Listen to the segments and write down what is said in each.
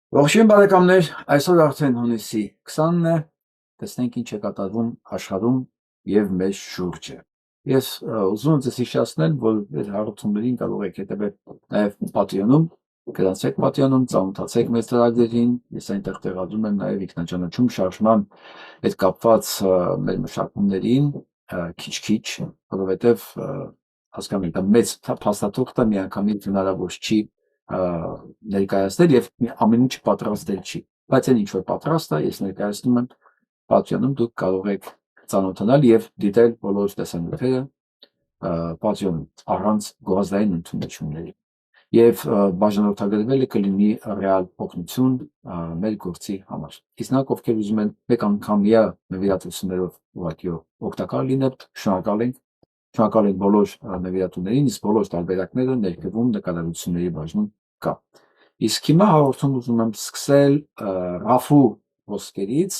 Ողջույն բարեկամներ, այսօր արդեն հունիսի 20-ն է, տեսնենք ինչ է կատարվում աշխարհում եւ մեր շուրջը։ Ես ուզում եմ ձեզ հիշեցնել, որ այդ հաղորդումներին կարող եք հետևել նաեւ Patreon-ում, գրանցեք Patreon-ում, ծանոթացեք մեծ ծրագրերին, ես այնտեղ տեղադրում եմ նաեւ ինքնաճանաչում շարժման հետ կապված մեր մշակումներին, քիչ-քիչ, որովհետեւ հասկանում եք, դա մեծ փաստաթուղթ է, միանգամից հնարավոր չի ներկայացնել եւ ամեն ինչ պատրաստել չի, բայց այն ինչ որ պատրաստ է, ես ներկայացնում եմ Patreon-ում, դուք կարող եք ծանոթանալ եւ դիտել բոլոր տեսանյութերը Patreon-ում առանց գովազդային ընդունությունների եւ բաժանորդագրվելը կլինի ռեալ օգնություն մեր գործի համար։ Իսկ նրանք, ովքեր ուզում են մեկ անգամյա նվիրատվություններով ուղղակի օգտակար լինել, շնորհակալ ենք բոլոր նվիրատուներին, իսկ բոլոր տարբերակները ներկվում նկարագրությունների բաժնում կա։ Իսկ հիմա հաղորդում ուզում եմ սկսել Ռաֆու ոսկերից։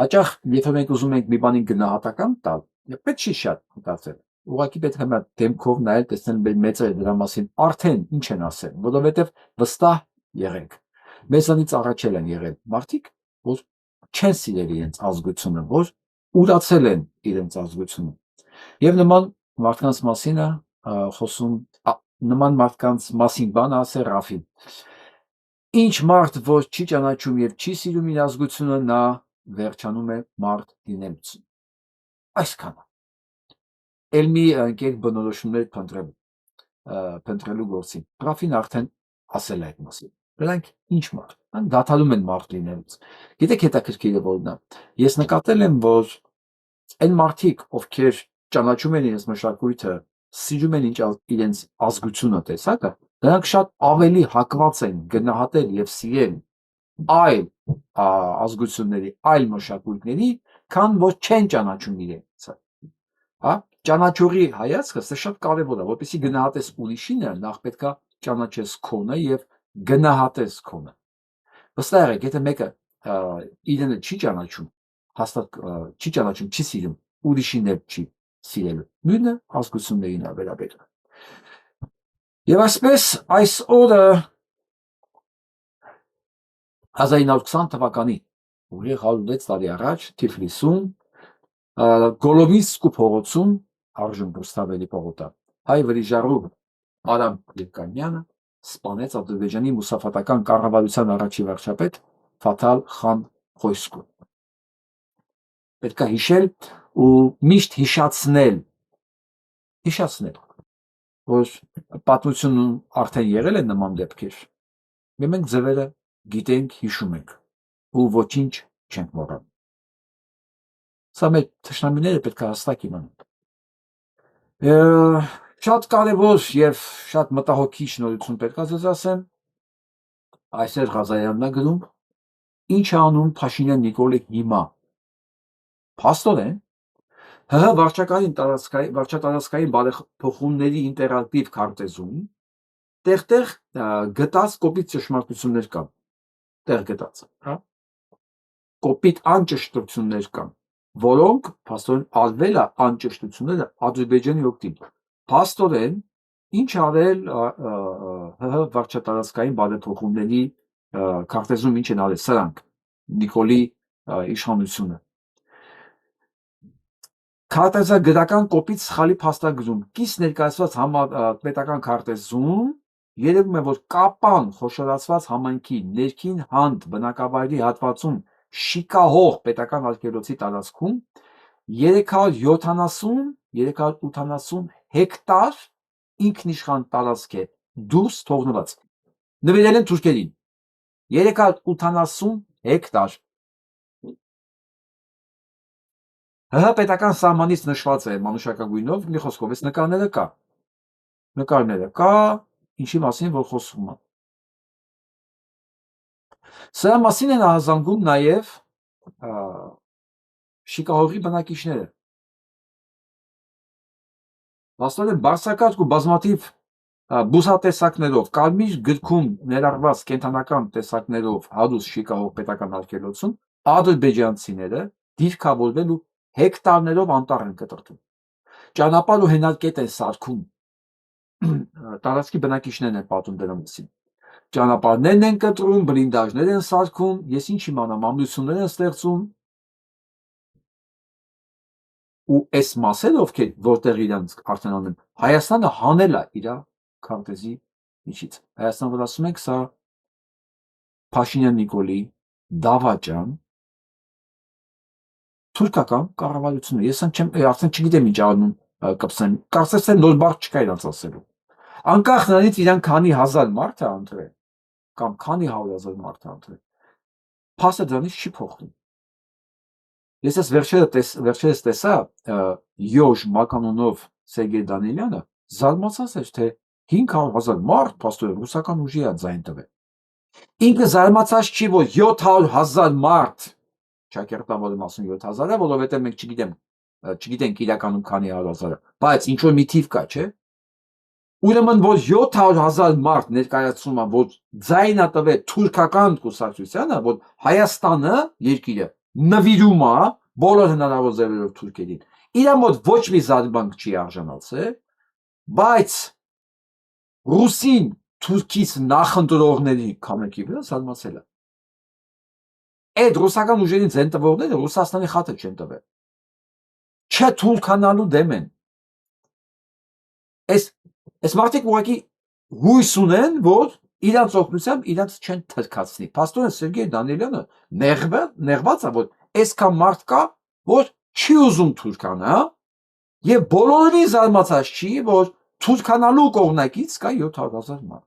Հաճախ, եթե մենք ուզում ենք մի բանին գնահատական տալ, պետք չի շատ մտածել։ Ուղղակի պետք է դեմքով նայել, տեսնել մեր մեծերը դրա մասին արդեն ինչ են ասել, որովհետև վստահ եղեք։ Մեզանից առաջել են եղել մարդիկ, որ չեն սիրել իրենց ազգությունը, որ ուրացել են իրենց ազգությունը։ Եվ նման մարդկանց մասին է խոսում, նման մարդկանց մասին բան ասել Ռաֆին։ Ինչ մարդ, որ չի ճանաչում եւ չի սիրում իր ազգությունը, նա վերջանում է մարդ լինելուց։ Այսքանը։ Էլ մի ընկեր բնորոշումներ փնտրելու գործին։ Ռաֆին արդեն ասել է այդ մասին։ Դրանք ինչ մարդ, նրանք դադարում են մարդ լինելուց։ Գիտեք հետաքրքիրը որն է։ Ես նկատել եմ, որ այն մարդիկ, ովքեր ճանաչում են իրենց մշակույթը, սիրում են իրենց ազգությունը, տեսակը, նրանք շատ ավելի հակված են գնահատել եւ սիրել այլ ազգությունների, այլ մշակույթների, քան որ չեն ճանաչում իրենց։ Հա, ճանաչողի հայացքը սա շատ կարևոր է, որպեսզի գնահատես ուրիշինը, նախ պետքա ճանաչես քոնը եւ գնահատես քոնը։ Վստահ եղեք, եթե մեկը իրենը չի ճանաչում, հաստատ չի ճանաչում, չի սիրում, ուրիշին էլ չի սիրելու։ Նույնը ազգություններին է վերաբերում։ Եվ այսպես այս օրը 1920 թվականի ուղիղ 106 տարի առաջ Թիֆլիսում Գոլոմիսկու փողոցում Արժուն Ռուստավելի փողոցը հայ վրիժառու Արամ Երկանյանը սպանեց Ադրբեջանի մուսաֆատական կառավարության առաջի վարչապետ Ֆաթալ Խան Խոյսկուն։ Պետք է հիշել ու միշտ հիշացնել, որ պատմությունում արդեն եղել են նման դեպքեր։ Մենք ձևերը գիտենք, հիշում ենք ու ոչինչ չենք մոռանում։ Սա մեր թշնամիները պետք է հստակ իմանան։ Շատ կարևոր եւ շատ մտահոգիչ նորություն պետք է ձեզ ասեմ։ Այսեր Ղազարյանն է գրում, ինչ է անում Փաշինյան Նիկոլը հիմա։ Փաստորեն ՀՀ վարչատարածքային բարեփոխումների ինտերակտիվ քարտեզում տեղ-տեղ գտած կոպիտ ճշմարտություններ կան, հա, կոպիտ անճշտություններ կան, որոնք փաստորեն արվել է անճշտությունները Ադրբեջանի օգտին։ Փաստորեն ինչ արել ՀՀ վարչատարածքային բարեփոխումների քարտեզում ինչ են արել սրանք Նիկոլի իշխանությունը։ Քարտեզագրական կոպիտ սխալի փաստագրում կից ներկայացված պետական քարտեզում երևում է, որ Կապան խոշորացված համայնքի ներքին հանդ բնակավայրի հատվածում շիկահող պետական արգելոցի տարածքում 370 հեկտար ինքնիշխան տարածք է դուրս թողնված։ Նվիրել են թուրքերին 380 հեկտար։ ՀՀ պետական սահմանից նշված է մանուշակագույնով, մի խոսքով, այս նկարները կա, ինչի մասին որ խոսում է։ Սրա մասին են ահազանգում նաև շիկահողի բնակիչները։ Փաստորեն բարձրակարգ ու բազմաթիվ բուսատեսակներով, կարմիր գրքում ներառված կենդանական տեսակներով հարուստ շիկահող պետական արգելոցում ադրբեջանցիները դիրքավորվել ու հեկտարներով անտառ են կտրտում։ Ճանապարհ ու հենարկետ են սարքում։ Տարածքի բնակիչներն են պատում դրա մասին։ ճանապարհներն են կտրում, բլինդաժներ են սարքում, ես ինչ իմանամ, ամրություններ են ստեղծում ու այս մասերը ովքեր որտեղ իրանց արդեն անում Հայաստանը հանել է իր քարտեզի միջից։ Հայաստան որ ասում եք, սա Փաշինյան Նիկոլի դավաճան թուրքական կառավարությունը։ Ես արդեն չգիտեմ ինչ անում կպսեմ։ Կարծես թե նոր բառ չկա իրանց ասելու։ Անկախ նրանից իրան քանի հազար մարդ է ընտրել կամ քանի 100,000 մարդ է ընտրել։ Փաստը դրանից չի փոխվում։ Ես այս վերջերս տեսա Յոժ Մականունով Սերգեյ Դանիելյանը զարմացած էր, թե 500,000 մարդ փաստորեն ռուսական ուժի է ձայն տվել։ Ինքը զարմացած չի, որ 700,000 մարդ ճակերտավորում ասում 7,000-ը, որովհետև մենք չգիտենք իրականում քանի 100,000-ը, բայց ինչ որ մի թիվ կա, չէ՞։ Ուրեմն որ 700,000 մարդ ներկայացնում է, որ ձայն է տվել թուրքական կուսակցությանը, որ Հայաստանը երկիրը նվիրում է բոլոր հնարավոր ձևերով թուրքերին։ Իրա մոտ ոչ մի զարմանք չի արժանացել, բայց ռուսին թուրքից նախընտրողների քանակի վրա զարմացել է։ Այդ ռուսական ուժերին ձեն տվողները Ռուսաստանի խաթը չեն տվել։ Չթուրքանալու դեմ են։ Այս մարդիկ ուղղակի հույս ունեն, որ իրանց օգնությամբ իրանց չեն թրքացնի։ Փաստորեն Սերգեյ Դանիելյանը նեղված է, որ այսքան մարդ կա, որ չի ուզում թուրքանա, եւ բոլորին զարմացած չի, որ թուրքանալու կողմնակից կա 700,000 մարդ։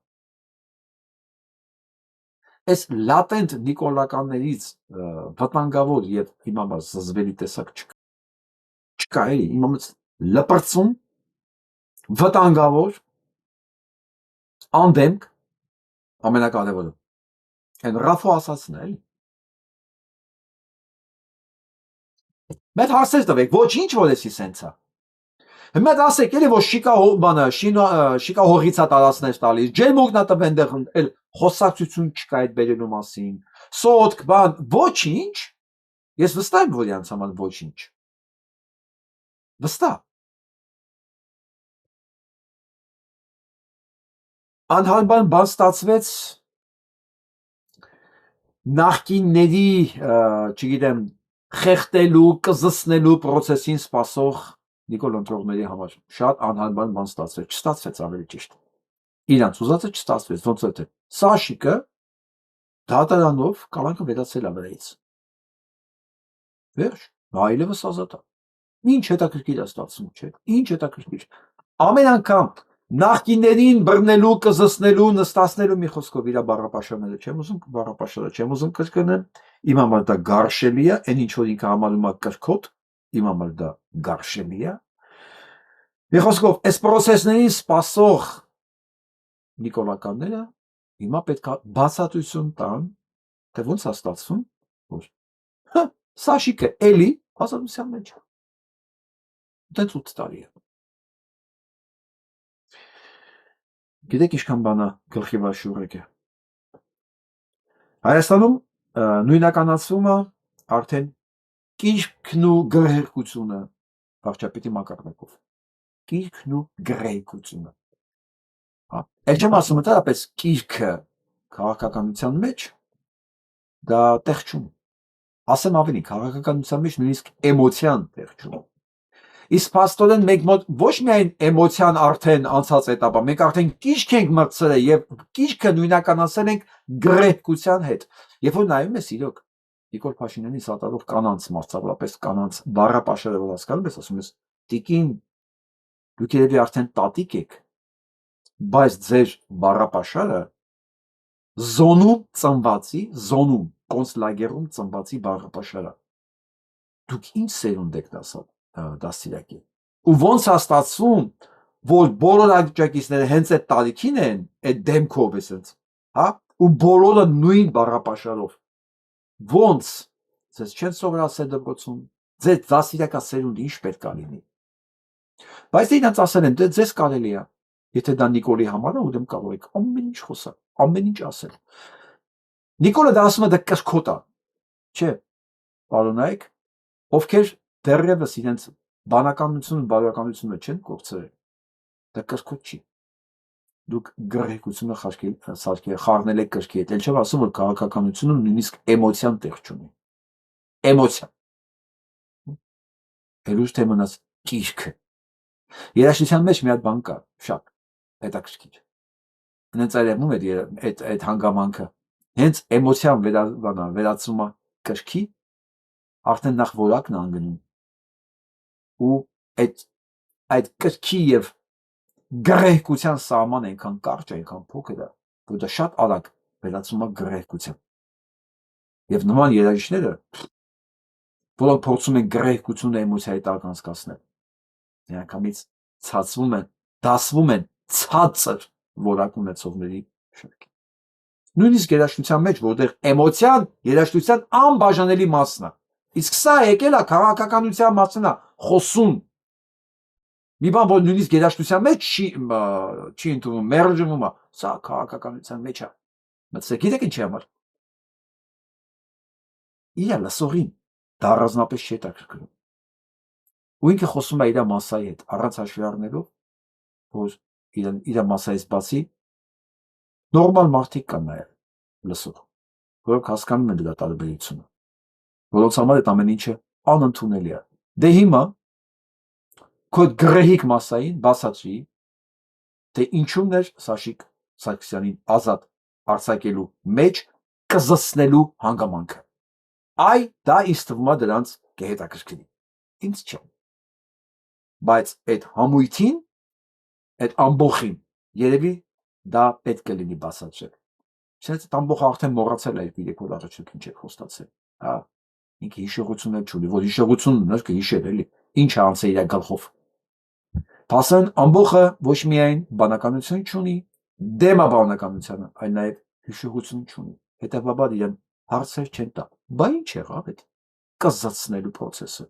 Այս լատենտ նիկոլականներից վտանգավոր եւ հիմա զզվելի տեսակ չկա էլի, հիմա լպրծում վտանգավոր անդեմք ամենակարևորը այն Ռաֆո ասածն է էլի։ Մեծ հարցեր տվեք, ոչինչ որ էսի սենց է։ Հիմա ասեք էլի, որ շիկա հողից է տարածներ տալիս, ջերմուկնա տվեն դեղ խոսակցություն չկա այդ բերելու մասին, սոտք, բան, ոչինչ, ես վստահ եմ, որ իրանց համար ոչինչ, վստահ, անհարմար բան ստացվեց նախկինների, չգիտեմ, խեղտելու, կզսնելու պրոցեսին սպասող Նիկոլ ընտրողների համար շատ անհարմար բան ստացվեց, չստացվեց ավելի ճիշտ, իրանց ուզածը չստացվեց, ոնց է թե Սաշիկը դատարանով կալանքը վերացել է վրայից։ Վերջ, այլևս ազատ է։ Ինչ հետաքրքիր է ստացվում, չէ՞։ Ինչ հետաքրքիր։ Ամեն անգամ նախկիններին բռնելու, կզսնելու, նստացնելու մի խոսքով իր բառապաշարները չեմ ուզում, բառապաշարը չեմ ուզում կրկնել, իմ համար դա գարշելի է, այն ինչ որ ինքը համարում է կրքոտ, իմ համար դա գարշելի է։ Մի խոսքով, այս պրոցեսներին սպասող նիկոլականները հիմա պետք է բացատրություն տան, թե ոնց է ստացվում, որ Սաշիկը էլի ազատության մեջ է։ Դենց 8 տարի է։ Գիտեք ինչքան բան է գլխի վրա շուրեկը։ Հայաստանում նույնականացվում է արդեն կիրքն ու գրեհկությունը վարչապետի մակարդակով։ Կիրքն ու գրեհկությունը։ Էլ չեմ ասում ընդհանրապես կիրքը քաղաքականության մեջ դա տեղ չունի։ Ասեմ ավելի, քաղաքականության մեջ նույնիսկ էմոցիան տեղ չունի։ Իսկ փաստորեն մենք մոտ ոչ միայն էմոցիան արդեն անցած էտապ է, մենք արդեն կիրք ենք մրցրել եւ կիրքը նույնականացել ենք գրեհկության հետ։ Երբ որ նայում ես իրոք Նիկոլ Փաշինյանի սատարող կանանց, մասնավորապես կանանց բառապաշարը որ հասկանում ես, ասում ես տիկին, դուք երևի արդեն տատիկ եք, բայց ձեր բառապաշարը զոնում ծնվածի, զոնում կոնցլագերում ծնվածի բառապաշարը։ Դուք ինչ սերունդ եք դաստիարակել։ Ու ոնց է ստացվում, որ բոլոր աջակիցները հենց այդ տարիքին են, այդ դեմքով է սենց, հա, ու բոլորը նույն բառապաշարով։ Ոնց ձեզ չեն սովորացել դպրոցում, ձեր դաստիարակած սերունդը ինչ պետք է լինի։ Բայց դրանց ասել են, դե ձեզ կարելի է, եթե դա Նիկոլի համար է, ուրեմն կարող եք ամեն ինչ խոսալ, ամեն ինչ ասել։ Նիկոլը դա ասում է դա կրքոտ է, չէ, պարոնայք, ովքեր դեռևս իրենց բանականությունը, բարոյականությունը չեն կորցրել, դա կրքոտ չի։ դուք գրեհկությունը խառնել եք կրքի հետ, էլ չեմ ասում, որ քաղաքականությունը նույնիսկ էմոցիան տեղ չունի, էմոցիա, էլ թե մնաց կիրքը, երաժշտության մեջ մի հատ բան կա, շատ հետաքրքիր, հենց այրևում այդ հանգամանքը, հենց էմոցիան վերածում է կրքի, արդեն նախ որակն է անգնում, ու այդ կրքի և գրեհկության սահման այնքան կարճ, այնքան փոքր է, որ դա շատ արագ վերածում է գրեհկության։ Եվ նման երաժիշտները, որոնք փորձում են գրեհկությունը էմոցիայի տակ անցկացնել, միանգամից ցածվում են, դասվում են ցածր որակ ունեցողների շարքին։ Նույնիսկ երաժշտության մեջ, որտեղ էմոցիան երաժշտության անբաժանելի մասն է, իսկ սա եկել է քաղաքականության մասն է, խոսուն։ Մի բան, որ նույնիսկ երաժշտության մեջ չի ընդունում, մերժվում է, սա քաղաքականության մեջ է։ Մտցեք, գիտեք ինչի համար։ Իր լսողին դա առանձնապես չի հետաքրքրում։ Ու ինքը խոսում է իր մասսայի հետ, առանց հաշվի առնելով, որ իր մասսայից բացի նորմալ մարդիկ կան նաև լսող, որոնք հասկանում են դրա տարբերությունը, որոնց համար այդ ամեն ինչը անընդունելի է։ Դե հիմա քո գրեհիկ մասսային բացատրի, թե ինչու՞մն էր Սաշիկ Սարգսյանին ազատ արձակելու մեջ կզսնելու հանգամանքը։ Այ դա ինձ թվում է դրանց կհետաքրքրի։ Ինձ չէ։ Բայց այդ համույթին, այդ ամբողջին երևի դա պետք է լինի բացատրել։ Չնայած այդ ամբողջը արդեն մոռացել է այդ երեք օր առաջ ինչ է խոստացել։ Հա, ինքը հիշողություն էլ չունի, որ հիշողությունն ուներ կհիշեր էլի։ Ինչ է անցել իր գլխով։ Փասեն ամբողջը ոչ միայն բանականություն չունի, դեմ է բանականությանը, այլ նաև հիշողություն չունի։ Հետևաբար իրեն հարցեր չեն տա։ Բա ինչ եղավ այդ կզծնելու process-ը։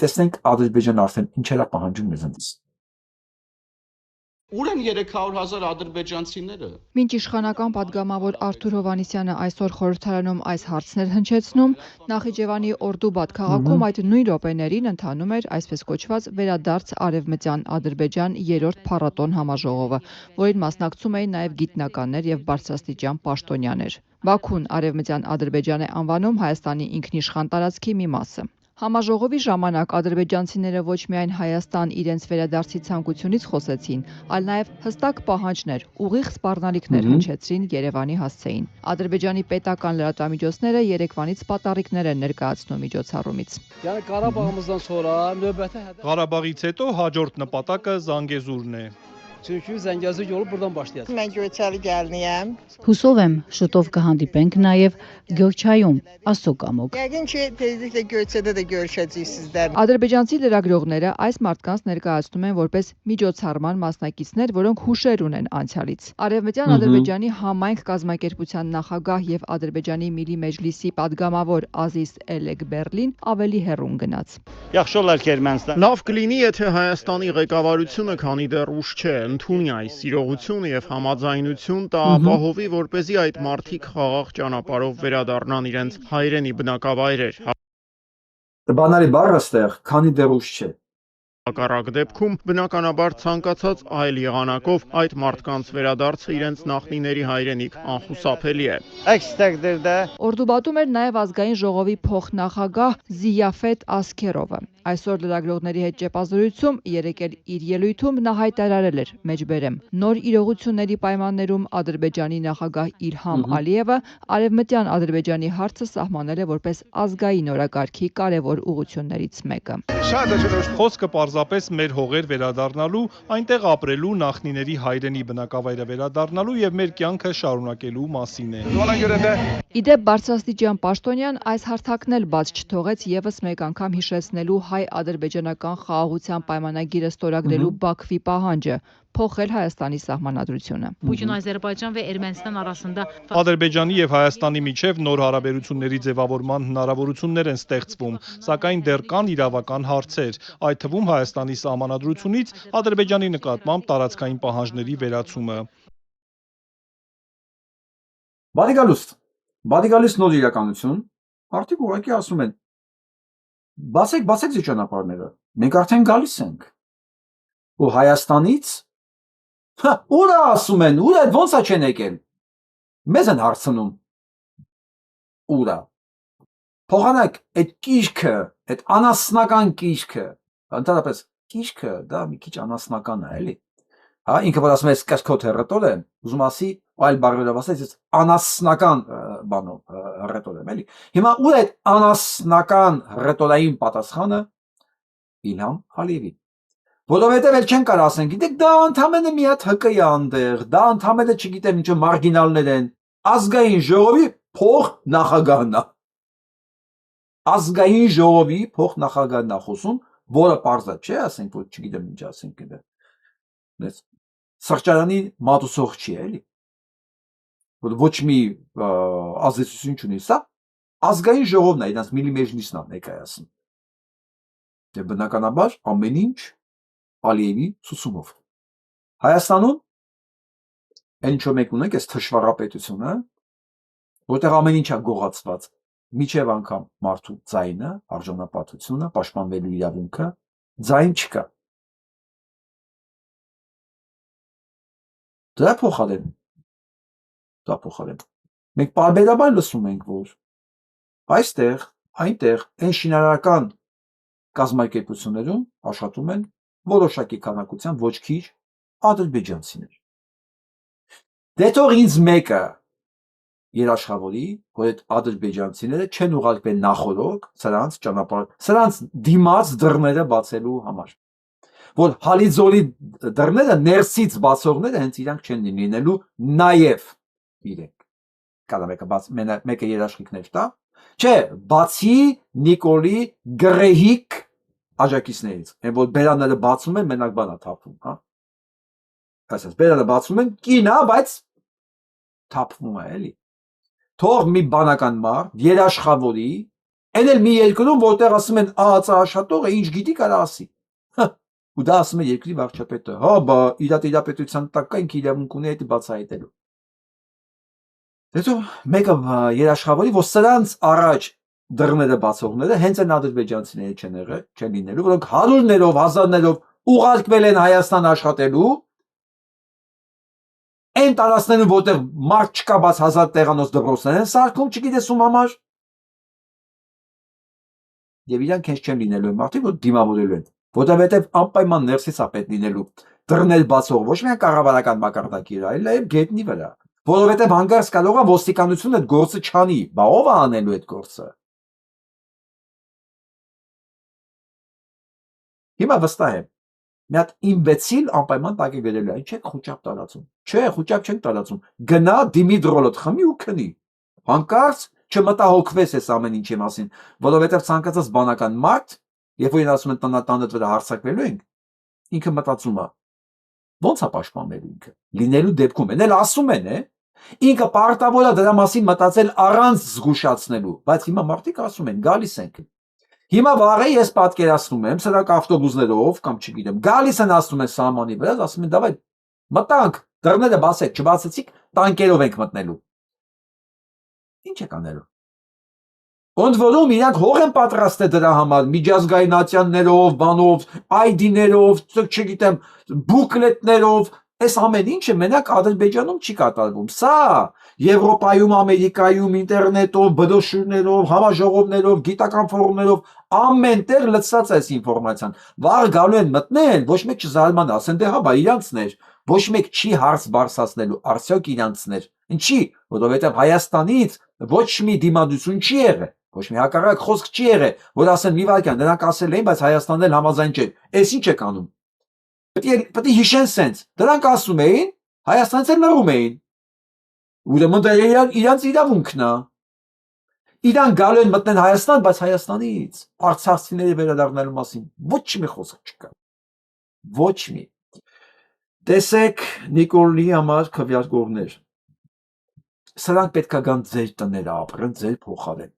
Տեսնենք Ադրբեջանը արդեն ինչեր է պահանջում մեզանից։ Ուր են 300,000 ադրբեջանցիները։ Մինչ իշխանական падգամավոր Արթուր Հովհաննիսյանը այսօր խորհրդարանում այս հարցն էր հնչեցնում, Նախիջևանի Օրդուբադ քաղաքում այդ նույն րոպեներին ընթանում էր այսպես կոչված վերադարձ Արևմտյան Ադրբեջան 3-րդ փառատոն համաժողովը, որին մասնակցում էին նաև գիտնականներ եւ բարձրաստիճան պաշտոնյաներ։ Բաքուն Արևմտյան Ադրբեջան է անվանում Հայաստանի ինքնիշխան տարածքի մի մասը։ Համաժողովի ժամանակ ադրբեջանցիները ոչ միայն Հայաստան իրենց վերադարձի ցանկությունից խոսեցին, այլ նաև հստակ պահանջներ, ուղիղ սպառնալիքներ հնչեցրին Երևանի հասցեին։ Ադրբեջանի պետական լրատվամիջոցները Երևանից պատառիկներ են ներկայացնում միջոցառումից։ Ղարաբաղից հետո հաջորդ նպատակը Զանգեզուրն է։ Mən Göyçəli gəliniyəm. Հուսով եմ, շուտով կհանդիպենք նաև Գյոչայում, Աստծո կամոք։ Yəqin ki, tezliklə Göyçədə də görüşəcəyik sizlər. Ադրբեջանցի լրագրողները այս մարդկանց ներկայացնում են որպես միջոցառման մասնակիցներ, որոնք հուշեր ունեն անցյալից։ Արևմտյան Ադրբեջանի համայնք կազմակերպության նախագահ եւ Ադրբեջանի Միլի Մեջլիսի падգամավոր Ազիզ Էլեգբերլին ավելի հեռուն գնաց։ Լավ կլինի, եթե Հայաստանի ղեկավարությունը, քանի դեռ ուշ չէ, ընդունի այս իրողությունը եւ համաձայնություն տա ապահովի, որպեսզի այդ մարդիկ խաղաղ ճանապարհով վերադառնան իրենց հայրենի բնակավայրեր։ Բանալի բառը ստեղ, քանի դեռ ուշ չէ։ Հակառակ դեպքում բնականաբար ցանկացած այլ եղանակով այդ մարդկանց վերադարձը իրենց նախնիների հայրենիք անխուսափելի է։ Օրդուբատում էր նաև ազգային ժողովի փոխնախագահ Զիյաֆետ Ասքերովը։ Այսօր լրագրողների հետ ճեպազրույցում երեկ էլ իր ելույթում նա հայտարարել էր մեջբերեմ. նոր իրողությունների պայմաններում Ադրբեջանի նախագահ Իլհամ Ալիևը Արևմտյան Ադրբեջանի հարցը սահմանել է որպես ազգային օրակարգի կարևոր ուղղություններից մեկը։ Խոսքը պարզապես մեր հողեր վերադառնալու, այնտեղ ապրելու, նախնիների հայրենի բնակավայրը վերադառնալու եւ մեր կյանքը շարունակելու մասին է։ Իդեպ բարձրաստիճան պաշտոնյան այս հարթակն էլ բաց չթողեց եւս մեկ անգամ հիշեցնելու հայ-ադրբեջանական խաղաղության պայմանագիրը ստորագրելու Բաքվի պահանջը փոխել Հայաստանի սահմանադրությունը։ Ադրբեջանի եւ Հայաստանի միջև նոր հարաբերությունների ձևավորման հնարավորություններ են ստեղծվում, սակայն դեռ կան իրավական հարցեր, այդ թվում Հայաստանի սահմանադրությունից Ադրբեջանի նկատմամբ տարածքային պահանջների վերացումը։ Բադի գալիս նոր իրականություն, մարդիկ ուղղակի ասում են, բացեք ձեր ճանապարհները, Մենք արդեն գալիս ենք։ Ու Հայաստանից ուր է ասում են, ուր է, ոնց է չեն եկել։ Մեզ են հարցնում։ Ուր է։ Փոխանակ այդ կիրքը, այդ անասնական կիրքը, ընդհանրապես կիրքը դա մի քիչ անասնական է, էլի։ Հա, ինքը որ ասում է սկսքոտ հերետոր եմ, ուզում ասի այլ բառերով ասած, ես անասնական բանով հերետոր եմ, էլի։ Հիմա ուր է այդ անասնական հերետորային պատասխանը Իլհամ Ալիևի։ Որովհետև էլ չեն կարող ասեն, գիտեք, դա ընդամենը մի հատ ՀԿ է անդեղ, դա ընդամենը չգիտեմ ինչ մարգինալներ են, ազգային ժողովի փոխնախագահն է։ Ազգային ժողովի փոխնախագահն է խոսում, որը պարզա չէ, ասենք, որ չգիտեմ ինչ ասենք դա։ Սրճարանի մատուցող չի, էլի։ Որ ոչ մի ազդեցություն չունի, սա ազգային ժողովն է, իրանց միլիմեջլիսն է ներկայացնում։ Դե բնականաբար ամեն ինչ Ալիևի ցուցումով։ Հայաստանում այն ինչ որ մենք ունենք, այս թշվառապետությունը, որտեղ ամեն ինչ է գողացված, միջև անգամ մարդու ձայնը, արժանապատվությունը, պաշտպանվելու իրավունքը, ձայն չկա։ Դա փոխարեն։ Մենք պարբերաբար լսում ենք, որ այստեղ, այնտեղ, այն շինարարական կազմակերպություններում աշխատում են որոշակի քանակության ոչ քիչ ադրբեջանցիներ։ Դե թող ինձ մեկը երաշխավորի, որ այդ ադրբեջանցիները չեն ուղարկվել նախորոք սրանց ճանապարհ, սրանց դիմաց դռները բացելու համար։ Որ Հալիձորի դռները ներսից բացողները հենց իրանք չեն լինելու նաև իրենք։ Կարա մեկը երաշխիքներ տա։ Չէ, բացի Նիկոլի Գրեհիկ աջակիցներից, այն որ բերանները բացում են, մենակ բանա թափվում, հա։ Այսպես բերանը բացում են, կին է, բայց թափվում է, էլի։ Թող մի բանական մարդ երաշխավորի, այն էլ մի երկրում, որտեղ ասում են ԱԱԾ-աշխատողը ինչ գիտի կարա ասի։ Ու դա ասում է երկրի վարչապետը, հա, բա իր տիրապետության տակ կա, ինքը իրավունք ունի դա բացահայտելու։ Դե մեկը երաշխավորի, որ սրանց առաջ դռները բացողները հենց այն ադրբեջանցիները չեն եղել, չեն լինելու, որոնք հարյուրներով, հազարներով ուղարկվել են Հայաստան աշխատելու, այն տարածքներում, որտեղ մարդ չկա, բաց 1000 տեղանոց դպրոցներ են սարքում, չգիտես ում համար։ Եվ իրանք հենց չեն լինելու են մարդիկ, որ դիմավորելու են, որովհետև անպայման ներսից է պետք լինելու դռներ բացող ոչ միայն կառավարական մակարդակի վրա, այլ նաև գետնի վրա, որովհետև հանկարծ կարող է ոստիկանությունը այդ գործը չանի, բա ով է անելու այդ գործը։ Հիմա վստահ եմ, մի հատ իմբեցիլ անպայման տակ է գրելու, այն չեք խուճապ տարածում, չէ, խուճապ չենք տարածում, գնա դիմիդրոլոտ խմի ու քնի, հանկարծ չմտահոգվես այս ամեն ինչի մասին, որովհետև ցանկացած բանական մարդ, երբ որ ասում են տնտանդ վրա հարձակվելու ենք, ինքը մտածում է, ո՞նց է պաշտպանվելու ինքը, լինելու դեպքում, են էլ ասում են, ինքը պարտավոր է դրա մասին մտածել առանց զգուշացնելու, բայց հիմա մարդիկ ասում են, գալիս ենք։ Հիմա վաղը ես պատկերացնում եմ, սրանք ավտոբուսներով կամ չգիտեմ, գալիս են ասում են սահմանի վրա, ասում են դավայ մտանք, դռները բացեք, չբացեցիք, տանկերով ենք մտնելու։ Ինչ եք անելու։ Ընդ որում իրանք հող են պատրաստել դրա համար, միջազգայնացյաններով, բանով, ID-ներով, չգիտեմ, բուկլետներով, այս ամեն ինչը մենակ Ադրբեջանում չի կատարվում։ Սա Եվրոպայում, Ամերիկայում, ինտերնետով, բրոշյուրներով, համաժողովներով, գիտական ֆորումներով ամեն տեղ լցած է այս ինֆորմացիան։ Վաղ գալու են մտնել, ոչ մեկ չզարմանա, ասեն դե հա, բա իրանցներ, ոչ մեկ չի հարց բարձրացնելու, արդյոք իրանցներ։ Ինչի՞, որովհետև Հայաստանից ոչ մի դիմադրություն չի եղել, ոչ մի հակառակ խոսք չի եղել, որ ասեն մի վարքյան, նրանք ասել էին, բայց Հայաստանն էլ համաձայն չէ։ Էս ինչ եք անում։ Պետք է հիշեն սենց։ Դրանք ասում էին, Հայաստանից էլ լռում էին։ Ուրեմն դա իրանց իրավունքն է։ Իրանք գալու են մտնեն Հայաստան, բայց Հայաստանից արցախցիների վերադառնալու մասին ոչ մի խոսք չկա։ Ոչ մի։ Տեսեք Նիկոլի համար քվեարկողներ։ Սրանք պետք է գան ձեր տները ապրեն, ձեր փոխարեն։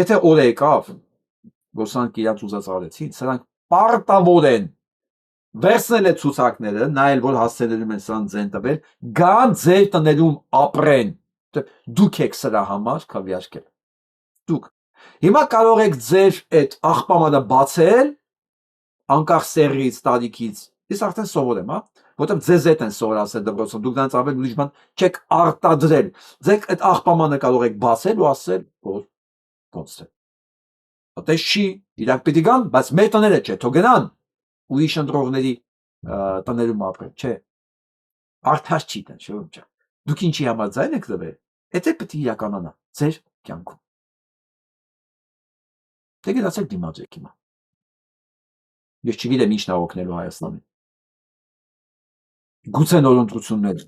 Եթե օր եկավ, որ սրանք իրանց ուզած արեցին, սրանք պարտավոր են վերցնել այդ ցուցակները, նայել որ հասցեներում են սրան ձեն տվել, գան ձեր տներում ապրեն։ Դուք եք սրա համար քվեարկել։ Դուք։ Հիմա կարող եք ձեր այդ աղբամանը բացել անկախ սերից, տարիքից։ Ես արդեն սովոր եմ, հա, որտեղ ձեզ հետ են սովորացել դպրոցում, դուք դրանից ավելի ուրիշ բան չեք արտադրել։ Ձեր այդ աղբամանը կարող եք բացել ու ասել, որ ոնց է։ Այդպես չի, իրանք պիտի գան, բայց մեր տները չէ, թող գնան ուրիշ ընտրողների տներում ապրեն, չէ։ Արդար չի դա, չէ։ Դուք ինչի համար ձայն եք տվել, դա պետք է իրականանա ձեր կյանքում։ Դե գնացեք դիմացեք հիմա։ Ես չգիտեմ ինչն է օգնելու Հայաստանին։ Գուցե նոր ընտրություններ։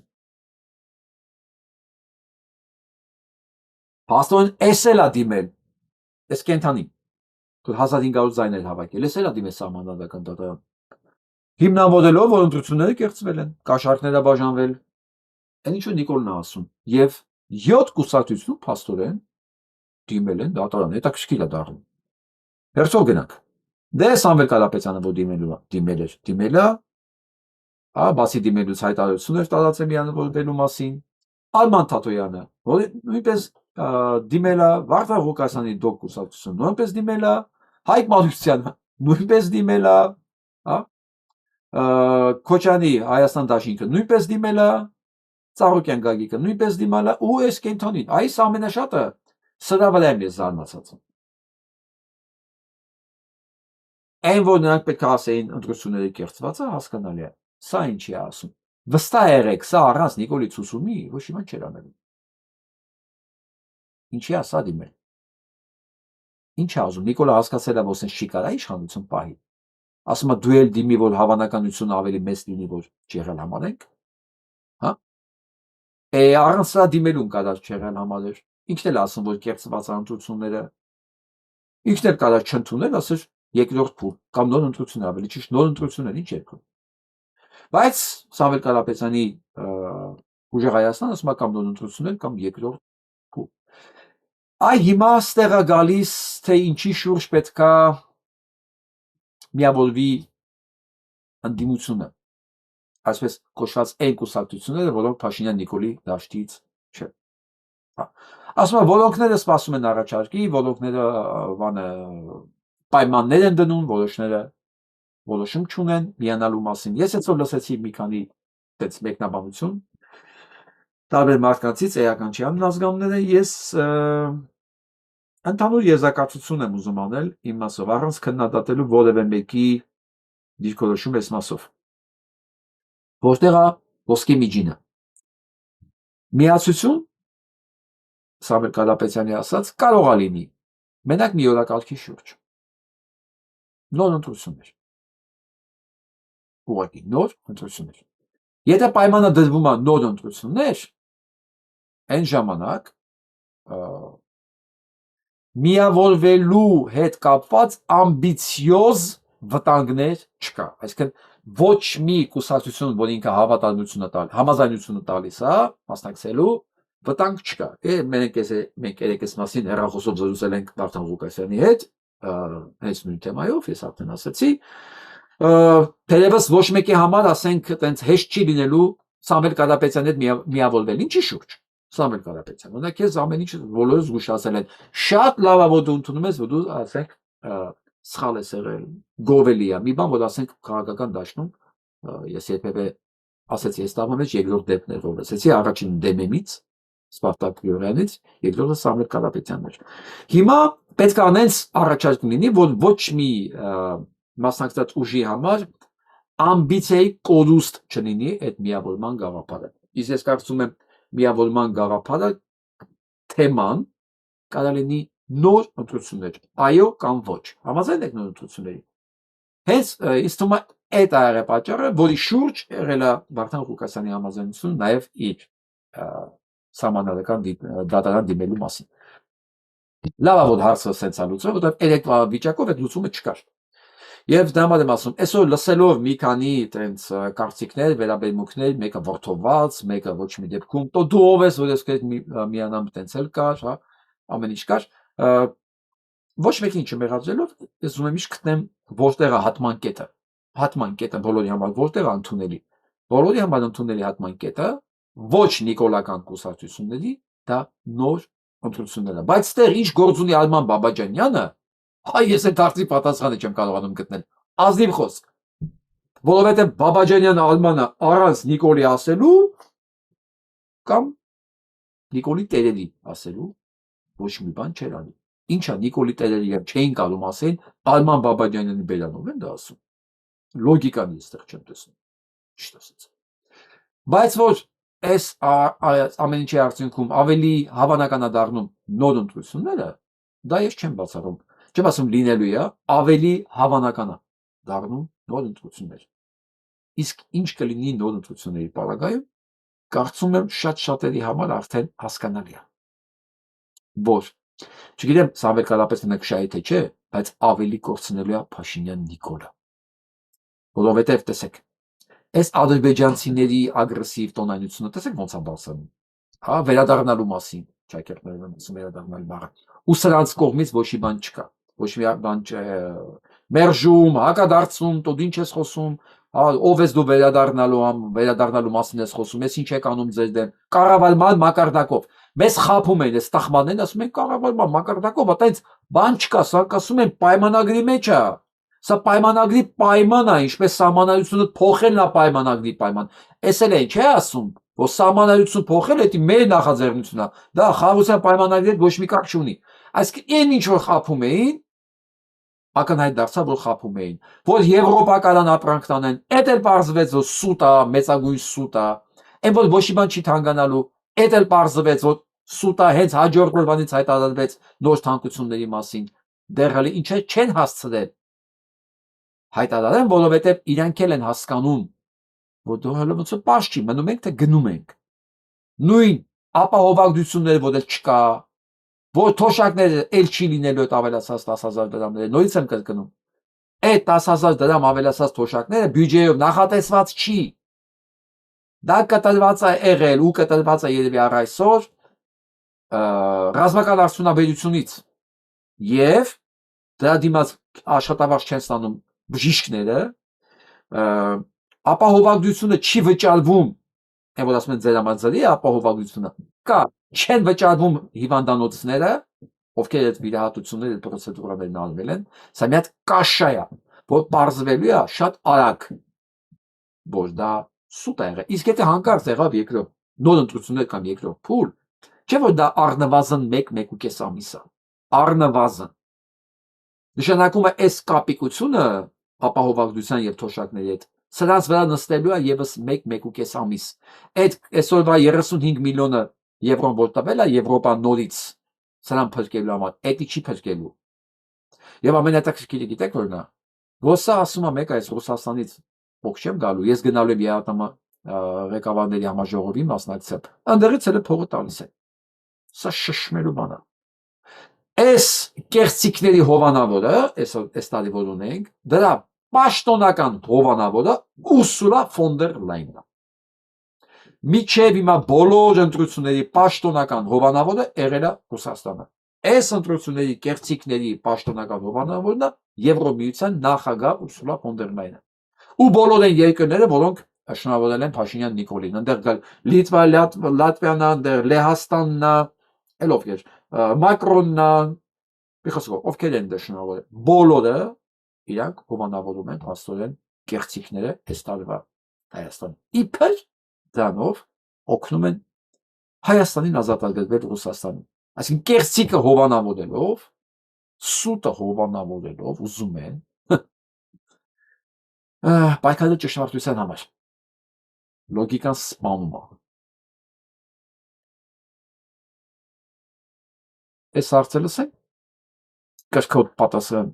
Փաստորեն էս էլ է դիմել, էս կենթանի, 1500 ձայներ հավաքել, էս էլ է դիմել սահմանադրական դատարան։ Հիմնավորելով, որ ընտրությունները կեղծվել են, կաշառքները բաժանվել, այն ինչ որ Նիկոլն է ասում, եւ 7 կուսակցություն փաստորեն դիմել են դատարան, հետաքրքիր է դառնում։ Հերցով գնանք։ Դե Սամվել Կարապետյանը որ դիմել է, հա, բացի դիմելուց հայտարարություն էր տարածել միանվորվելու մասին, Արման Թաթոյանը, որ նույնպես դիմել է, Վարդան Ղուկասյանի դոկ կուսակցություն, նույնպես դիմել է, Հայկ Մանուկյանը, նույնպես դիմել է, հա, Քոչյանի Հայաստան դաշինքը նույնպես դիմել է, Ծառուկյան Գագիկը նույնպես դիմել է, ու այս կենթանին, այս ամենաշատը սրա վրա եմ ես զարմացած։ Այն որ նրանք պետք է ասեին ընտրությունների կեղծված է, հասկանալի է։ Սա ինչի է ասում։ Վստահ եղեք, սա առանց Նիկոլի Ցուսումի ոչ մի բան չէր անելու։ Ինչի է սա դիմել։ Ինչ է ասում, Նիկոլը հասկացել է, որ սենց չի կարա իշխանություն պահի։ Ասում է դու էլ դիմի, որ հավանականությունը ավելի մեծ լինի, որ ջեղել համարենք։ Հա։ Առանց սա դիմելուն կարա ջեղել համարեր։ Ինքն էլ ասում, որ կեղծված ընտրությունները ինքն էլ կարա չընդունել, ասեր երկրորդ փուլ կամ նոր ընտրություն ավելի ճիշտ նոր ընտրություններ ինչ երկու։ Բայց Սամվել Կարապետյանի ուժեղ Հայաստանը ասում է կամ նոր ընտրություններ կամ երկրորդ փուլ։ Այ հիմա ստեղա գալիս թե ինչի շուրջ պետքա միավորվի ընդդիմությունը, այսպես կոչված այն կուսակցությունները, որոնք Փաշինյան Նիկոլի դաշտից չէ։ Ասում է որոնքները սպասում են առաջարկի, որոնքները պայմաններ են դնում, որոշները որոշում չունեն միանալու մասին։ Ես այսօր լսեցի մի քանի այդպես մեկնաբանություն տարբեր մարդկանցից, էական չի անազգանները, ես ընդհանուր եզրակացություն եմ ուզում անել իմ մասով, առանց քննադատելու որևէ մեկի դիրքորոշում այս մասով։ Որտեղ է ոսկե միջինը։ Միացություն, Սամվել Կարապետյանի ասած, կարող է լինի մենակ մի օրակարգի շուրջ։ Նոր ընտրություններ։ Ուղղակի նոր ընտրություններ։ Եթե պայմանը դրվում է նոր ընտրություններ, այն ժամանակ միավորվելու հետ կապված ամբիցիոզ վտանգներ չկա։ Այսինքն ոչ մի կուսակցություն, որ ինքը համաձայնությունը տալիս է, մասնակցելու վտանգ չկա։ Մենք երեքս մասին հեռախոսով զրուցել ենք Վարդան Ղուկասյանի հետ, հենց նույն թեմայով, ես արդեն ասացի, թերևս ոչ մեկի համար, ասենք, այտենց հեշտ չի լինելու Սամվել Կարապետյանի հետ միավորվել։ Ինչի շուրջ։ Սամվել Կարապետյան, օրինակ ես ամեն ինչ բոլորը զգուշացել են։ Շատ լավ է, որ դու ընդունում ես, որ դու ասենք սխալ ես եղել, գովելի է։ Մի բան, որ ասենք քաղաքական դաշտում, ես երբևէ ասեցի, այս տարվա մեջ երկրորդ դեպքն էր, որ ասեցի, առաջին դեմեմից Սպարտակ Գյուրյանից, երկրորդը Սամվել Կարապետյանն էր։ Հիմա պետք է անենց առաջարկ լինի, որ ոչ մի մասնակցած ուժի համար ամբիցիայի կորուստ չլինի այդ միավորման գաղափարը։ Իսկ ես կարծում եմ միավորման գաղափարը թեման կարա լինի նոր ընտրություններ, այո կամ ոչ։ Համաձայն եք նոր ընտրությունների։ Հենց ինձ թվում է այդ է պատճառը, որի շուրջ եղել է Վարդան Ղուկասյանի համաձայնությունը նաև իր սահմանադրական դատարան դիմելու մասին։ Լավ է, որ հարցը սենց է լուծվել, որովհետև երեկվա վիճակով այդ լուծումը չկար։ Եվ դա եմ ասում, այսօր լսելով մի քանի այտենց կարծիքներ, վերաբերմունքներ, մեկը ворթոված, մեկը ոչ մի դեպքում, то դու ով ես, որ ես կետ միանամ այտենց էլ կար, հա, ամեն ինչ կար, ոչ մեկին չմեղադրելով, ես ուզում եմ իշ գտնեմ որտեղ է հատման կետը բոլորի համար, որտեղ է ընդունելի։ Բոլորի համար ընդունելի հատման կետը ոչ նիկոլական կուսակցությունների, դա նոր ընտրությունները, բայց ստեղ ինչ գործ ունի Արման Բաբաջանյանը, ես այդ հարցի պատասխանը չեմ կարողանում գտնել։ Ազնիվ խոսք։ Որովհետև Բաբաջանյանը Արմանը առանց Նիկոլի ասելու կամ Նիկոլի տերերի ասելու ոչ մի բան չէր անի։ Ինչա Նիկոլի տերերը եւ չէին կարող ասել Արման Բաբաջանյանի բերանով են դա ասում։ Լոգիկան այստեղ չեմ տեսնում։ Ճիշտ ասած։ Բայց որ այս ամեն ինչի արդյունքում ավելի հավանական է դառնում նոր ընտրությունները, դա ես չեմ բացառում։ Չեմ ասում լինելու է, ավելի հավանական է դառնում նոր ընտրություններ։ Իսկ ինչ կլինի նոր ընտրությունների պարագայում, կարծում եմ շատ-շատերի համար արդեն հասկանալի է։ Որ չգիտեմ, սավեկալապես մենք շահի թե չէ, բայց ավելի կորցնելու է Փաշինյան Նիկոլը։ Որովհետև տեսեք, այս ադրբեջանցիների ագրեսիվ տոնայնությունը տեսեք ոնց է բացանում։ Հա, վերադառնալու մասին, ճակերտներն ասում վերադառնալ բառը։ Ու սրանց կողմից ոչ մի բան չկա։ Ոչ մի բան չէ։ Մերժում, հակադարձում, դու ինչ ես խոսում, ով ես դու վերադառնալու մասին ես խոսում, ես ինչ եք անում ձեր դեմ։ Կառավարման մակարդակով։ Մեզ խափում են, այս տխմանեն, ասում են կառավարման մակարդակով, այտենց բան չկա, սա ասում են պայմանագրի մեջ է։ Սա պայմանագրի պայման է, ինչպես սահմանադրությունը փոխելն է պայմանագրի պայման։ Էս էլ է, չէ՞ ասում, որ սահմանադրություն փոխելը դա մեր նախաձեռնությունն է։ Դա խաղաղության պայմանագրի հետ ոչ մի կապ չունի։ Այսինքն այն ինչ որ խափում էին, ակնհայտ դարձավ, որ խափում էին, որ եվրոպական ապրանք տանեն, էդ էլ պարզվեց, որ սուտ է, մեծագույն սուտ է, այն որ ոչ մի բան չի թանկանալու, էդ էլ պարզվեց, որ սուտ է, հենց հաջորդ օրվանից հայտարարվեց նոր թանկությունների մասին, դեռ հələ ինչ չեն հասցրել հայտարարեն, որովհետև իրանք էլ են հասկանում, որ դու հələ ոնց պաշ չի, մնում ենք, թե գնում ենք։ Նույն ապահովագրությունները, որ էլ չկա, որ թոշակները էլ չի լինելու այդ ավելացած 10,000 դրամները, նորից եմ կրկնում։ Այդ 10,000 դրամ ավելացած թոշակները բյուջեով նախատեսված չի։ Դա կտրված է եղել ու կտրված է երևի առ այսօր ռազմական արդյունաբերությունից եւ դրա դիմաց աշխատավարձ չեն ստանում բժիշկները, ապահովագրությունը չի վճարվում, այն որ ասում են ձերամածելի ապահովագրությունը, կա, չեն վճարվում հիվանդանոցները, ովքեր այդ վիրահատությունները, պրոցեդուրաներն արվել են, սա մի հատ կաշա է, որ պարզվելու է շատ արագ, որ դա սուտ է եղել։ Իսկ եթե հանկարծ եղավ երկրորդ նոր ընտրություններ կամ երկրորդ փուլ, չէ՞ որ դա առնվազն 1-1.5 ամիս է, առնվազն։ Նշանակում է այս կապիկությունը ապահովագրության եւ թոշակների հետ սրանց վրա նստելու է եւս 1-1.5 ամիս։ Այդ այսօրվա 35 միլիոնը եվրոն որ տվել է Եվրոպան նորից սրան փրկելու համար, էդի չի փրկելու։ Եվ ամենահետաքրքիրը գիտեք որն է, որ սա ասում է մեկ այս Ռուսաստանից փող չեմ գալու, ես գնալու եմ ԵԱՏՄ ղեկավարների համաժողովի մասնակցել, անդերից էլ փողը տալիս է։ Սա շշմելու բան է։ Այս կեղծիքների հովանավորը, այս տարի որ ունենք, դրա պաշտոնական հովանավորը Ուրսուլա ֆոն դեր Լայնն է։ Միջև հիմա բոլոր ընտրությունների պաշտոնական հովանավորը եղել է Ռուսաստանը։ Այս ընտրությունների կեղծիքների պաշտոնական հովանավորն է Եվրոմիության նախագահ Ուրսուլա ֆոն դեր Լայնը։ Ու բոլոր այն երկրները, որոնք շնորհավորել են Փաշինյան Նիկոլին, այնտեղ Լիտվա, Լատվիան, այնտեղ Լեհաստանն է, էլ ովքեր Մակրոնն է, ովքեր են դաշնավորել, բոլորը իրանք հովանավորում են աստորեն կեղծիքները այս տարվա Հայաստան։ Իբր դրանով օգնում են Հայաստանին ազատագրվել Ռուսաստանին։ Այսինքն կեղծիկը հովանավորելով, սուտը հովանավորելով ուզում են պայքարել ճշմարտության համար։ Լոգիկան սպանում է։ Այս հարցը լսենք, կրկոտ պատասխան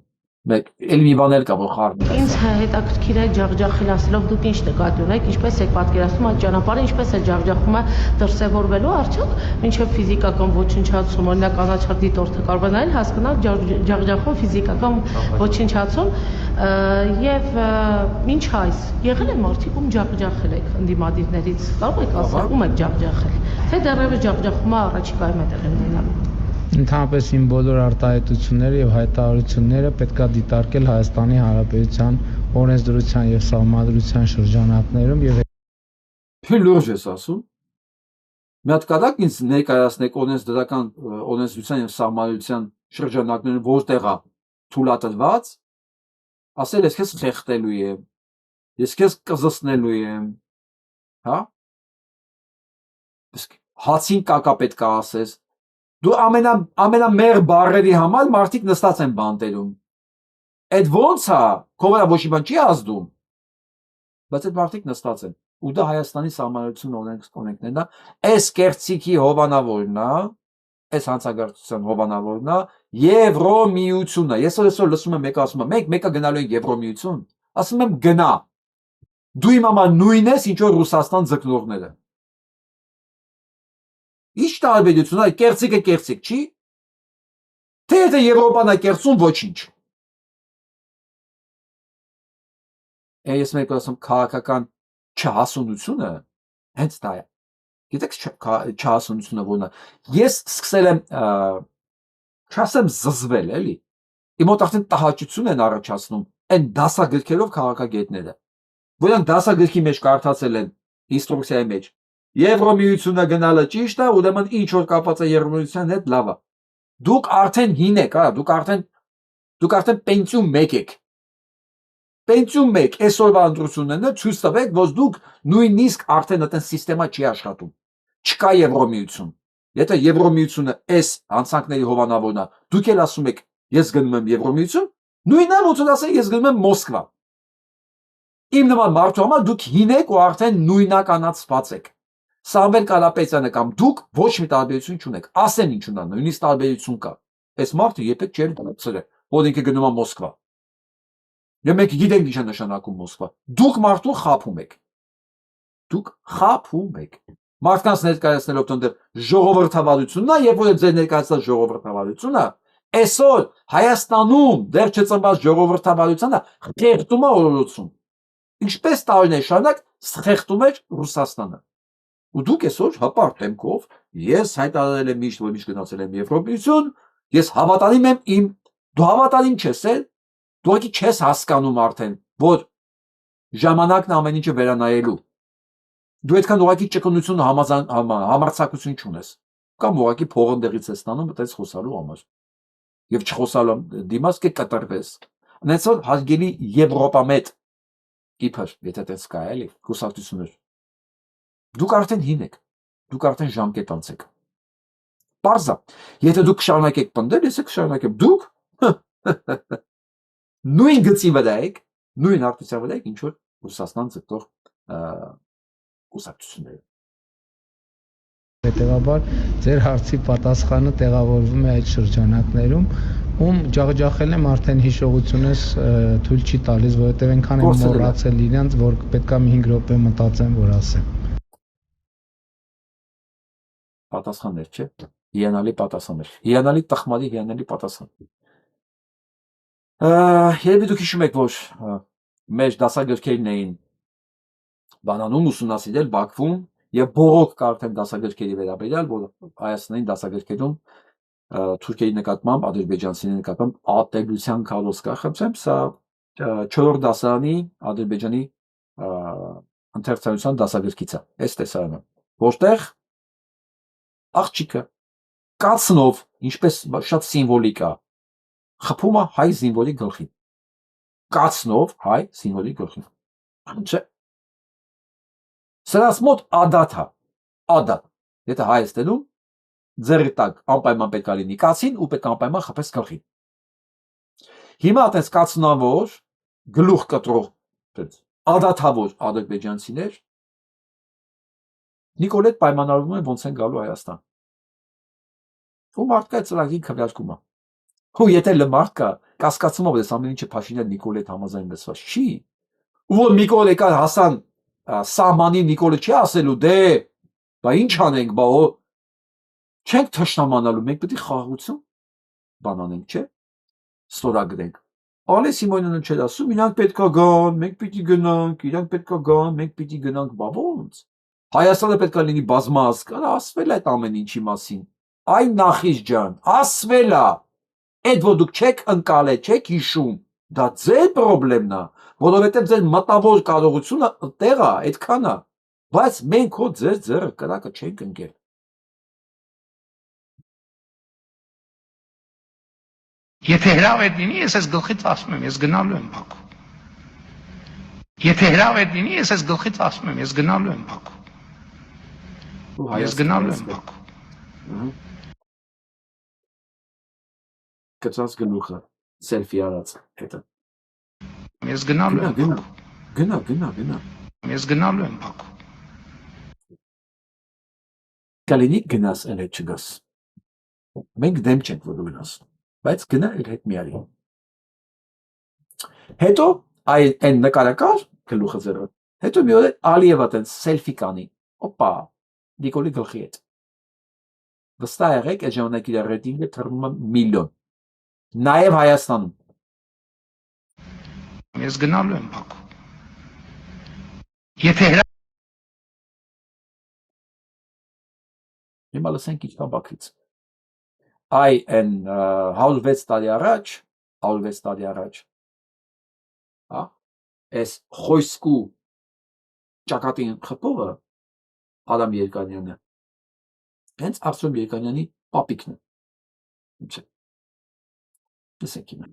մեկ, էլ մի բան էլ կա, որ խառնում է։ Ինձ հետաքրքիր է ջախջախել ասելով դուք ինչ նկատի ունեք, ինչպես եք պատկերացնում այդ ճանապարհը, ինչպես է ջախջախումը դրսևորվելու արդյոք, մինչև ֆիզիկական ոչնչացում, օրինակ անաչառ դիտորդը կարող է նայել, հասկանալ ջախջախում ֆիզիկական ոչնչացում եւ ինչ այս եղել է մարդիկ ում ջախջախել եք ընդդիմադիրներից, կարող եք ասել ում եք ջախջախել, թե դեռևս ջախջախումը առաջիկայում է տեղի ունենալու։ Ընդհանրապես իմ բոլոր արտահայտությունները եւ հայտարարությունները պետք է դիտարկել Հայաստանի Հանրապետության օրենսդրության եւ սահմանադրության շրջանակներում եւ Լուրջ ես ասում, Մի հատ կադակ ինձ ներկայացնեք օրենսդրական օրենսդրության եւ սահմանադրության շրջանակներում որտեղ է թույլատրված, ասել ես քեզ խեղտելու եմ, ես քեզ կզսնելու եմ, հա? Իսկ հացին կակա պետք է ասես։ Դու ամենամեղ բառերի համար մարդիկ նստած են բանտերում։ Այդ ո՞նց է, քո վրա ոչ մի բան չի ազդում։ Բայց այդ մարդիկ նստած են։ Ու դա Հայաստանի սահմանադրություն օրենքներն է, այս կեղծիքի հովանավորն է, այս հանցագործության հովանավորն է Եվրոմիությունը։ Ես այսօր լսում եմ մեկը ասում է, մենք մեկը գնալու ենք Եվրոմիություն։ Ասում եմ գնա։ Դու իմ համար նույնն ես, ինչ որ Ռուսաստան ձգնողները։ Ինչ տարբերություն է, կեղծիկը կեղծիկ չի։ Թե եթե Եվրոպան է կեղծում, ոչինչ։ Ես մեկ ասում քաղաքական չհասունությունը հենց դա է։ Գիտեք չհասունությունը որն է։ Ես սկսել եմ չասեմ զզվել, էլի։ Իմ մոտ արդեն տհաճություն են առաջացնում այն դասագրքերով քաղաքագետները, որոնք դասագրքի մեջ կարդացել են ինստրուկցիայի մեջ Եվրոմիությունը գնալը ճիշտ է, ուրեմն ինչ որ կապված է Եվրոմիության հետ լավ է։ Դուք արդեն հին եք, հա, դուք արդեն պենսիոն 1 եք։ Պենսիոն 1 այսօրվա ընտրությունները ցույց տվեք, որ դուք նույնիսկ արդեն այդն համակարգը չի աշխատում։ Չկա Եվրոմիություն։ Եթե Եվրոմիությունը այս հանցանքների հովանավորն է, դուք էլ ասում եք ես գնում եմ Եվրոմիություն, նույնն է ոնց ասեն ես գնում եմ Մոսկվա։ Իմ նման մարդու համար դուք հին եք ու արդեն նույնականացված եք։ Սամվել Կարապետյանը կամ դուք ոչ մի տարբերություն չունեք։ Ասեն ինչ ունա, նույնիսկ տարբերություն կա։ Այս մարդը երբեք չէր դարձել, որ ինքը գնում է Մոսկվա։ Եվ մենք գիտենք ինչ է նշանակում Մոսկվա։ Դուք մարդու խաբում եք։ Դուք խաբում եք։ Մարդկանց ներկայացնելով տոնդեր ժողովրդավարությունն է, երբ որ ձեր ներկայացած ժողովրդավարությունը այսօր Հայաստանում դեռ չծնված ժողովրդավարությունը խեղդում է օրորոցում։ Ինչպես տարիներ շարունակ խեղդում էր Ռուսաստանը։ Ու դուք այսօր հպարտ դեմքով ես հայտարարել եմ միշտ, որ միշտ գնացել եմ Եվրոմիություն, ես հավատարիմ եմ իմ, դու հավատարիմ չես էլ, դու ակի չես հասկանում արդեն, որ ժամանակն ամեն ինչը վերանայելու։ Դու այդքան ուղղակի ճկունություն համարձակություն չունես, կամ ուղղակի փողը դեղից ես ստանում այդպես խոսալու համար։ Եվ չխոսալու դիմաց կկտրվես։ Այնպես հարգելի Եվրոպամետ իբր, եթե տես կա էլի, կուսակցություններ։ Դուք արդեն հին եք, դուք արդեն ժամկետ անցեք։ Պարզա, եթե դուք շարունակեք պնդել, ես կշարունակեմ, դուք նույն գծի վրա եք, նույն արտության վրա եք, ինչ որ Ռուսաստան ձգտող կուսակցությունները։ Հետևաբար ձեր հարցի պատասխանը տեղավորվում է այդ շրջանակներում, ում ջախջախել եմ արդեն հիշողությունս թույլ չի տալիս, որովհետև այնքան եմ մոռացել իրենց, որ պետք է 5 րոպե մտածեմ, որ ասեմ։ Պատասխաններ, չէ՞։ Հիանալի պատասխաններ։ Հիանալի տխմարի հիանալի պատասխան։ Երբ դուք հիշում եք, որ մեր դասագրքերն էին բանանում ուսումնասիրել Բաքվում եւ բողոք կա արդեն դասագրքերի վերաբերյալ, որ Հայաստանի դասագրքերում Թուրքիայի նկատմամբ, ադրբեջանցիների նկատմամբ ատելության քարոզ կա, խնդրեմ, սա 4-րդ դասարանի Ադրբեջանի ընթերցանության դասագրքից է, այս տեսարանը, որտեղ աղջիկը կացնով, ինչպես շատ սիմվոլիկ է, խփում է հայ զինվորի գլխին։ Կացնով հայ զինվորի գլխին։ Չէ։ Սրանց մոտ ադատ է, ադատ։ Եթե հայ ես տենում, ձեռի տակ անպայման պետք է լինի կացին ու պետք է անպայման խփես գլխին։ Հիմա այդպես կացնավոր, գլուխ կտրող, ադաթավոր ադրբեջանցիներ Նիկոլետ պայմանավորվում են ոնց են գալու Հայաստան։ Ու մարդկա ծրագրի քվեարկումը։ Ու եթե լմարդ կա, կասկածում ով ես ամեն ինչը Փաշինյան Նիկոլետ համաձայն լսված չի։ Ու որ Նիկոլե կա հասան սահմանի Նիկոլը չի ասելու դե, բա ինչ անենք, բա չենք թշնամանալու, մենք պետք է խաղաղություն բանանենք, չէ՞։ Ստորագրենք։ Ալես Սիմոնյանը չէր ասում, իրանք պետք է գան, մենք պիտի գնանք, իրանք պետք է գան, մենք պիտի գնանք, բա ո՞նց։ Հայաստանը պետք է լինի բազմահազգ, ասվել է այդ ամեն ինչի մասին։ Այ Նախիժ ջան, ասվել է։ Այդ որ դուք չեք ընկալել, չեք հիշում, դա ձեր խնդիրն է, որովհետև ձեր մտավոր կարողությունը տեղ է, այդքան է, բայց մենք հո ձեր ձեռը կրակը չենք ընկել։ Եթե հրավ է դինի, ես այս գլխից ասում եմ, ես գնալու եմ Բաքու։ Եթե հրավ է դինի, ես այս գլխից ասում եմ, ես գնալու եմ Բաքու։ Ես գնալու եմ Բաքու։ Կծած գլուխը, սելֆի արած հետը։ Ես գնալու եմ Բաքու։ Գնա։ Ես գնալու եմ Բաքու։ Կալինի գնաս էլ հետ չգաս։ Մենք դեմ չենք, որ դու գնաս, բայց գնա էլ հետ մի արի։ Հետո այն նկարակար գլուխը ձեռը։ Հետո մի օր Ալիևը տենց սելֆի կանի։ Օպա, Նիկոլի գլխի հետ։ Վստահ եղեք, այդ ժամանակ իր ռեյտինգը թռնում է միլիոն։ Նաև Հայաստանում։ Ես գնալու եմ Բաքու։ Եթե հրավ Հիմա լսենք ինչ կա Բաքվից։ Այն 106 տարի առաջ, հա, այս Խոյսկու ճակատին խփողը Ադամ Երկանյանը, հենց Արտյոմ Երկանյանի պապիկն է։ Լսենք հիմա։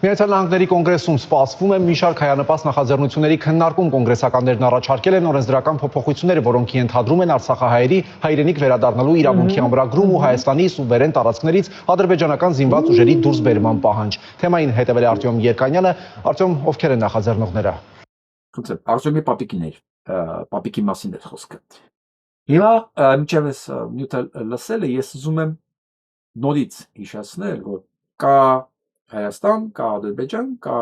Միացյալ Նահանգների կոնգրեսում սպասվում է մի շարք հայանպաստ նախաձեռնությունների քննարկում, կոնգրեսականներն առաջարկել են օրենսդրական փոփոխություններ, որոնք ենթադրում են արցախահայերի հայրենիք վերադառնալու իրավունքի ամրագրում ու Հայաստանի սուվերեն տարածքներից ադրբեջանական զինված ուժերի դուրսբերման պահանջ։ Թեմային հետևել է Արտյոմ Երկանյանը։ Արտյոմ, ովքեր են նախաձեռնողները։ Արտյոմի պապիկին էր, պապիկի մասին էր խոսքը։ Հիմա մինչև այս նյութը լսելը ես ուզում եմ նորից հիշեցնել, որ կա Հայաստան, կա Ադրբեջան, կա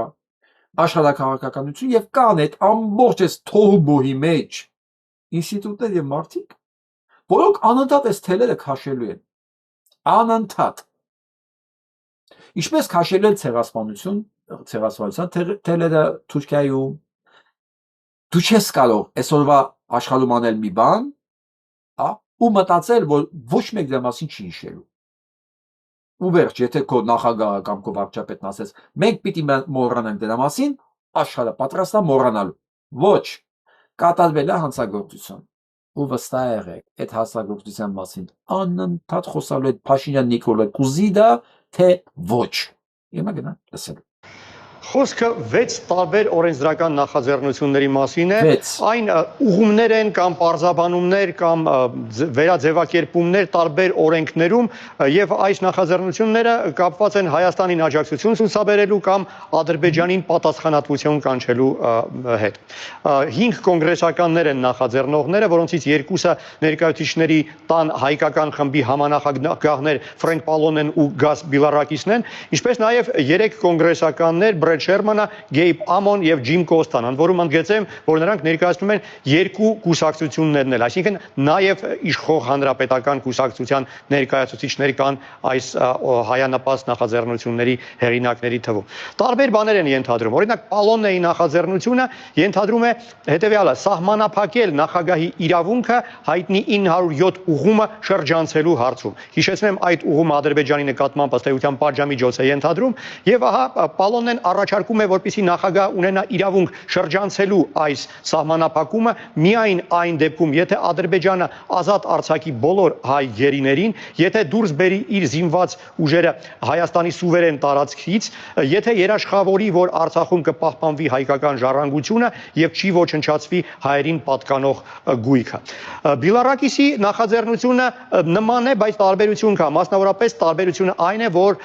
աշխարհաքաղաքականություն եւ կան այդ ամբողջ այս թոհուբոհի մեջ ինստիտուտներ եւ մարդիկ, որոնք անընդհատ այս թելերը քաշելու են։ Անընդհատ։ Ինչպես քաշել են ցեղասպանության թելերը Թուրքիայում։ Դու չես կարող այսօրվա աշխարհում անել մի բան, հա, ու մտածել, որ ոչ մեկ դրա մասին չի հիշելու։ Ու վերջ, եթե քո նախագահը կամ քո վարչապետն ասես, մենք պիտի մոռանանք դրա մասին, աշխարհը պատրաստ է մոռանալու։ Ոչ, կատարվել է հանցագործություն։ Ու վստահ եղեք, այդ հանցագործության մասին անընդհատ խոսալու է Փաշինյան Նիկոլը Կուզիդա, թե ոչ։ Հիմա գնա լսել։ Խոսքը 6 տարբեր օրենսդրական նախաձեռնությունների մասին է, այն ուղումներ են կամ պարզաբանումներ կամ վերաձևակերպումներ տարբեր օրենքներում եւ այս նախաձեռնությունները կապված են Հայաստանին աջակցություն ցուցաբերելու կամ Ադրբեջանին պատասխանատվություն կանչելու հետ։ 5 կոնգրեսականներ են նախաձեռնողները, որոնցից 2-ը ներկայացուցիչների տան հայկական խմբի համանախագահներ Ֆրենկ Պալոնեն ու Գաս Բիլարակիսն են, ինչպես նաեւ 3 կոնգրեսականներ Շերմանը, Գեյբ Ամոն եւ Ջիմ Կոստան, որում ընդգծեմ, որ նրանք ներկայացնում են 2 կուսակցություններն էլ, այսինքն նաեւ իշխող հանրապետական կուսակցության ներկայացուցիչներ կան այս հայանպաստ նախաձեռնությունների հեղինակների թվում։ Տարբեր բաներ են ենթադրում։ Օրինակ, Պալոնեի նախաձեռնությունը ենթադրում է հետեւյալը՝ սահմանափակել նախագահի իրավունքը հայտնի 907 ուղումը շրջանցելու հարցում։ Հիշեցնեմ, այդ ուղումը Ադրբեջանի նկատմամբ ըստ էության պատժամիջոց է ենթադրում, եւ ահա Պալոնեն առաջարկում է, որպեսզի նախագահ ունենա իրավունք շրջանցելու այս սահմանափակումը միայն այն դեպքում, եթե Ադրբեջանը ազատ արձակի բոլոր հայ գերիներին, եթե դուրս բերի իր զինված ուժերը Հայաստանի սուվերեն տարածքից, եթե երաշխավորի, որ Արցախում կպահպանվի հայկական ժառանգությունը եւ չի ոչնչացվի հայերին պատկանող գույքը։ Բիլարակիսի նախաձեռնությունը նման է, բայց տարբերություն կա, մասնավորապես տարբերությունը այն է, որ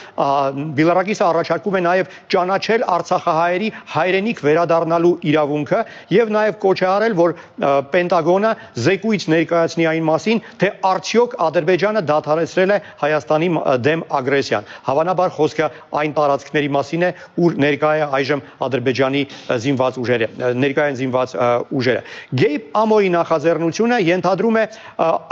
Բիլարակիսը առաջարկում է նաեւ ճանաչել արցախահայերի հայրենիք վերադառնալու իրավունքը եւ նաեւ կոչ է արել, որ Պենտագոնը զեկույց ներկայացնի այն մասին, թե արդյոք Ադրբեջանը դադարեցրել է Հայաստանի դեմ ագրեսիան։ Հավանաբար խոսքը այն տարածքների մասին է, ուր ներկայ է այժմ Ադրբեջանի զինված ուժերը, ներկայ են զինված ուժերը։ Գեյբ Ամոյի նախաձեռնությունը ենթադրում է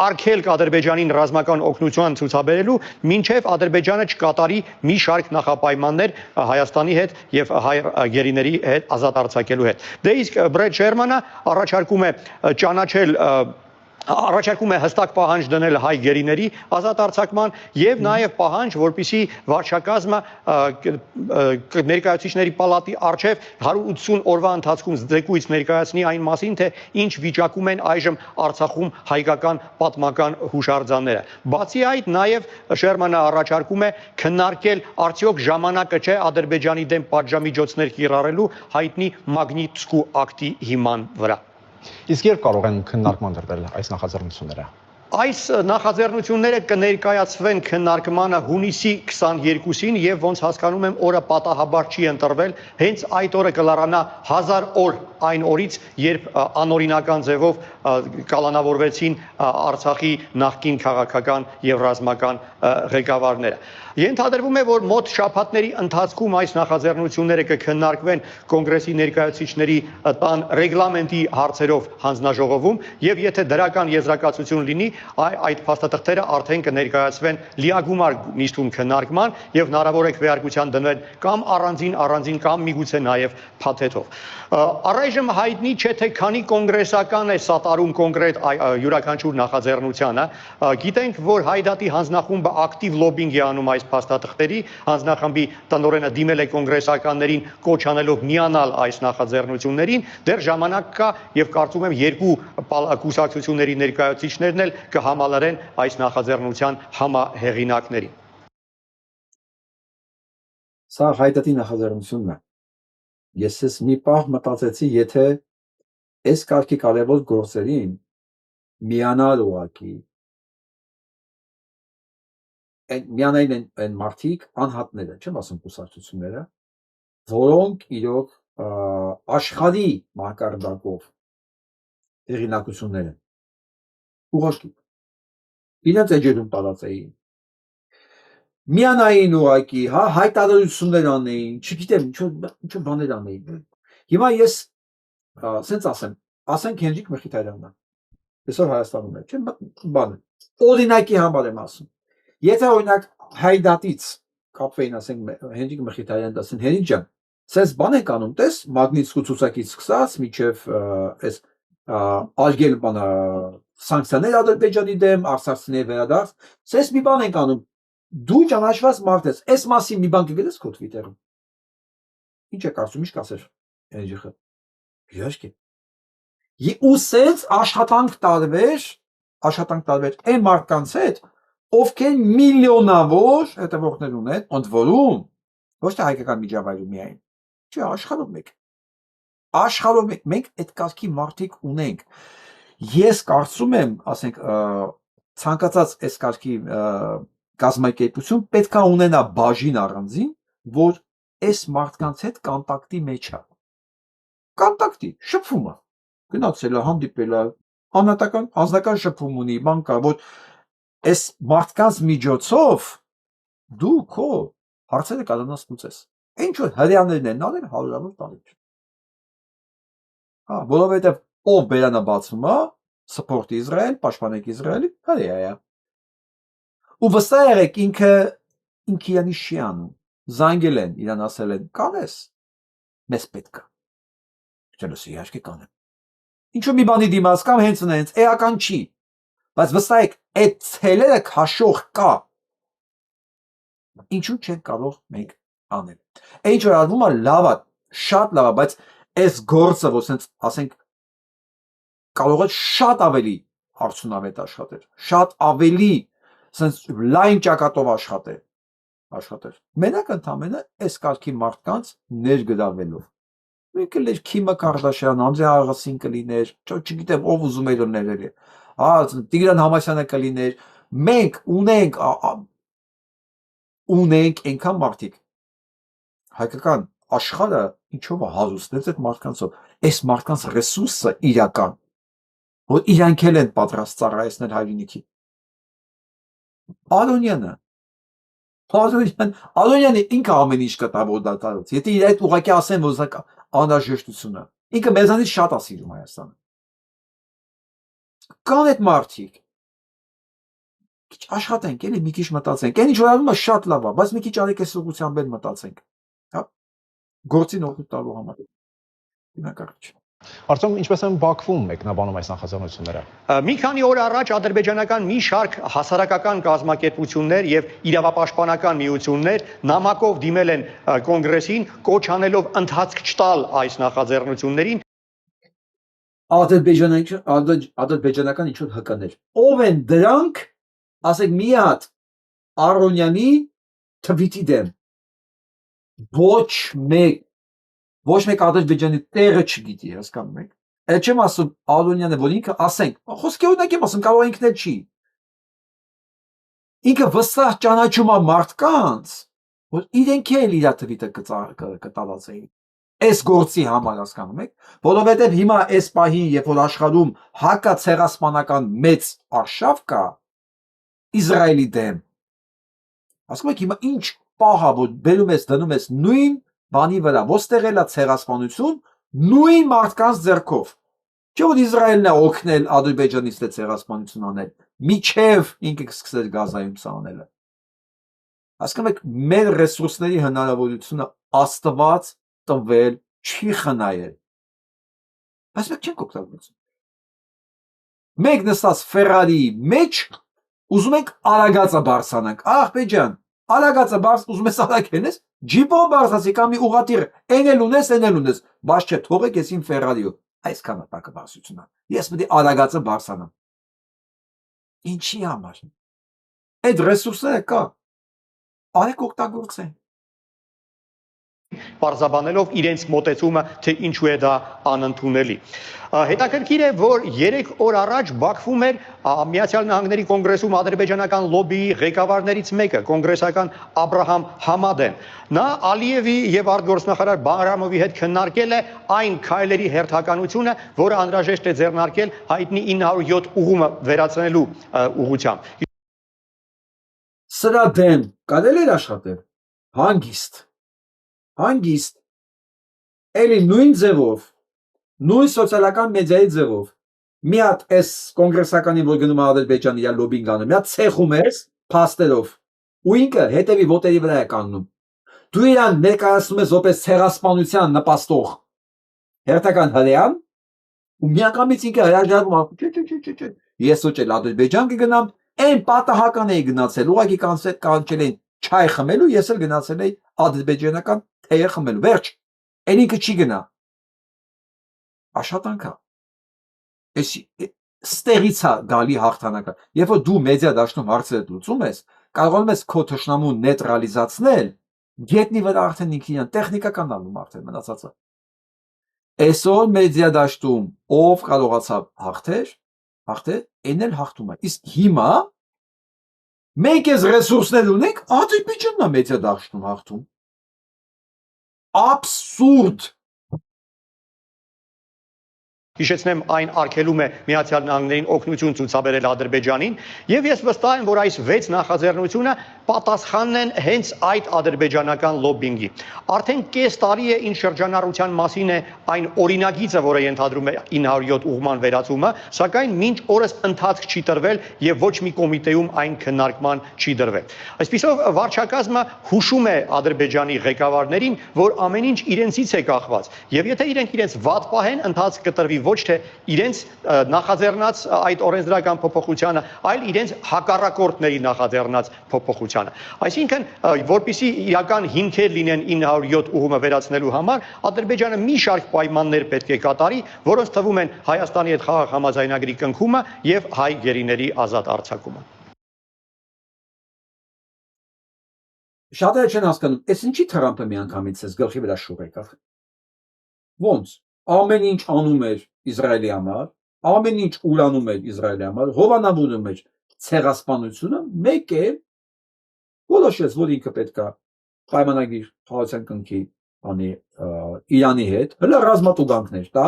արգելք Ադրբեջանին ռազմական օգնություն ցուցաբերելու, մինչև Ադրբեջանը չկատարի մի շարք նախապայմաններ Հայաստանի հետ եւ հայ գերիների հետ ազատ արձակելու հետ։ Դե իսկ Բրեդ Շերմանը առաջարկում է ճանաչել առաջարկում է հստակ պահանջ դնել հայ գերիների ազատ արձակման եւ նաեւ պահանջ, որպիսի վարչակազմը ներկայացուցիչների պալատի արչեւ 180 օրվա ընթացքում զեկույց ներկայացնի այն մասին, թե ինչ վիճակում են այժմ Արցախում հայկական պատմական հուշարձանները։ Բացի այդ, նաեւ Շերմանը առաջարկում է քննարկել արդյոք ժամանակը չէ Ադրբեջանի դեմ պատժամիջոցներ կիրառելու հայտնի Մագնիտսկու ակտի հիման վրա։ Իսկ երբ կարող են քննարկման դրվել այս նախաձեռնությունները։ Այս նախաձեռնությունները կներկայացվեն քննարկմանը հունիսի 22-ին եւ ոնց հասկանում եմ օրը պատահաբար չի ընտրվել, հենց այդ օրը կլարանա 1000 օր այն օրից, երբ անօրինական ձևով կալանավորվեցին Արցախի նախկին քաղաքական եւ ռազմական ղեկավարները։ Ենթադրվում է, որ մոտ շաբաթների ընթացքում այս նախաձեռնությունները կքննարկվեն կոնգրեսի ներկայացուցիչների տան ռեգլամենտի հարցերով հանձնաժողովում եւ եթե դրական եզրակացություն լինի, այդ փաստաթղթերը արդեն կներկայացվեն լիագումար նիստում քննարկման եւ հնարավոր է քվեարկության դնվեն կամ առանձին կամ միգուցե նաեւ փաթեթով։ Առայժմ հայտնի չէ թե քանի կոնգրեսական է սատարում կոնկրետ յուրաքանչյուր նախաձեռնությանը։ Գիտենք, որ Հայդատի հանձնախումբը ակտիվ լոբինգ է անում այս փաստաթղթերի, հանձնախմբի տնօրենը դիմել է կոնգրեսականներին կոչ անելով միանալ այս նախաձեռնություններին, դեռ ժամանակ կա եւ կարծում եմ երկու կուսակցությունների ներկայացուցիչներն էլ կհամալրեն այս նախաձեռնության համահեղինակներին։ Սա Հայդատի նախաձեռնությունն է։ Ես մի պահ մտածեցի, եթե այս կարգի կարևոր գործերին միանալ ուղակի միանային են մարդիկ անհատները, չեմ ասում կուսակցությունները, որոնք իրոք աշխարհի մակարդակով հեղինակություններ են։ Ուղղակի իրենց էջերում տարածեին։ Միանային ուղակի, հա, հայտարարություններ անեին, չգիտեմ, ինչ բաներ անեին։ Հիմա ես սենց ասենք Հենրիկ Մխիթարյանն է։ Այսօր Հայաստանում է, չէ՞, բան։ Օրինակի համար եմ ասում։ Եթե օրինակ Հայդատից կապվեին, ասենք Հենրիկ Մխիթարյանն ասեն, Հենրիկ ջան, սենց բան եք անում, տես Մագնիտսկու ցուցակից սկսած մինչև այս արգել բանը սանկցիաներ Ադրբեջանի դեմ, արցախցիների վերադարձ, սենց մի բան ենք անում։ Դու ճանաչված մարդ ես, այս մասին մի բան կգրես քո Twitter-ում։ Ինչ է կարծում, ինչ կասեր Հենրիխը։ Իհարկե։ Ու սենց աշխատանք տարվեր այն մարդկանց հետ, ովքեր միլիոնավոր հետևորդներ ունեն, ընդ որում ոչ թե հայկական միջավայրում միայն, չէ, աշխարհում մենք այդ կարգի մարդիկ ունենք։ Ես կարծում եմ, ասենք, ցանկացած այս կարգի կազմակերպություն պետք է ունենա բաժին առանձին, որ այս մարդկանց հետ կոնտակտի մեջ է։ Կոնտակտի, շփվում է։ Գնացել է, հանդիպել է, անձնական շփում ունի, բան կա, որ այս մարդկանց միջոցով դու քո հարցերը կարողանաս լուծես։ Ինչ որ հրեաներն են ալել հարյուրավոր տարիներ։ Հա, որովհետև ով բերանը բացում է, support Իսրայել, պաշտպանեք Իսրայելի, հրեա է։ Ու վստահ եղեք ինքը իրանի չի անում։ Զանգել են, իրան ասել են, կանես, մեզ պետք է։ Չելս իհարկե կանեմ։ Ինչու մի բանի դիմաց կամ հենց նենց էական չի։ Բայց վստահ եք, այդ ցելերը քաշող կա։ Ինչու չեն կարող մենք անել։ Ինչ որ արվում է լավ է, շատ լավ է, բայց այս գործը, որ ասենք, ասենք կարող է շատ ավելի արդյունավետ աշխատել, շատ ավելի sense լայն ճակատով աշխատել։ Մենակ ընդամենը այս կարգի մարդկանց ներգրավելով։ Մենք կլեր Քիմը Կարդաշյան, Անդրեյ Աղասին կլիներ, չգիտեմ ով ուզում էր ներել։ Հա, Տիգրան Համասյանը կլիներ։ Մենք ունենք այնքան մարդիկ։ Հայկական աշխարհը ինչով է հարուստ այդ մարդկանցով։ Այս մարդկանց ռեսուրսը իրական, որ իրանք էլ են պատրաստ ծառայեցնել հայրենիքի։ Արոնյանը ինքը ամեն ինչ կտա որ դա տարած։ Եթե իր այդ ուղղակի ասեն որ դա անհրաժեշտությունը, ինքը մեզանից շատ է սիրում Հայաստանը։ Կան այդ մարդիկ։ Քիչ աշխատենք, էլի մի քիչ մտածենք։ Այն ինչ որ անում է շատ լավ է, բայց մի քիչ արեք այս ուղղությամբ էլ մտածենք։ Հա։ Գործին օգուտ տալու համար։ Բնակարիչ։ Արդյոք ինչպես են Բաքվում մեկնաբանում այս նախաձեռնությունները։ Մի քանի օր առաջ ադրբեջանական մի շարք հասարակական կազմակերպություններ եւ իրավապաշտպանական միություններ նամակով դիմել են կոնգրեսին, կոչ անելով ընթացք չտալ այս նախաձեռնություններին։ Ադրբեջանական ինչ-որ հկաներ։ Ով են դրանք, ասեք մի հատ Արոնյանի թվիթի դեմ։ Ոչ մեկ Ադրբեջանի տեղը չգիտի, հասկանում եք։ Այդ չեմ ասում Արոնյանը, որ ինքը ասենք, խոսքի օրինակ եմ ասում, կարող ինքն էլ չի։ Ինքը վստահ ճանաչում է մարդկանց, որ իրենք էլ իր թվիթը կտալածեին։ Այս գործի համար, հասկանում եք, որովհետև հիմա այս պահին, երբ որ աշխարհում հակացեղասպանական մեծ արշավ կա Իսրայելի դեմ, ասում եք հիմա ինչ պահա, որ բերում ես դնում ես նույն բանի վրա, ոստեղ էլա ցեղասպանություն նույն մարդկանց ձեռքով։ Չէ՞ որ Իսրայելն է օգնել Ադրբեջանից դե ցեղասպանություն անել, միջև ինքը սկսել Գազայում սա անելը։ Հասկանում եք, մեր ռեսուրսների հնարավորությունը Աստված տվել չի խնայել։ Բայց մենք չենք օգտագործում։ Մենք նստած Ֆերարիի մեջ ուզում ենք արագածը բարձրանանք։ Ախպե ջան, արագածը ուզում ես արագ ենես, ջիպով բարձրացի կամ մի ուղղատիր, այն էլ ունես, բայց չէ, թողեք ես իմ Ֆերարիով։ Այսքան է տակը բարձրությունը։ Ես պետք է արագածը բարձրանամ։ Ինչի համար։ Այդ ռեսուրսները կա։ Արեք օգտագործենք։ Պարզաբանելով իրենց մոտեցումը, թե ինչու է դա անընդունելի։ Հետաքրքիր է, որ 3 օր առաջ Բաքվում էր Միացյալ Նահանգների կոնգրեսում ադրբեջանական լոբբիի ղեկավարներից մեկը, կոնգրեսական Աբրահամ Համադեն։ Նա Ալիևի եւ արտգործնախարար Բահրամովի հետ քննարկել է այն քայլերի հերթականությունը, որը անհրաժեշտ է ձեռնարկել հայտնի 907 ուղումը վերացնելու ուղղությամբ։ Սրա դեմ կարելի է աշխատել հանգիստ, էլի նույն ձևով, նույն սոցիալական մեդիայի ձևով, մի հատ այս կոնգրեսականին, որ գնում է Ադրբեջանի իր լոբինգ անում, մի հատ ցեխում ես փաստերով, ու ինքը հետևի ոտերի վրա է կանգնում։ Դու իրան ներկայացնում ես որպես ցեղասպանության նպաստող հերթական հրեան, ու միանգամից ինքը հրաժարվում է, չէ, ես ոչ էլ Ադրբեջան կգնամ, այն պատահական էի գնացել, ուղղակի կանչել էին չայ խմելու, ես էլ գնացել էի ադրբեջանական թեյ խմելու, վերջ, այն ինքը չի գնա։ Աշխատանք է։ Ստեղից է գալի հաղթանակը։ Երբ որ դու մեդիա դաշտում հարցերը լուծում ես, կարողանում ես քո թշնամուն նեյտրալիզացնել, գետնի վրա արդեն ինքնին տեխնիկական անում արդեն մնացածը։ Այսօր մեդիա դաշտում ով կարողացավ հաղթել, այն էլ հաղթում է։ Իսկ հիմա մենք այս ռեսուրսներ ունենք, Ադրբեջանն է մեդիա դաշտում հաղթում։ Абսուրդ։ Հիշեցնեմ, այն արգելում է Միացյալ Նահանգներին օգնություն ցուցաբերել Ադրբեջանին, եւ ես վստահ եմ, որ այս 6 նախաձեռնությունը պատասխանն են հենց այդ ադրբեջանական լոբբինգի։ Արդեն կես տարի է ինչ շրջանառության մասին է այն օրինագիծը, որը ենթադրում է 907 ուղման վերացումը, սակայն մինչ օրս ընթացք չի տրվել եւ ոչ մի կոմիտեում այն քննարկման չի դրվել։ Այսպիսով վարչակազմը հուշում է Ադրբեջանի ղեկավարներին, որ ամեն ինչ իրենցից է կախված, եւ եթե իրենք իրենց վատ պահեն, ընթացք կտրվի ոչ թե իրենց նախաձեռնած այդ օրենսդրական փոփոխությանը, այլ իրենց հակառակորդների նախաձեռնած փոփոխությանը։ Այսինքն, որպիսի իրական հիմքեր լինեն 907 ուղումը վերացնելու համար, Ադրբեջանը մի շարք պայմաններ պետք է կատարի, որոնց թվում են Հայաստանի հետ խաղաղ համաձայնագրի կնքումը եւ հայ գերիների ազատ արձակումը։ Շատերը չեն հասկանում, այս ինչի Թրամփը միանգամից էս գլխի վրա շուռ եկավ։ Ոնց ամեն ինչ անում էր Իսրայելի համար, ամեն ինչ ուրանում էր Իսրայելի համար, հովանավորում էր ցեղասպանությունը, մեկ է որոշեց, որ ինքը պետք է պայմանագիր խաղաղության կնքի անի Իրանի հետ, հələ ռազմատուգանքներ տա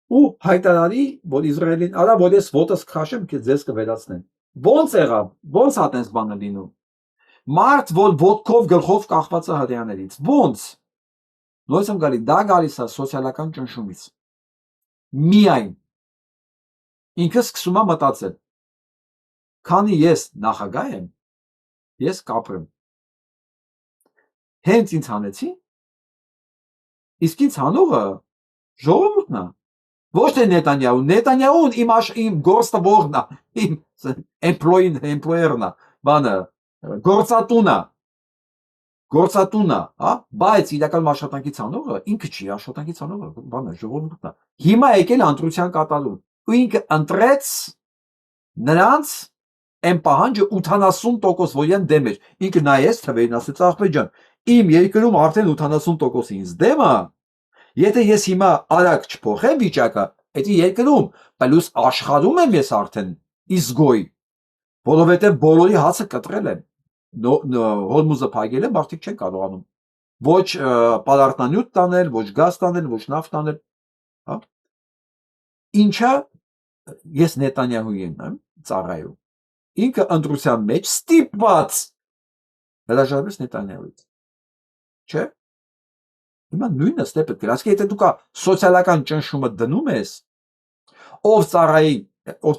ու հայտարարի, որ Իսրայելին արա, որ ես ոտս քաշեմ, ձեզ կվերացնեմ։ Ոնց եղավ, ոնց հատենց բանը լինում։ Մարդ, որ ոտքով գլխով կախված է հրեաներից, ոնց։ Նույնիսկ գալի, դա գալիս է սոցիալական ճնշումից։ Միայն ինքը սկսում է մտածել, քանի ես նախագահ եմ, ես կապրեմ։ Հենց ինձ հանեցի, իսկ ինձ հանողը Ժողովուրդն է։ Ոչ թե Նետանյահու, Նետանյահուն իմ գործավորն է, իմ employer-ն է, բանը գործատունն է, հա, բայց իրականում աշխատանքի ցանողը ինքը չի, աշխատանքի ցանողը բանը ժողովուրդն է։ Հիմա եկել ընտրության կատարում, ու ինքը ընտրեց նրանց այն պահանջը 80% որյան դեմ էր։ Ինքը նայեց թվերին, ասեց ախպեր ջան, իմ երկրում արդեն 80% ինձ դեմ է։ Եթե ես հիմա արագ չփոխեմ վիճակը, այդ երկրում, պլյուս աշխարհում եմ ես արդեն իսգոյ, որովհետև բոլորի հացը կտրել են, հորմուզը փակել են, մարդիկ չեն կարողանում ոչ պարարտանյութ տանել, ոչ գազ տանել, ոչ նավթ տանել, հա։ Ինչա ես Նետանյահուին եմ ծառայում։ Ինքը ընտրության մեջ ստիպված հրաժարվեց Նետանյահուից։ Չէ՞։ Հիմա նույնը ստեպը գրասկի, եթե դուք սոցիալական ճնշումը դնում ես, ով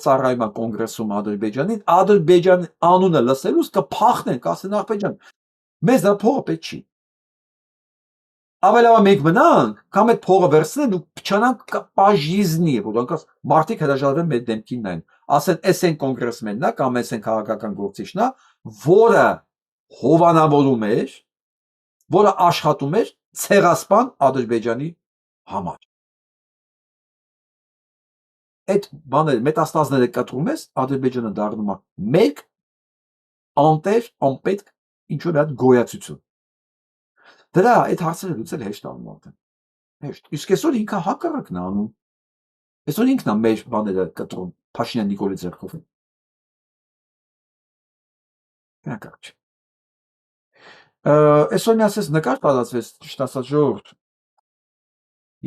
ծառայում է կոնգրեսում Ադրբեջանին, Ադրբեջան անունը լսելուց կփախնեն, կասեն ախպեջան, մեզ դա փողը պետք չի։ Ավելավա մենք մնանք, կամ այդ փողը վերցնեն ու փչանանք պաժիզնի, որոնք մարդիկ հրաժարվեն մեր դեմքին նայեն, ասեն, էս են կոնգրեսմենն է, կամ էս են քաղաքական գործիչն է, որը հովանավորում էր, որը աշխատում էր ցեղասպան Ադրբեջանի համար։ Այդ բաները մետաստազները կտրում ես, Ադրբեջանը դառնում է մեկ անտեր, անպետք ինչ-որ մի հատ գոյացություն։ Դրա այդ հարցերը լուծել հեշտ անում արդեն։ Հեշտ։ Իսկ այսօր ինքը հակառակն է անում։ Այսօր ինքն է մեր բաները կտրում, Փաշինյան Նիկոլի ձեռքով։ Հակառակ։ Այսօր մի ասես նկար տարածվեց, ճիշտ ասած ժողովուրդ։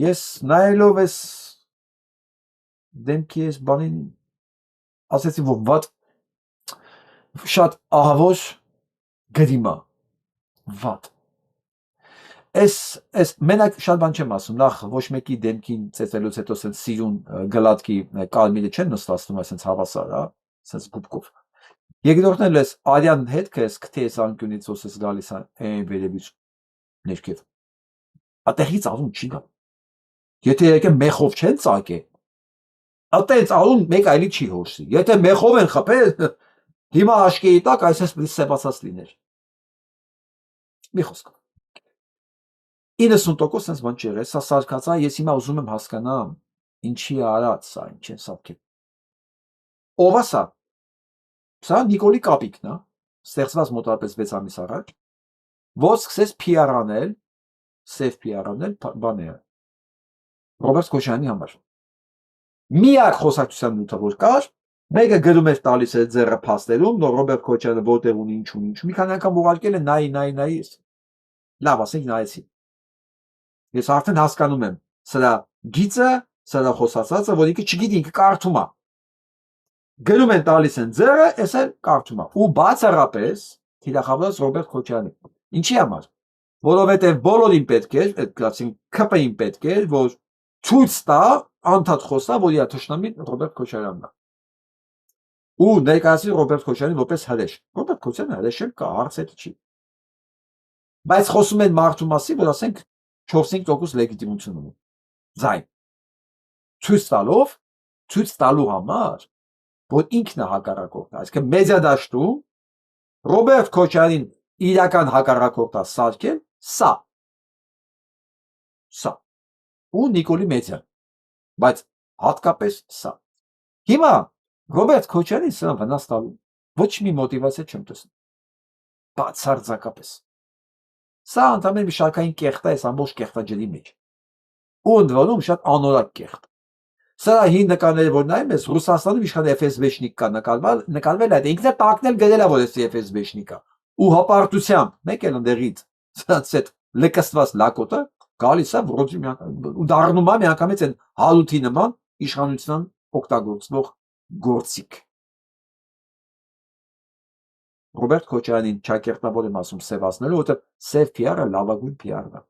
Ես նայելով ես դեմքի ես բանին ասեցի, որ վատ շատ ահավոր գրիմա, վատ։ Այս մենակ շատ բան չեմ ասում, նախ ոչ մեկի դեմքին ծեծելուց հետո սենց սիրուն գլատկի կարմիրը չեն նստացնում, այսենց հավասար, հա, սենց գուբկով։ Երկրորդն էլ ես արյան հետքը ես քթի ես անկյունից ոսես գալիս այն վերևից ներքև։ Ատեղից արուն չի գա։ Եթե եկե մեխով չեն ծակե, ատենց արուն մեկ այլի չի հորսի։ Եթե մեխով են խփել, հիմա աշկեի տակ այսպես պիտի սեպացած լիներ։ Մի խոսք։ 90% sense բան չի եղել, սա սարքած է, ես հիմա ուզում եմ հասկանամ, ինչի արած սա, ինչ են սարքել։ Ով է սա։ Սա Նիկոլի կապիկն է, ստեղծված մոտավորապես 6 ամիս առաջ, որ սկսեց PR անել, սև PR անել, բան է, Ռոբերտ Քոչարյանի համար։ Միակ խոսակցության նյութը որ կար, մեկը գրում էր տալիս է ձեռը փաստերում, նոր Ռոբերտ Քոչարյանը որտեղ ունի, ինչ ունի, ինչ։ Մի քանի անգամ ուղարկել է նայի, լավ, ասենք նայեցի։ Ես արդեն հասկանում եմ, սրա գիծը, սրա խոսացածը, որ ինքը չգիտի, ինքը կարդում է։ Գրում են տալիս են ձեռը, ես էլ կարդում է։ Ու բացառապես թիրախավորած Ռոբերտ Քոչարյանի։ Ինչի համար։ Որովհետև բոլորին պետք էր, այդ կլասին ԿՊ-ին պետք էր, որ ցույց տա, անդադ խոսա, որ իր թշնամին Ռոբերտ Քոչարյանն է։ Ու ներկայացրի Ռոբերտ Քոչարյանին որպես հրեշ։ Ռոբերտ Քոչարյանը հրեշ կա, հարց չի։ Բայց խոսում են մարդու մասին, որ ասենք 4-5% լեգիտիմություն ունի։ Ձայն։ Ցույց տալու համար, որ ինքն է հակառակորդը, այսինքն մեդիա դաշտում Ռոբերտ Քոչարյանին իրական հակառակորդը սարքել սա։ Ու Նիկոլի մեդիան։ Բայց հատկապես սա։ Հիմա Ռոբերտ Քոչարյանին սրան վնաս տալու ոչ մի մոտիվացիա չեմ տեսնում։ Բացարձակապես։ Սա ընդամենը մի շարքային կեղտ է այս ամբողջ կեղտաջրի մեջ։ Ու ընդ որում շատ անորակ կեղտ։ Սա հին նկարները որ նայում ես, Ռուսաստանում իշխան FSB-շնիկ կա նկարվել այդ ինքն է տակնել գրել է որ էս FSB-շնիկ է։ Ու հպարտությամբ մեկ էլ ընդեղից սրանց այդ լկստված լակոտը գալիս է վրոջի ու դառնում է միանգամից այն հալութի նման իշխանության օգտագործող գործիք։ Ռոբերտ Քոչարյանին ճակերտավոր եմ ասում սևացնելու, որովհետև սև PR-ը լավագույն PR-ն է։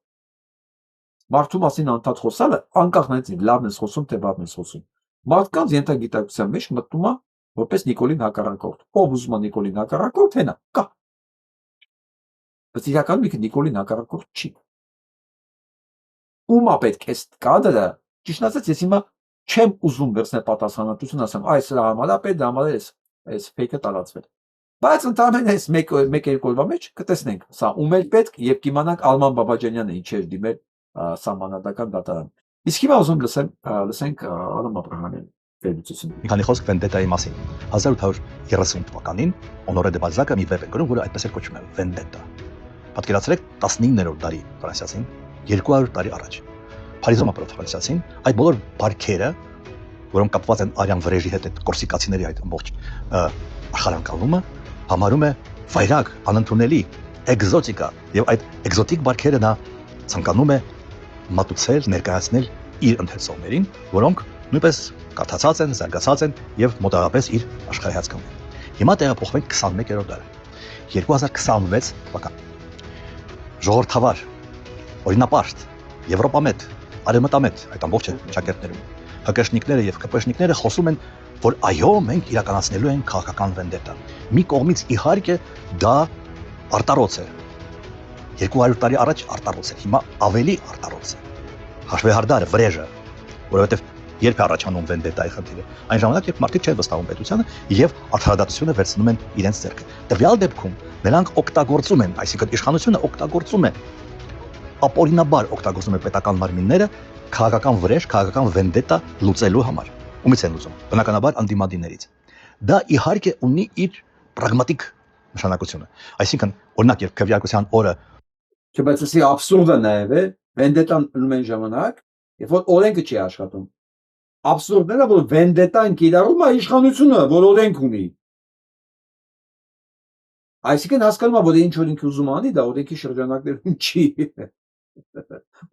Մարդու մասին անդադ խոսալը անկախ նրանից լավն ես խոսում, թե վատն ես խոսում։ Մարդկանց ենթագիտակցության մեջ մտնում է որպես Նիկոլին հակառակորդ։ Ով ուզում է Նիկոլին հակառակորդ, հենա, կա։ Բայց իրականում ինքը Նիկոլին հակառակորդ չի։ Ումա պետք է կադրը Ճիշտ ասած, ես հիմա չեմ ուզում վերցնել պատասխանատվություն, ասեմ, այս սրա համար է պետք, դա համար է այս fake-ը տարածվել։ Բայց ընդհանրապես այս մեկ-երկու օրվա մեջ կտեսնենք, սա ում է պետք եւ կիմանանք Արման Բաբաջանյանը ինչ էր դիմել սահմանադրական դատարան։ Իսկ հիմա ուզում լսենք Արամ Աբրահամյանի վերլուծությունը։ Մի քանի խոսք Վենդետայի մասին։ 1830 թվականին Օնորե դե Բալզակը մի վեպ է գրում, որը այդպես էլ կոչվում է Վենդետա։ Պատկերացրեք 19-րդ դարի ֆրանսիացին 200 տարի առաջ։ Փարիզում ապրող ֆրանսիացին այդ բոլոր բարքերը, որոնք կապված են արյան վրեժի հետ, այդ կորսիկացիների այդ ամբողջ աշխարհանկալումը, համարում է վայրագ, անընդունելի, էկզոտիկա, եւ այդ էկզոտիկ բարքերը նա ցանկանում է մատուցել, ներկայացնել իր ընթերցողներին, որոնք նույնպես կարդացած են, զարգացած են եւ մոտավորապես իր աշխարհայացքն ունեն։ Հիմա տեղափոխվենք 21-րդ դարը։ 2026 թվական։ Ժողովրդավար, օրինապարտ, եվրոպամետ, արևմտամետ այդ ամբողջը ճակերտներում ՀԿՇ-նիկները եւ ԿՊՇ-նիկները խոսում են, որ այո, մենք իրականացնելու ենք քաղաքական վենդետա։ Մի կողմից իհարկե դա արտարոց է։ 200 տարի առաջ արտարոց էր, հիմա ավելի արտարոց է։ Հաշվեհարդար վրեժը, որովհետեւ երբ է առաջանում վենդետայի խնդիրը, այն ժամանակ, երբ մարդիկ չեն վստահում պետությանը եւ արդարադատությունը վերցնում են իրենց ձեռքը։ Տվյալ դեպքում նրանք օգտագործում են, այսինքն իշխանությունը օգտագործում է ապօրինաբար օգտագործում է պետական մարմինները քաղաքական վրեժ, քաղաքական վենդետա լուծելու համար։ Ումից են լուծում։ Բնականաբար անդիմադիներից։ Դա իհարկե ունի իր պրագմատիկ նշանակությունը։ Այսինքն, օրինակ, երբ քվեարկության օրը Չէ, բայց էսի աբսուրդը նաև է, վենդետան անում են ժամանակ, երբ որ օրենքը չի աշխատում։ Աբսուրդն է, որ վենդետան կիրառում է իշխանությունը, որ օրենք ունի։ Այսինքն հասկանում է, որ ինչ որ ինքը ուզում անի, դա օրենքի շրջանակներում չի։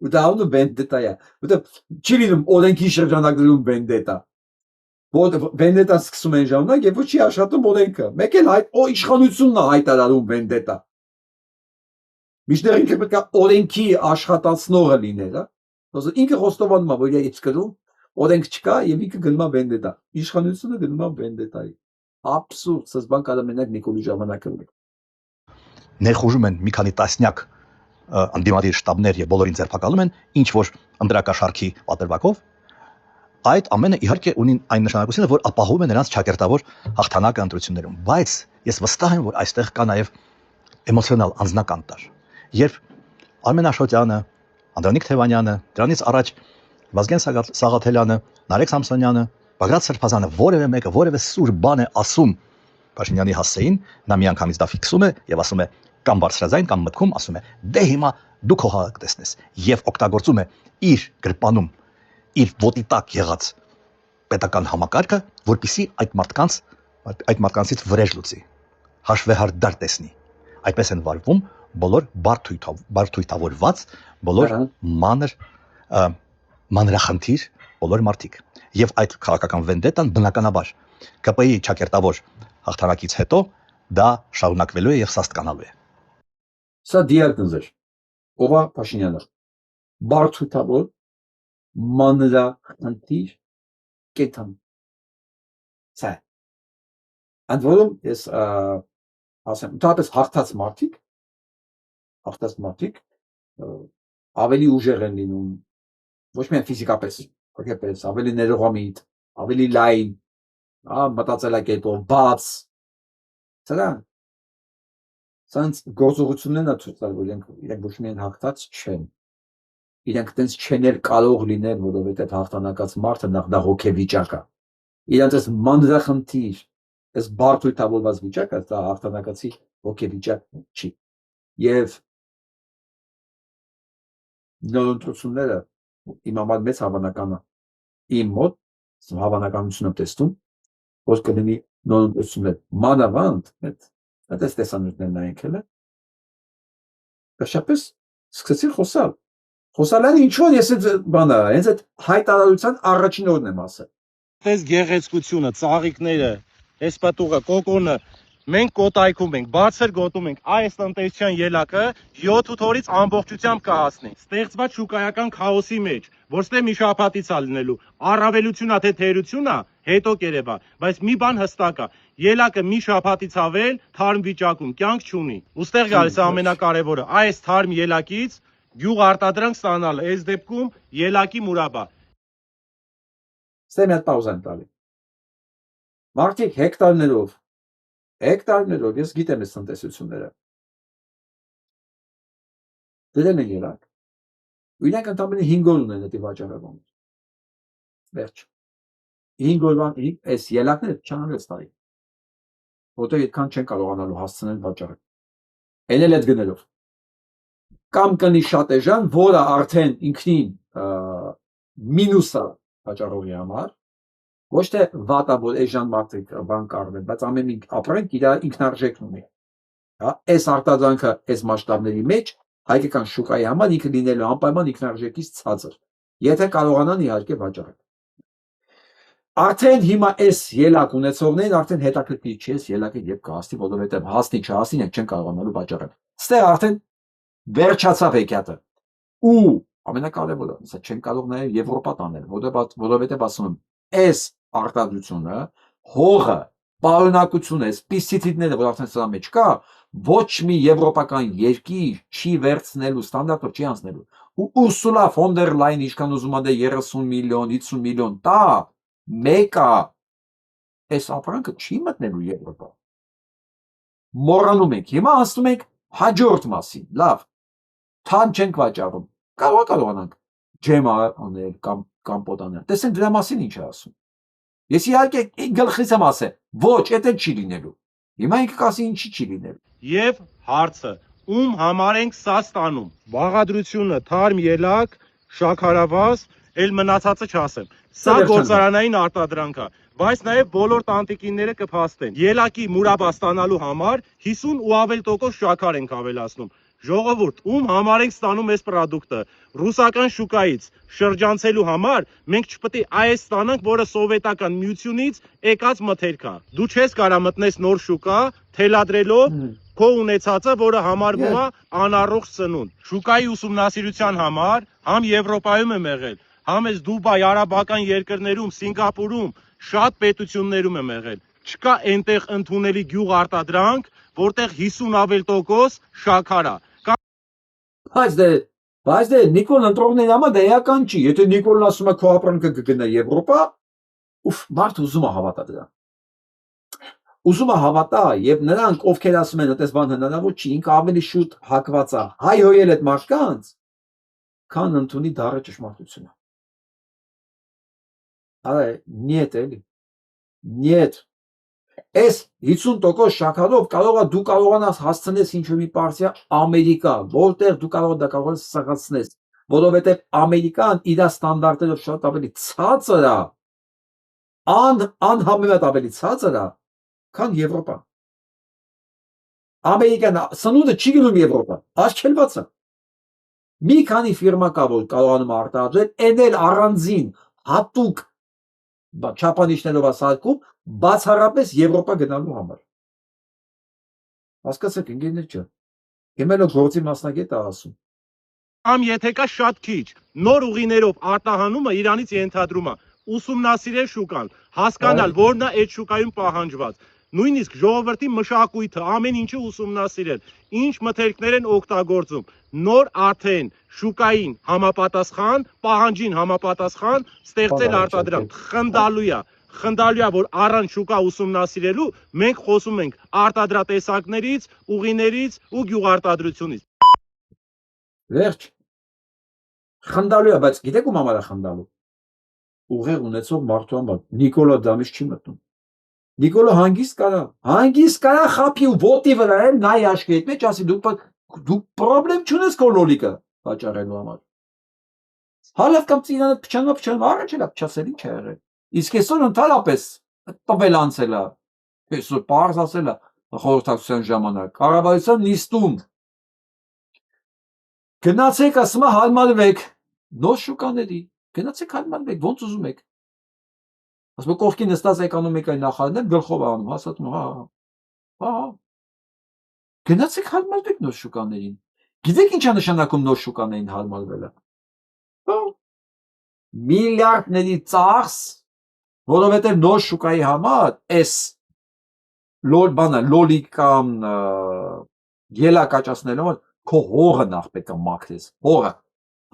Ու դա անում վենդետա է։ Որտեղ չի լինում օրենքի շրջանակներում վենդետա։ Որ վենդետան սկսում են ժամանակ, երբ որ չի աշխատում օրենքը։ Մեկ էլ իշխանությունն է հայտարարում վենդետա։ Միշտեղ ինքը պետք է օրենքի աշխատացնողը լինել, հա։ Ոսը ինքը խոստովանում է, որ իր գրում օրենք չկա եւ ինքը գնում է վենդետա։ Իշխանությունը գնում է վենդետայի։ Աբսուրդ, սա բան կարող մենակ Նիկոլի ժամանակը ունի։ Ներխուժում են մի քանի տասնյակ անդիմադիր շտաբներ եւ բոլորին ձերբակալում են, ինչ որ ընդրակաշարքի պատրվակով։ Այդ ամենը իհարկե ունի այն նշանակությունը, որ ապահովում է նրանց ճակերտավոր հաղթանակը ընտրություններում, բայց ես վստահ եմ, որ այստեղ կա նաեւ էմոցիոնալ անձնական տար։ Երբ Արմեն Աշոտյանը, Անդրանիկ Թևանյանը, դրանից առաջ Վազգեն Սաղաթելյանը, Նարեկ Սամսոնյանը, Բագրատ Սրբազանը որևէ մեկը որևէ սուր բան է ասում Փաշինյանի հասցեին, նա միանգամից դա ֆիքսում է եւ ասում է կամ բարձրաձայն կամ մտքում ասում է դե հիմա դու քո հաղ կտեսնես եւ օգտագործում է իր գրպանում իր ոտի տակ եղած պետական համակարգը, որպիսի այդ մարդկանցից վրեժ լուծի, հաշվեհարդար տեսնի։ Այդպես են վարվում բոլոր բարթույթավորված, բոլոր մանրախնդիր բոլոր մարդիկ։ Եվ այդ քաղաքական վենդետան բնականաբար ԿՊ-ի ճակերտավոր հաղթանակից հետո դա շարունակվելու է եւ սաստկանալու է։ Սա դիագնոզ է։ Ով է Փաշինյանը։ Բարթույթավոր մանրախնդիր կեթան։ Սա։ Ընդ որում ես ասեմ, դատես հաղթած մարդիկ ավելի ուժեղ են լինում, ոչ միայն ֆիզիկապես, հոգեպես, ավելի ներողամիտ, ավելի լայն, մտածելակերպով, բաց։ Սրանց գործողություններն է ցույց տալու, որ իրենք ոչ միայն հաղթած չեն, իրենք տենց չեն կարող լինել, որովհետև հաղթանակած մարդը նախ դա հոգեվիճակ է։ Իրանց այս մանրախնդիր, այս բարդույթավորված վիճակը դա հաղթանակացի հոգեվիճակ չի։ Եվ նորընտրությունները իմ համար մեծ հավանական է։ Իմ մոտ հավանականություն եմ տեսնում, որ կլինի նորընտրություններ մանավանդ այդպես տեսանյութներ նայենք հենց վերջապես սկսեցին խոսալ ինչ որ ես այդ բանը հենց այդ հայտարարության առաջին օրն եմ ասել Այս գեղեցկությունը, ծաղիկները, այս պատուղը, կոկոնը մենք կոտայքում ենք, բարձր գոտում ենք, այս տնտեսության ելակը 7-8 օրից ամբողջությամբ կհասնի։ Ստեղծված շուկայական քաոսի մեջ, որ ստե մի շաբաթից է լինելու, առավելությունա թե թերությունա, հետո կերևա, բայց մի բան հստակ է, ելակը մի շաբաթից ավել թարմ վիճակում կյանք չունի։ Ուստեղ գալիս է ամենակարևորը, այս թարմ ելակից գյուղ արտադրանք ստանալը, այս դեպքում ելակի մուրաբա։ Ստե մի հատ պաուզա եմ տալի։ Մարդիկ հեկտարներով, ես գիտեմ այս տնտեսությունները։ Դրել են երակ։ Ու իրենք ընդամենը 5 օր ունեն դա վաճառվում։ Վերջ։ 5 օրվան այս ելակները չանալու ստայի։ Որտեղ այդքան չեն կարողանալու հասցնել վաճառել։ Էն էլ այդ գնելով։ Կամ կնի շատ էժան, որը արդեն ինքնին մինուսա վաճառողի համար, ոչ թե վատա, որ էժան մարդիկ բան կարվեն, բայց ամեն ինչ ապրանք իր ինքնարժեքն ունի։ Հա, այս արտադրանքը այս մասշտաբների մեջ հայկական շուկայի համար ինքը լինելու անպայման ինքնարժեքից ցածր։ Եթե կարողանան իհարկե վաճառել։ Արդեն հիմա այս ելակ ունեցողներին արդեն հետաքրքիր չի այս ելակը երբ կհասնի, որովհետև հասնի չհասնի, նրանք չեն կարողանալու վաճառել։ Ստեղ արդեն վերջացավ հեքիաթը։ Ու ամենակարևորը, սա չեն կարող նաև Եվրոպա տանել, որովհետև ասում եմ, այս արտադրությունը, հողը, պարունակությունը, այս պեստիցիդները, որ արդեն սրա մեջ կա, ոչ մի եվրոպական երկիր չի վերցնելու, ստանդարտով չի անցնելու։ Ու Ուրսուլա ֆոն դեր Լայն ինչքան ուզում է 30 միլիոն, 50 միլիոն տա, մեկը այս ապրանքը չի մտնելու Եվրոպա։ Մոռանում ենք, հիմա ասում ենք հաջորդ մասին, լավ, թան չենք վաճառում, կարողանանք ջեմ անել կամ պոտ անել, տեսենք դրա մասին ինչ է ասում։ Ես իհարկե գլխից եմ ասել, ոչ, դա չի լինելու։ Հիմա ինքը կասի ինչի չի լինելու։ Եվ հարցը, ում համար ենք սա ստանում։ Բաղադրությունը, թարմ ելակ, շաքարավազ, էլ մնացածը չասեմ։ Սա գործարանային արտադրանք է, բայց նաև բոլոր տանտիկինները կփաստեն։ Ելակի մուրաբա ստանալու համար 50 ու ավել տոկոս շաքար ենք ավելացնում։ Ժողովուրդ, ում համար ենք ստանում այս պրոդուկտը։ Ռուսական շուկայից շրջանցելու համար մենք չպետք է այս ստանանք, որը սովետական միությունից եկած մթերք է։ Դու չես կարող մտնես նոր շուկա, թելադրելով քո ունեցածը, որը համարվում է անառողջ սնունդ։ Շուկայի ուսումնասիրության համար համ Եվրոպայում եմ եղել, համ այս Դուբայ, արաբական երկրներում, Սինգապուրում, շատ պետություններում եմ եղել։ Չկա այնտեղ ընդունելի գյուղ արտադրանք, որտեղ 50 ավել տոկոս շաքար է։ Բայց դե Նիկոլ ընտրողների համար դա էական չի։ Եթե Նիկոլն ասում է քո ապրանքը կգնա Եվրոպա, մարդը ուզում է հավատա դրան։ Ուզում է հավատա, եւ նրանք, ովքեր ասում են այդպես բան հնարավոր չի, ինքը ավելի շուտ հակված է հայհոյել այդ մարդկանց, քան ընդունի դառը ճշմարտությունը։ Այ նիետ էլի։ Նիետ։ Այս 50% շաքարով դու կարողանաս հասցնես ինչ-որ մի պարտիա Ամերիկա, որտեղ դու կարողանաս սղացնես, որովհետև Ամերիկան իր ստանդարտերով շատ ավելի ցածր է, անհամեմատ ավելի ցածր է, քան Եվրոպան։ Ամերիկան սնունդը չի գնում Եվրոպա, արգելված է։ Մի քանի ֆիրմա կա, որ կարողանում արտադրել, այն էլ առանձին հատուկ չափանիշներով ասարկում, բացառապես Եվրոպա գնալու համար։ Հասկացեք, ընկերներ չէ։ Հիմա գործի մասնագետ է ասում։ Կամ եթե կա շատ քիչ, նոր ուղիներով արտահանումը Իրանից ենթադրում է ուսումնասիրել շուկան, հասկանալ որն է այդ շուկայում պահանջված։ Նույնիսկ ժողովրդի մշակույթը, ամեն ինչը ուսումնասիրել, ինչ մթերքներ են օգտագործում, նոր արդեն շուկային համապատասխան, պահանջին համապատասխան ստեղծել արտադրանք, խնդալու է, որ առանց շուկա ուսումնասիրելու մենք խոսում ենք արտադրատեսակներից, ուղիներից ու գյուղարտադրությունից։ Վերջ։ Խնդալու է, բայց գիտեք ում համար է խնդալու։ Ուղեղ ունեցող մարդու համար Նիկոլա դամից չի մտնում։ Նիկոլը հանգիստ կարա խափի ու ոտի վրա էլ նայ աչքի հետ մեջ ասի դու պրոբլեմ չունես քո լոլիկը վաճառելու համար։ Հալավ կամ ծիրանը փչանա առաջ էլա փչասել ինչ է եղել։ Իսկ այսօր ընդհանրապես տվել անցել է։ Այսօր պարզ ասել է խորհրդակցության ժամանակ կառավարության նիստում գնացեք ասում է հարմարվեք նոր շուկաների, գնացեք հարմարվեք ոնց ուզում եք։ Ասում կողքի նստած էկոնոմիկայի նախարարն գլխով անում, ասում հա։ Գնացեք հարմարվեք նոր շուկաներին։ Գիտեք ինչ է նշանակում նոր շուկաներին հարմարվելը։ Միլիարդների ծախս, որովհետև նոր շուկայի համար այս լոլիկ կամ ելակ աճացնելու քո հողը նախ պետք է մաքրես, հողը։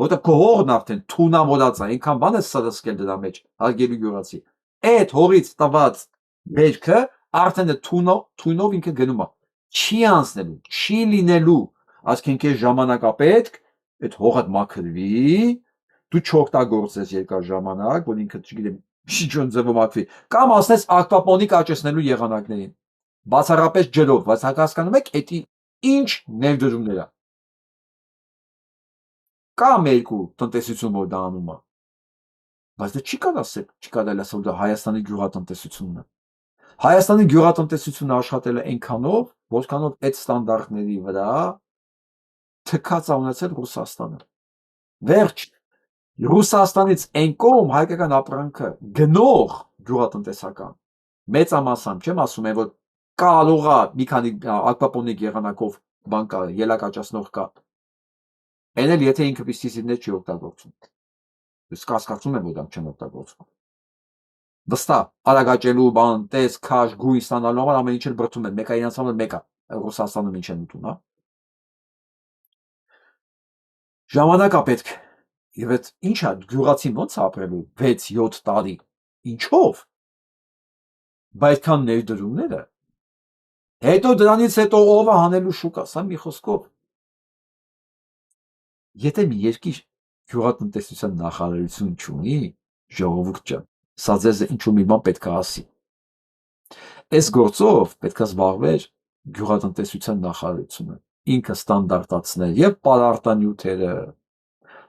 որտեղ քո հողն արդեն թունամոլած է, այնքան բան է սրսկել դրա մեջ, հարգելի գյուղացի։ Այդ հողից տված բերքը արդեն թույնով ինքը գնում է, չի անցնելու, չի լինելու, այսինքն քեզ ժամանակ է պետք, այդ հողը մաքրվի, դու չօգտագործես երկար ժամանակ, որ ինքը չգիտեմ շիջոն ձևով ակվի, կամ ասես ակվապոնիկ աճեցնելու եղանակներին, բացառապես ջրով, բայց հասկանում եք, էդի ինչ ներդրումներ է։ Կա երկու տնտեսություն, որ դա անում է, բայց դա չի կարելի ասել, դա Հայաստանի գյուղատնտեսությունն է։ Հայաստանի գյուղատնտեսությունը աշխատել է այնքանով, որքանով այդ ստանդարտների վրա թքած է ունեցել Ռուսաստանը։ Վերջ, Ռուսաստանից այն կողմ հայկական ապրանքը գնող գյուղատնտեսական մեծամասամբ չեմ ասում, որ կարող է մի քանի ակվապոնիկ եղանակով բան կա, ելակ աճացնող կա։ Այն էլ եթե ինքը պեստիցիդներ չի օգտագործում։ Իսկ կասկածում եմ, որ դա չեն օգտագործում։ Վստահ, արագաճելու բան, տես, քաշ, գույն ստանալու համար ամեն ինչ էլ բրդում են, մեկը իրենց համար մեկը, Ռուսաստանում ինչ են ուտում, հա։ Ժամանակ է պետք։ Եվ այդ ինչա գյուղացին ոնց է ապրելու 6-7 տարի։ Ինչով։ Բայդքան ներդրումները։ Հետո դրանից հետո ով է հանելու շուկա, սա մի խոսքով։ Եթե մի երկիր գյուղատնտեսության նախարարություն չունի, ժողովուրդ ջան, սա ձեզ ինչ-որ մի բան պետք է ասի։ Այս գործով պետք է զբաղվեր գյուղատնտեսության նախարարությունը, ինքը ստանդարտացնել եւ պարարտանյութերը,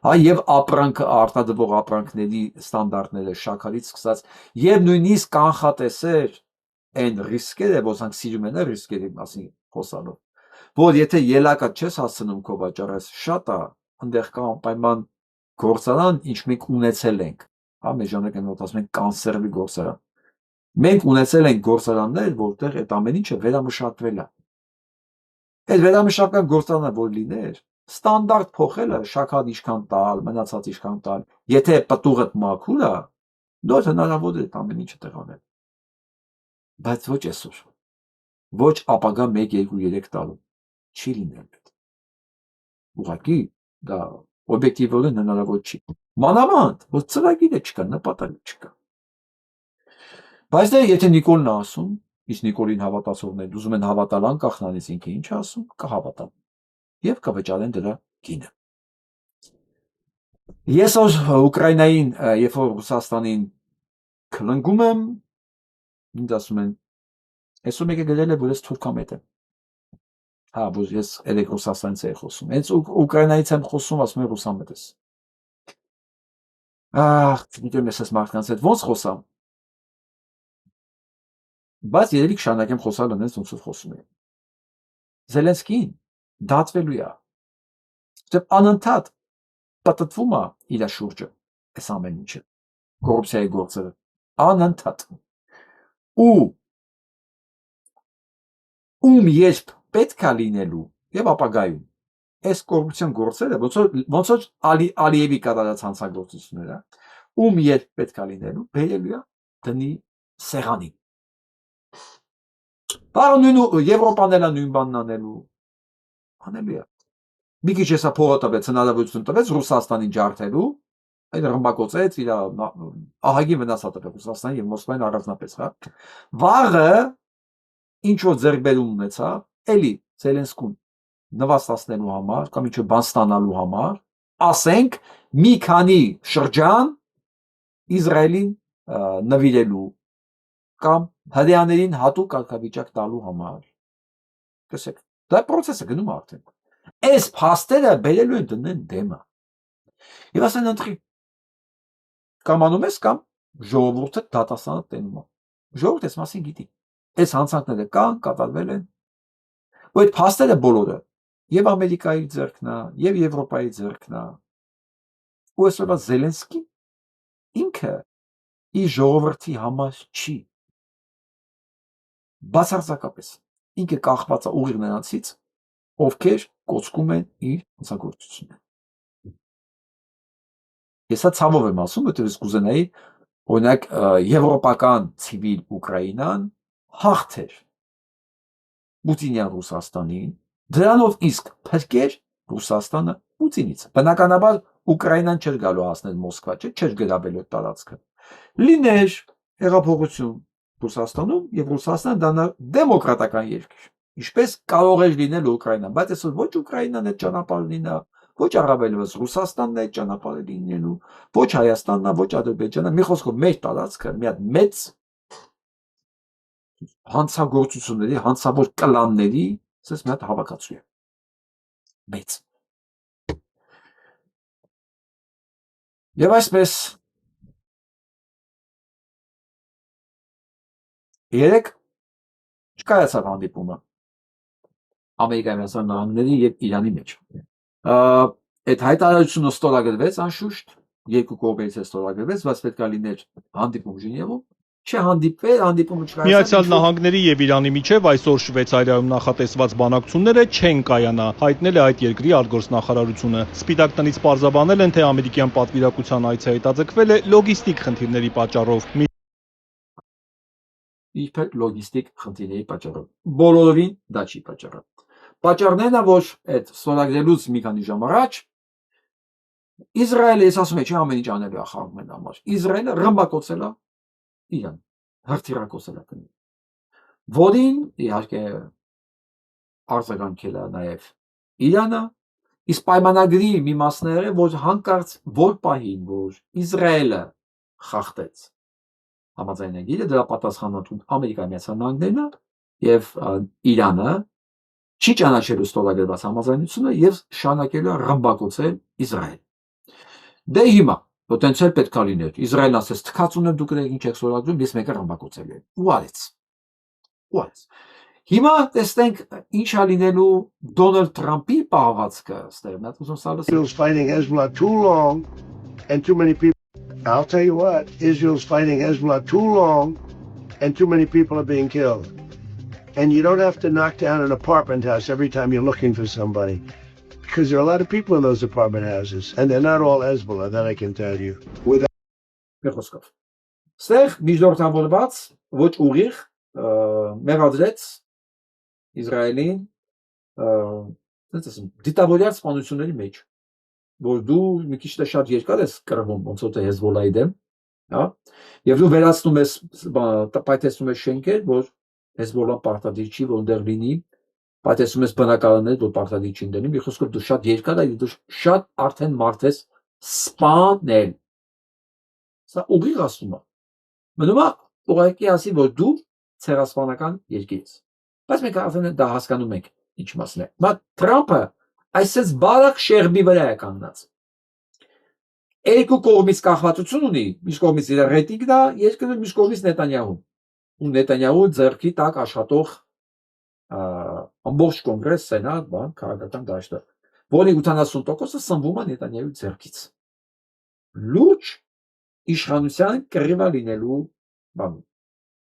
հա, եւ ապրանքը արտադրող ապրանքների ստանդարտները շաքարից սկսած եւ նույնիսկ կանխատեսեր այն ռիսկերը, որ ասենք սիրում են ռիսկերի մասին խոսալով, որ եթե ելակը չես հասցնում քո վաճառես շատ է, այնտեղ կա անպայման գործարան, ինչ մենք ունեցել ենք, հա, մեր ժամանակ են ասում են կանսերվի գործարան։ Մենք ունեցել ենք գործարաններ, որտեղ այդ ամեն ինչը վերամշակվել է։ Այդ վերամշակման գործարանը որ լիներ, ստանդարտ փոխելը շաքար ինչքան տալ, մնացած ինչքան տալ, եթե պտուղը մաքուր է, դեռ հնարավոր է այդ ամեն ինչը տեղանել։ Բայց ոչ այսօր, ոչ ապագա 1-2-3 տարում չի լինել։ Ուղղակի դա օբյեկտիվորեն հնարավոր չի։ Մանավանդ, որ ծրագիրը չկա, նպատակը չկա։ Բայց դե եթե Նիկոլն է ասում, իսկ Նիկոլին հավատացողներ ուզում են հավատալ անկախ նրանից ինքը ինչ է ասում, կհավատան եւ կվճարեն դրա գինը։ Ես Ուկրաինային, երբ որ Ռուսաստանին քլնգում եմ, ինձ ասում են, այսօր մեկը գրել է, որ ես թուրքամետ եմ։ Հա, որ ես երեք Ռուսաստանից եմ խոսում։ Հենց Ուկրաինայից եմ խոսում, ասում են ռուսամետ ես։ Ահ, գիտեմ ես այս մարդկանց հետ ոնց խոսամ։ Բայց երևի կշարունակեմ խոսալ այնպես ոնց որ խոսում եմ։ Զելենսկին դատվելու է։ Դեպ անընդհատ պատտվում է իր շուրջը, այս ամեն ինչը, կոռուպցիայի գործերը, անընդհատ։ Ում երբ պետք է լինելու եւ ապագայում այս կոռուպցիոն գործերը ոնց որ Ալիևի կատարած հանցագործությունները, ում երբ պետք է լինելու, բերելու է դնի սեղանին։ Բառը նույն Եվրոպան էլ է նույն բանն անելու։ Անելու է։ Մի քիչ հեսա փողը տվեց, հնարավորություն տվեց Ռուսաստանին ջարդելու, այդ ռմբակոծեց իր ահագին վնաս տվեց Ռուսաստանին եւ Մոսկվային առանձնապես, հա։ Վաղը ինչ որ ձեռքբերում ունեցավ, էլի Զելենսկուն նվաստացնելու համար կամ ինչ-որ բան ստանալու համար, ասենք մի քանի շրջան Իսրայելին նվիրելու կամ հրեաներին հատուկ կարգավիճակ տալու համար։ Տեսեք, դա process-ը գնում է արդեն։ Այս փաստերը բերելու են դնեն դեմը։ Եվ ասեն ընտրի կամ անում ես կամ ժողովուրդը դատաստանը տենում է։ Ժողովուրդը այս մասին գիտի։ Այս հանցանքները կան, կատարվել են։ Ու այդ փաստերը բոլորը եւ Ամերիկայի ձեռքն է, եւ Եվրոպայի ձեռքն է։ Ու այսօր Զելենսկին ինքը իր ժողովրդի համար չի։ Բացարձակապես ինքը կախված է ուղիղ նրանցից, ովքեր կոծկում են իր հանցագործությունը։ Ես ցավով եմ ասում, որտեղ ես կուզենայի, օրինակ, եվրոպական ցիվիլ Ուկրաինան հաղթեր Պուտինյան Ռուսաստանին, դրանով իսկ փրկեր Ռուսաստանը Պուտինից։ Բնականաբար Ուկրաինան չէր գալու հասնել Մոսկվա, չէր գրավելու այդ տարածքը։ Լիներ հեղափոխություն Ռուսաստանում եւ Ռուսաստանը դառնա դեմոկրատական երկիր։ Ինչպես կարող էր լինել Ուկրաինան, բայց այսօր ոչ Ուկրաինան այդ ճանապարհը լինա, ոչ առավելևս Ռուսաստանն այդ ճանապարհը լինելու, ոչ Հայաստանն, ոչ Ադրբեջանը, մի խոսքով մեր տարածքը մի հատ մեծ հանցագործությունների, հանցավոր կլանների, ասես մի հատ հավաքածու է։ Մեծ։ Եվ այսպես երեք չկայացավ հանդիպումը Ամերիկայի Միացյալ Նահանգների եւ Իրանի մեջ։ Այդ հայտարարությունը ստորագրվեց անշուշտ, երկու կողմերից է ստորագրվեց, բայց պետք է լիներ հանդիպում Ժնևում, չհանդիպվել, հանդիպումը չկայացավ։ Միացյալ Նահանգների եւ Իրանի միջև այսօր Շվեյցարիայում նախատեսված բանակցությունները չեն կայանա, հայտնել է այդ երկրի արտգործնախարարությունը։ Սպիտակ տնից պարզաբանել են, թե ամերիկյան պատվիրակության այցը հետաձգվել է լոգիստիկ խնդիրների պատճառով։ Իբր լոգիստիկ խնդիրների պատճառով։ Բոլորովին դա չի պատճառը։ Պատճառն է, որ այդ ստորագրելուց մի քանի ժամ առաջ Իսրայելը, ես ասում եմ, չի ամեն ինչ անելու է խաղաղության համար։ Իսրայելը ռմբակոծել է Իրան, հրթիռակոծել է կնի։ Որին իհարկե արձագանքել է նաև Իրանը, իսկ պայմանագրի մի մասները, որ հանկարծ որ պահին, որ Իսրայելը խախտեց համաձայնագիրը, դրա պատասխանատուն Ամերիկայի Միացյալ Նահանգներն եւ Իրանը չի ճանաչելու ստորագրված համաձայնությունը եւ շարունակելու է ռմբակոծել Իսրայել։ Դե հիմա պոտենցիալ պետք է լիներ։ Իսրայելն ասես թքած ունեմ դուք ինչ եք ստորագրում, ես մեկը ռմբակոծել եմ։ Ու արեց։ Հիմա տեսնենք ինչ է լինելու Դոնալդ Թրամփի պահվածքը ստեղ։ Նա ուզում սալս Israel's fighting Hezbollah too long and too many people. I'll tell you what, Israel's fighting Hezbollah too long and too many people are being killed. And you don't have to knock down an apartment house every time you're looking for somebody. Because there are a lot of people in those apartment houses. And they're not all Hezbollah, that I can tell you. Մեղոսկով։ Ստեղ միջնորդավորված ոչ ուղիղ մեղադրեց Իսրայելին դիտավորյալ սպանությունների մեջ, որ դու մի քիչ շատ երկար ես կռվում, ոնց որ Հեզբոլայի դեմ, հա, եւ դու վերացնում ես, պայթեցնում ես շենքեր, որ Հեզբոլան պարտադիր չի, որ դեռ լինի, պայթեցնում ես բնակարաններ, որ պարտադիր չին դենի, մի խոսքով դու շատ երկար ես, դու շատ արդեն մարդ ես սպանել։ Սա ուղիղ ասում է։ Մնում է ուղղակի ասի, որ դու ցեղասպանական երկիր ես։ Բայց մենք արդեն դա հասկանում ենք ինչ մասն է։ Բայց Թրամփը այսպես բարակ շեղբի վրա է կանգնած։ Երկու կողմից կախվածություն ունի, մյուս կողմից իր ռեյտինգն է, երկրորդ մյուս կողմից Նետանյահուն։ Ու Նետանյահու ձեռքի տակ աշխատող ամբողջ կոնգրես, սենատ, բան, քաղաքական դաշտը, որի 80%-ը սնվում է Նետանյահուի ձեռքից։ Լուրջ իշխանության կռիվա լինելու բան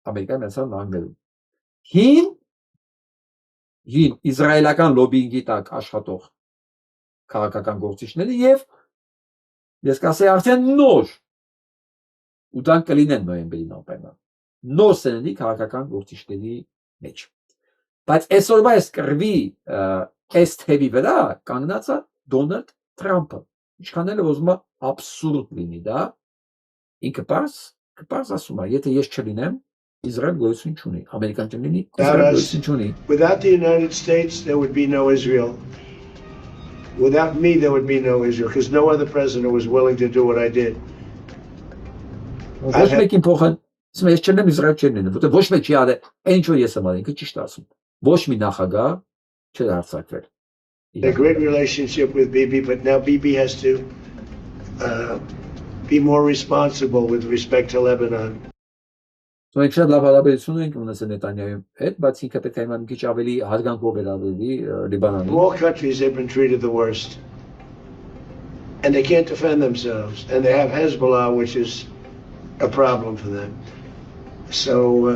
Ամերիկայի Միացյալ Նահանգներում։ Հին իսրայելական լոբինգի տակ աշխատող քաղաքական գործիչները եւ ես կասեի արդեն նոր ու դրանք կլինեն նոյեմբերին անպայման նոր սերնդի քաղաքական գործիչների մեջ։ Բայց այսօրվա այս կռվի այս թևի վրա կանգնած է Դոնալդ Թրամփը։ Ինչքան էլ ուզում է աբսուրդ լինի դա, ինքը պարզ ասում է, եթե ես չլինեմ, Իսրայել գոյություն չունի, Ամերիկան չլինի, Իսրայել գոյություն չունի։ Without the United States, there would be no Israel. Without me, there would be no Israel, because no other president was willing to do what I did. Ոչ մեկին փոխան, ասում ես չլինեմ Իսրայել չլինեմ, որտեղ ոչ մեկ չի արել, այն ինչ որ ես եմ արել, ինքը ճիշտ ասում։ Ոչ մի նախագահ չէր հարձակվել։ A great relationship with Bibi, but now Bibi has to be more responsible with respect to Lebanon. Մենք շատ լավ հարաբերություն ենք ունեցել Նետանյահուի հետ, բայց ինքը պետք է իմանա մի քիչ ավելի հարգանքով վերաբերվի Լիբանանին։ All countries have been treated the worst. And they can't defend themselves. And they have Hezbollah, which is a problem for them. So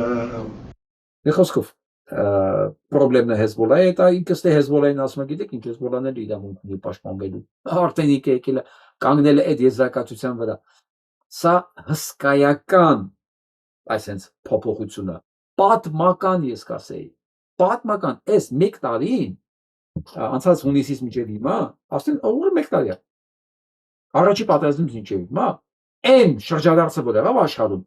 Խոսքով պրոբլեմն է Հեզբոլայի հետ, ինքս թե Հեզբոլային ասում եք, գիտեք, ինչ Հեզբոլան էլ իրավունք ունի պաշտպանվելու։ Արդեն եկել է կանգնել է այդ եզրակացության վրա։ Սա հսկայական այսենց փոփոխությունը, պատմական ես կասեի, պատմական, այս մեկ տարին, անցած հունիսից մինչև հիմա, արդեն over մեկ տարի է, Առաջի պատերազմից ինչի՞, մա այն շրջադարձը որ եղավ աշխարհում,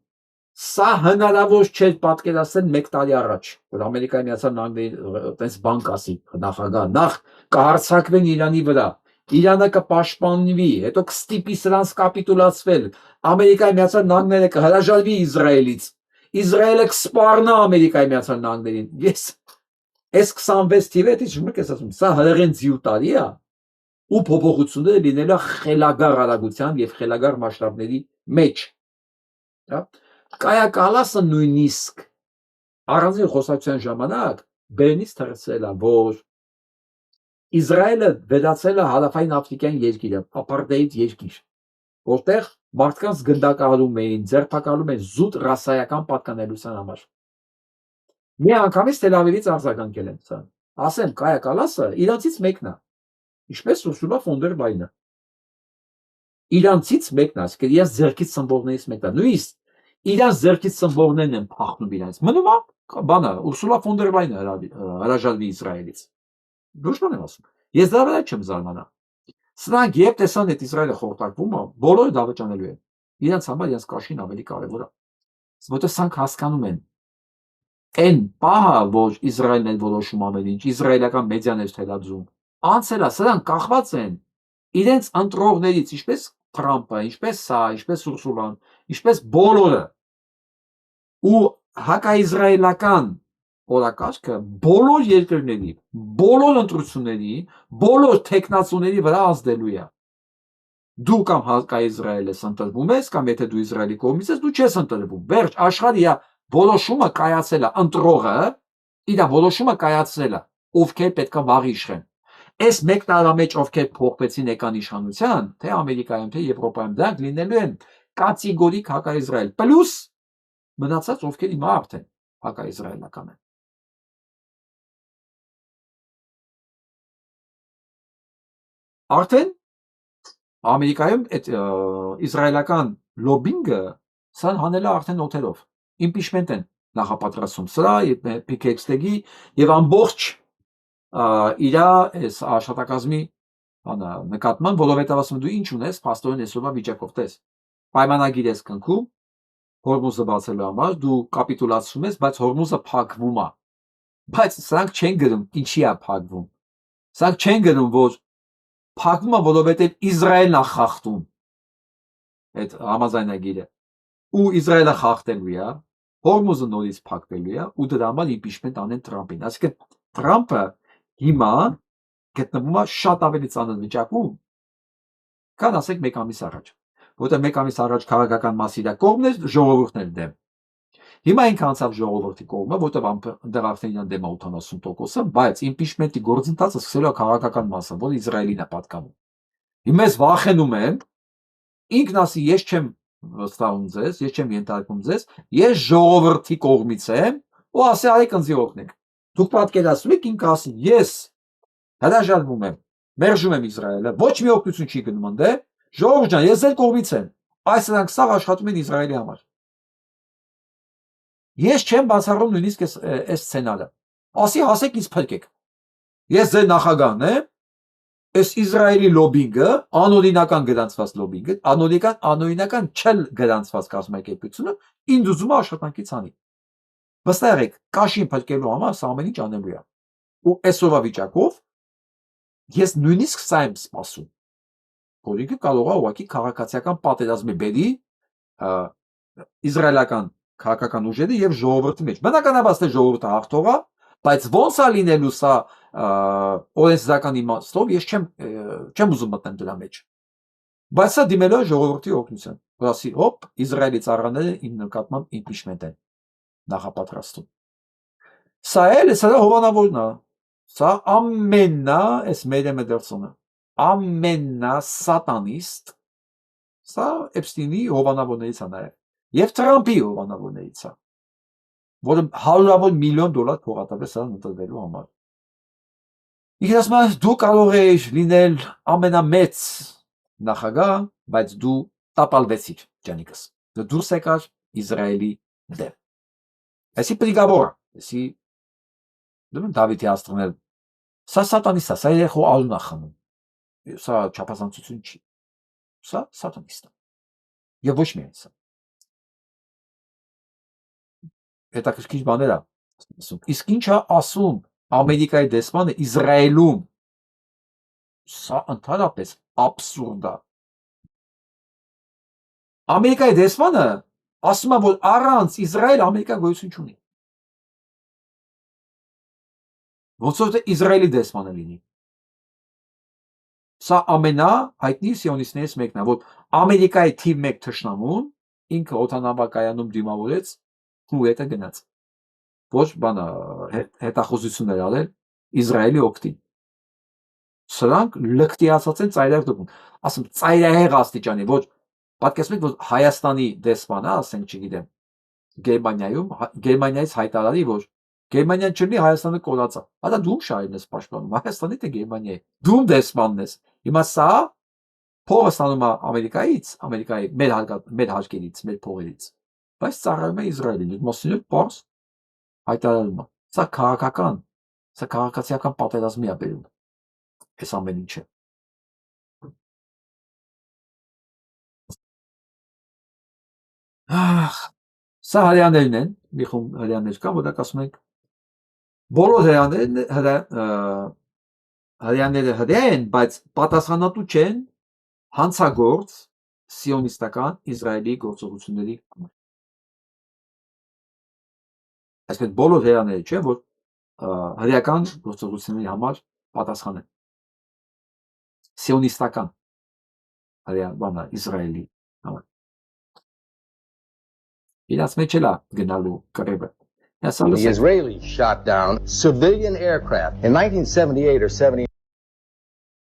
սա հնարավոր չէր պատկերացնել 1 տարի առաջ, որ Ամերիկայի Միացյալ Նահանգների այդպես բան կասի նախագահ, նախ կհարձակվեն Իրանի վրա, Իրանը կպաշտպանվի, հետո կստիպի սրանց կապիտուլացվել, Ամերիկայի Միացյալ Նահանգները կհրաժարվի Իսրայելից, Իսրայելը կսպառնա Ամերիկայի Միացյալ Նահանգներին։ Ես այս 26 թիվը դից չեմ ասում, սա հրեղեն ձիու տարի է, ու փոփոխությունները լինելու խելագար արագությամբ եւ խելագար մասշտաբների մեջ։ Հա։ Կայակալասը նույնիսկ առանձին խոսակցության ժամանակ բերնից թռցրել է, որ Իսրայելը վերածել է հարավային Աֆրիկյան երկիրը, ապարտեիդ երկիր, որտեղ մարդկանց գնդակահարում էին, ձերբակալում էին զուտ ռասայական պատկանելության համար։ Մի անգամից Թել Ավիվից արձագանքել են սա։ Ասեմ, Կայա Կալասը իրանցից մեկն է, ինչպես Ուրսուլա ֆոն դեր Լայնը։ Իրանցից մեկն է, ասկել իրենց ձեռքից ծնվողներից մեկն է։ Նույնիսկ իրանց ձեռքից ծնվողներն են փախնում իրանց։ Մնում է բանը Ուրսուլա ֆոն դեր Լայնը հրաժարվի Իսրայելից։ Ոչ բան եմ ասում։ Ես դրա վրա չեմ զարմանա։ Սրանք երբ տեսան այդ Իսրայելը խորտակվում է, բոլորը դավաճանելու են։ Իրանց համար իրենց կաշին ավելի կարևոր է։ Որտեղ սրանք հասկանում են այն պահը, որ Իսրայելն է որոշում ամեն ինչ, իսրայելական մեդիան է թելադրում, անցել է, սրանք կախված են իրենց ընտրողներից, ինչպես Թրամփը, ինչպես սա, ինչպես Ուրսուլան, ինչպես բոլորը։ Ու հակաիսրայելական օրակարգը բոլոր երկրների, բոլոր ընտրությունների, բոլոր տեխնացուների վրա ազդելու է։ Դու կամ հակաիսրայել ես ընտրվում ես, կամ եթե դու Իսրայելի կողմից ես, դու չես ընտրվում։ Վերջ, աշխարհի որոշումը կայացել է ընտրողը, իր որոշումը կայացել է, ովքեր պետք է վաղ իշխեն։ Այս մեկ տարվա մեջ ովքեր փոխվեցին եկան իշխանության, թե Ամերիկայում, թե Եվրոպայում, դրանք լինելու են կատեգորիկ հակաիսրայել, պլյուս մնացած ովքեր հիմա արդեն հակաիսրայելական են։ Արդեն Ամերիկայում այդ իսրայելական լոբինգը սան հանել է արդեն օթերով, իմպիչմենտ են նախապատրաստում սրա, PKX-ի եւ ամբողջ իր այս աշխատակազմի նկատմամբ, որովհետեւ ասում դու ինչ ունես, փաստորեն այսօրվա վիճակով տես։ Պայմանագիր ես կնքում, Հորմուզը բացելու համար, դու կապիտուլացում ես, բայց Հորմուզը փակվում է։ Բայց սրանք չեն գրում, ինչի է փակվում։ Սրանք չեն գրում, որ փակվում է, որովհետև Իսրայելն է խախտում այդ համաձայնագիրը։ Ու Իսրայելը խախտելու է, Հորմուզը նորից փակվելու է, ու դրա համար իմպիչմենտ անեն Թրամփին։ Այսինքն Թրամփը հիմա գտնվում է շատ ավելի ծանր վիճակում, քան ասենք 1 ամիս առաջ, որտեղ 1 ամիս առաջ քաղաքական մասի կողմն էր, ժողովուրդն էր դեմ։ Հիմա ինքը անցավ ժողովրդի կողմը, որտեղ այնտեղ արդեն իրան դեմ է 80%-ը, բայց իմպիչմենտի գործընթացը սկսելու է քաղաքական մասը, որը Իսրայելին է պատկանում։ Հիմա ես վախենում եմ, ինքն ասի, ես չեմ վստահում ձեզ, ես չեմ ենթարկում ձեզ, ես ժողովրդի կողմից եմ, ու ասի արեք ինձ օգնեք։ Դուք պատկերացնում եք ինքը ասի, ես հրաժարվում եմ, մերժում եմ Իսրայելը, ոչ մի օգնություն չի գնում ընդ, ժողովուրդ ջան, ես ձեր կողմից եմ, այս նրանք սաղ աշխատում են Իսրայելի համար։ Ես չեմ բացառում նույնիսկ այս սցենարը։ Ասի հասեք ինձ փրկեք։ Ես ձեր նախագահն եմ, այս Իսրայելի լոբինգը, անօրինական գրանցված լոբինգը, անօրինական չել գրանցված կազմակերպությունը ինձ ուզում է աշխատանքից անի։ Վստահ եղեք, կաշին փրկելու համար սա ամեն ինչ անելու է։ Ու այսօրվա վիճակով ես նույնիսկ սա եմ սպասում, որ ինքը կարող է ուղղակի քաղաքացիական պատերազմի բերի իսրայելական քաղաքական ուժերը եւ ժողովրդի մեջ։ Բնականաբար թե ժողովուրդը հաղթող է, բայց ոնց է լինելու սա օրենսդրական իմաստով, ես չեմ ուզում մտնել դրա մեջ։ Բայց սա դիմելու է ժողովրդի օգնության։ Որ ասի, հոպ, Իսրայելի ծառաները իմ նկատմամբ իմպիչմենտ են նախապատրաստում։ Սա էլ սա հովանավորն է։ Սա ամենա այս մերեմը դերսոնը։ Ամենա սատանիստ։ Սա Էփստինի հովանավորներից է նաև։ Եվ Թրամփի հովանավորներից է, որը $100 միլիոն փողատավես սրան ընտրվելու համար։ Ինքն ասում է, դու կարող ես լինել ամենամեծ նախագահ, բայց դու տապալվեցիր, ջանիկս։ Դու դուրս եկար Իսրայելի դեմ։ Այսի պրիգաբոր, այսի Դավիթի աստրնել, սա սատանիստ է, սա երեխու արուն է խմում։ Սա չափազանցություն չի։ Սա սատանիստ է։ Եվ ոչ միայն սա։ Հետաքրքիր բաներ է ասում։ Իսկ ինչ է ասում Ամերիկայի դեսպանը Իսրայելում։ Սա ընդհանրապես աբսուրդ է։ Ամերիկայի դեսպանը ասում է, որ առանց Իսրայել Ամերիկա գոյություն չունի։ Ոնց որ Իսրայելի դեսպանը լինի։ Սա ամենահայտնի սիոնիստներից մեկն է, որ Ամերիկայի թիվ 1 թշնամուն ինքը օդանավակայանում դիմավորեց ու հետը գնաց։ Ոչ բանը հետախուզություններ արել Իսրայելի օգտին։ Սրանք լկտիացած են ծայրահեղ դեպքում։ Ասում ծայրահեղ աստիճանի, ոչ պատկերացնեք, որ Հայաստանի դեսպանը, ասենք, չգիտեմ, Գերմանիայից հայտարարի, որ Գերմանիան չլինի, Հայաստանը կորած է։ Հա դու շահերն ես պաշտպանում, Հայաստանի թե Գերմանիայի։ Դու դեսպանն ես։ Հիմա սա փողը ստանում է Ամերիկայի մեր հարկերից, մեր փողերից։ Բայց ծառայում է Իսրայելին, մոսինը պարզ հայտարարում է։ Սա քաղաքացիական պատերազմի է բերում։ Այս ամեն ինչը։ Սա հրեաներն են, մի խումբ հրեաներ կան, որոնք ասում են բոլոր հրեաները հրեա են, բայց պատասխանատու չեն հանցագործ սիոնիստական Իսրայելի գործողությունների համար։ Այսինքն բոլոր հրեաները չեն, որ հրեական գործողությունների համար պատասխան են։ Սիոնիստական հրեա բանա Իսրայելի համար։ Իրաց մեջ էլ է գնալու կռիվը։ The Israelis shot down civilian aircraft in 1978 or 70.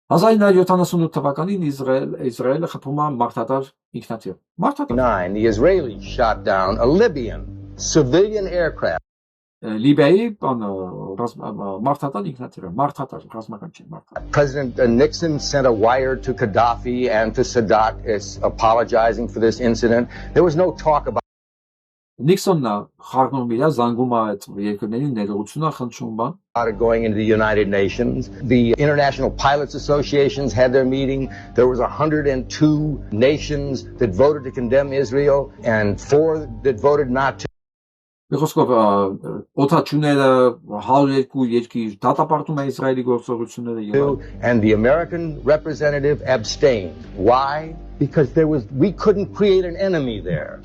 1978 թվականին Իսրայելը խփում է մարդատար ինքնաթիռ։ The Israelis shot down a Libyan civilian aircraft. Լիբիայի մարդատար ինքնաթիռը, մարդատար ռազմական չի, մարդատար։ President Nixon sent a wire to Gaddafi and to Sadat apologizing for this incident. There was no talk about Նիքսոնն խառնում իր զանգում է այդ երկրների ներողությունը խնդրում բան going into the United Nations. The International Pilots Associations had their meeting. There was 102 nations that voted to condemn Israel and 4 that voted not to. Խոսքով օթաչուները 102 երկիր դատապարտում է Իսրայելի գործողությունները and the American representative abstained. Why? Because we couldn't create an enemy there.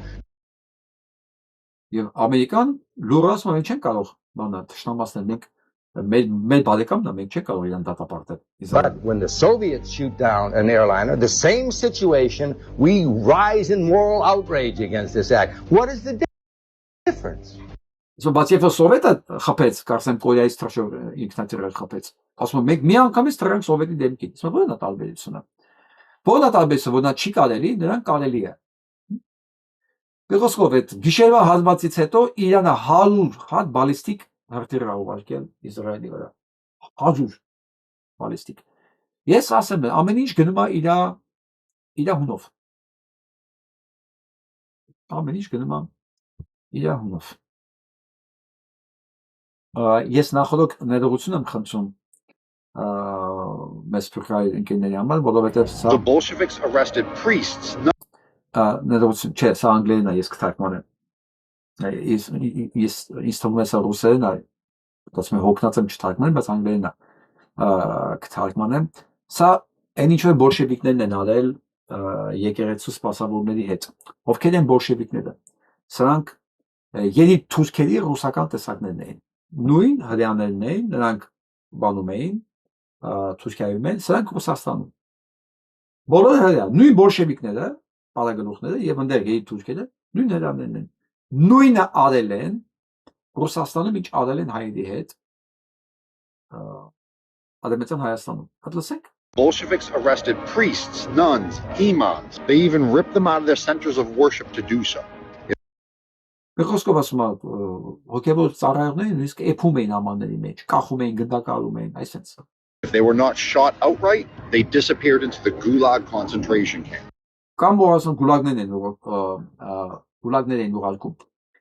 Եվ Ամերիկան լուրացում է չեն կարող բանա թշնամասներ մենք մեր բարեկամն է մենք չենք կարող իրան դատապարտել But when the Soviets shoot down an airliner, the same situation, we rise in moral outrage against this act. What is the difference? So բացի որ սովետը խփեց, կարծեմ Կորեայից թռչող ինքնաթիռը խփեց։ Ասում եմ մենք միանգամից թռանք սովետի դեմքին։ Իսկ ո՞րն է տարբերությունը։ Ո՞րն է տարբերությունը, որ նա չի կարելի, նրան կարելի է։ Բեղոսկով այդ գիշերվա հազվացից հետո Իրանը 100 հատ բալիստիկ հրթիռ է ուղարկել Իսրայելի վրա։ 100 բալիստիկ։ Ես ասեմ, ամեն ինչ գնում է իր հունով։ Ամեն ինչ գնում է իր հունով։ Ես նախորդ ներողություն եմ խնդրում մեծ փրկայի ընկերների համար, որովհետև սա The Bolsheviks arrested priests. Ներողություն, չէ, սա անգլերեն է, ես կթարգմանեմ։ Ես թվում է սա ռուսերեն է, ասում եմ հոգնած եմ չթարգմանեմ, բայց անգլերեն է կթարգմանեմ։ Սա այն ինչ որ բոլշևիկներն են արել եկեղեցու սպասավորների հետ։ Ովքեր են բոլշևիկները։ Սրանք երիտի թուրքերի ռուսական տեսակներն էին։ Նույն հրեաներն էին, նրանք բանում էին, Թուրքիայում են, սրանք Ռուսաստանում։ Բոլորը հրեա, նույն բոլշևիկները Արագլուխները եւ ընդեր երիտի թուրքերը նույն հրեաներն են։ Նույնը արել են Ռուսաստանում, ինչ արել են հայերի հետ Արևմտյան Հայաստանում։ Հատլսեք Bolsheviks arrested priests, nuns, imams. They even ripped them out of their centers of worship to do so. Բեղոսկով ասում է հոգեվոր ծառայողները նույնիսկ էփում էին ամանների մեջ, կախում էին, գնդակարում էին, այսպես։ If they were not shot outright, they disappeared into the Gulag concentration camp. Կամ որ ասում գուլագներ են ուղարկում։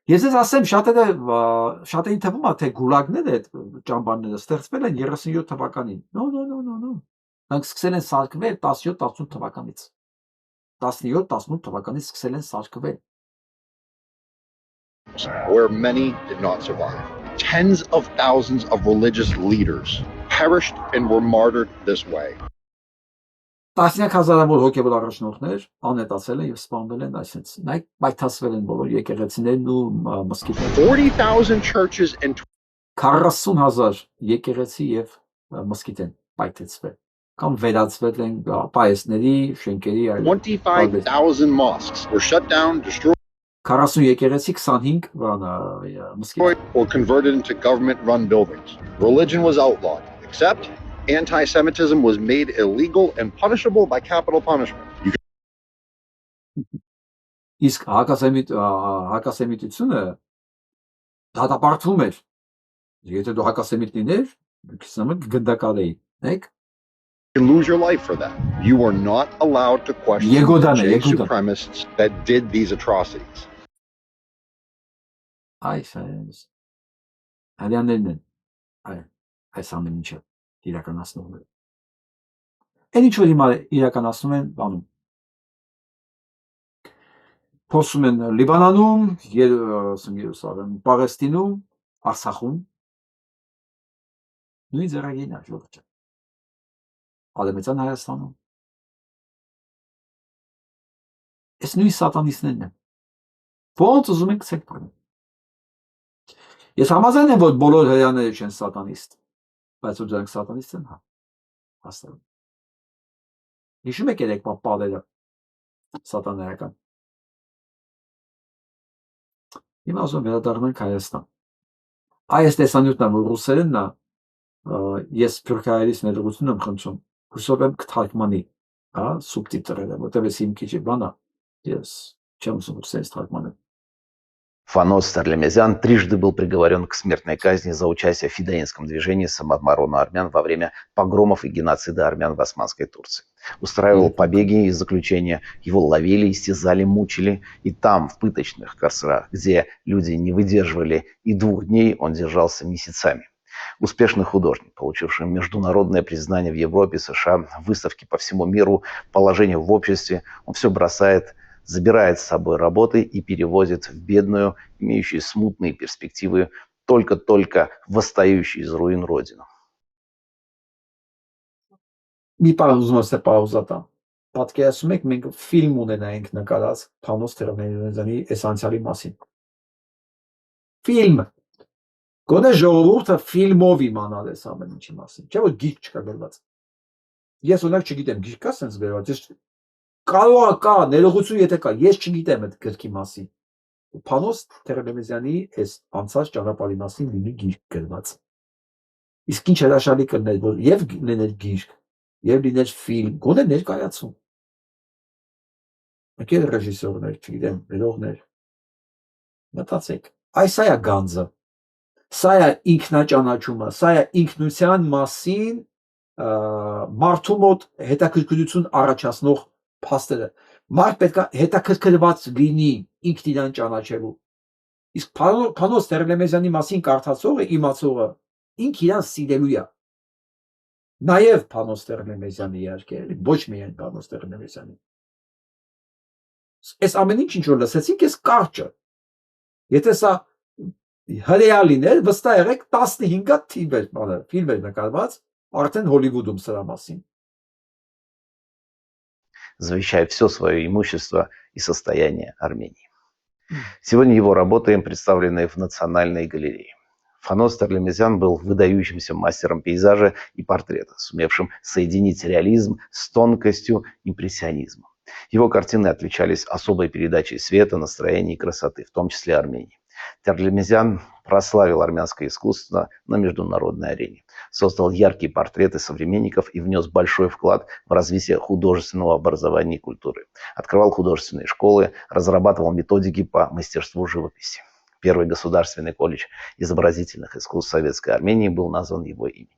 Ես ես ասեմ շատերին թվում է թե գուլագները այդ ճամբարները ստեղծվել են 37 թվականին։ No. Նրանք սկսել են սարքվել 17-18 թվականից։ 17-18 թվականից սկսել են սարքվել։ Where many did not survive. Tens of thousands of religious leaders perished and were martyred this way. Տասնյակ հազարավոր հոգևոր առաջնորդներ անհետացել են եւ սպանվել են, այսինքն նայեք պայթացվել են բոլոր եկեղեցիներն ու մզկիթները։ 40,000 churches and 40,000 եկեղեցի եւ մզկիթ են պայթեցվել կամ վերածվել են պայեսների, շենքերի, 25,000 mosques were shut down, destroyed 40 եկեղեցի, 25 մզկիթ or converted into government-run buildings. Religion was outlawed, except anti-Semitism was made illegal and punishable by capital punishment. Իսկ հակասեմիտությունը դատապարտվում էր։ Եթե դու հակասեմիտ լիներ, դու գնդակալեի, նայեք։ You can lose your life for that. You are not allowed to question the supremacists that did these atrocities. Հալյաններն են այս ամեն ինչը իրականացնում են։ Այն ինչ որ հիմա իրականացնում են բանում։ Փոսում են Լիբանանում, Երուսաղեմում, Պաղեստինում, Արցախում։ Նույն ձեռագին է ժողովուրդը։ Արևմտյան Հայաստանում։ Այս նույն սատանիստներն են։ Ոնց ուզում եք ցեք բռնել։ Ես համաձայն եմ, որ բոլոր հրեաները չեն սատանիստ, բայց որ դրանք սատանիստ են, հա, հաստատ։ Հիշում եք երեք պատերը սատանայական։ Հիմա ուզում վերադառնանք Հայաստան։ Այս տեսանյութն որ ռուսերենն է, ես Թուրքիայից ներողություն եմ խնդրում, հուսով եմ կթարգմանի, հա, սուբտիտրերը, որտեղ ես իմ քիչ բանա, ես չեմ ուզում ռուսերեն թարգմանել։ Фанос Старлемезян трижды был приговорен к смертной казни за участие в фидеинском движении самообороны армян во время погромов и геноцида армян в Османской Турции. Устраивал побеги из заключения, его ловили, истязали, мучили. И там, в пыточных карцерах, где люди не выдерживали и 2 дней, он держался месяцами. Успешный художник, получивший международное признание в Европе, США, выставки по всему миру, положение в обществе, он все бросает, забирает с собой работы и перевозит в бедную, имеющую смутные перспективы, только-только восстающую из руин родину. Մի բան ուզում եմ պաուզա տամ։ Պատկերացնում եք մենք ֆիլմ ունենայինք նկարած Փանոս Տերմենյանի այս անցյալի մասին։ Ֆիլմ։ Գոնե ժողովուրդը ֆիլմով իմանալ է ամեն ինչի մասին։ Չէ՞ որ գիրք չկա գրված։ Ես օրինակ չգիտեմ, գիրք կա sense գրված, ես կարող է կա, ներողություն եթե կա, ես չգիտեմ այդ գրքի մասին։ Փանոս Տերմենյանի այս անցած ճանապարհի մասին լինի գիրք գրված։ Իսկ ինչ հրաշալի կլներ, որ եւ լիներ գիրք, եւ լիներ ֆիլմ, գոնե ներկայացում։ Եկել ռեժիսորներ, չգիտեմ, գրողներ։ Մտածեք, այս է գանձը։ Սա է ինքնաճանաչումը, սա է ինքնության մասին մարդու մոտ հետաքրքրություն առաջացնող փաստերը։ Մարդ պետք է հետաքրքրված լինի ինքն իրան ճանաչելու։ Իսկ Փանոս Տերմենյանի մասին կարդացողը, իմացողը ինքն իրան սիրելու է։ Նաև Փանոս Տերմենյանի իհարկե, ոչ միայն Փանոս Տերմենյանի։ Այս ամեն ինչ որ լսեցիք, ես կարճը։ Եթե սա հրեա լիներ, վստահ եղեք 15 թիվ էր, ֆիլմ էր նկարված, արդեն Հոլիվուդում սրա մասին։ Завещая все свое имущество и состояние Армении. Сегодня его работы представлены в Национальной галерее. Фанос Старлемезян был выдающимся мастером пейзажа и портрета, сумевшим соединить реализм с тонкостью импрессионизма. Его картины отличались особой передачей света, настроения и красоты, в том числе Армении. Старлемезян прославил армянское искусство на международной арене, создал яркие портреты современников и внес большой вклад в развитие художественного образования и культуры. Открывал художественные школы, разрабатывал методики по мастерству живописи. Первый государственный колледж изобразительных искусств Советской Армении был назван его именем.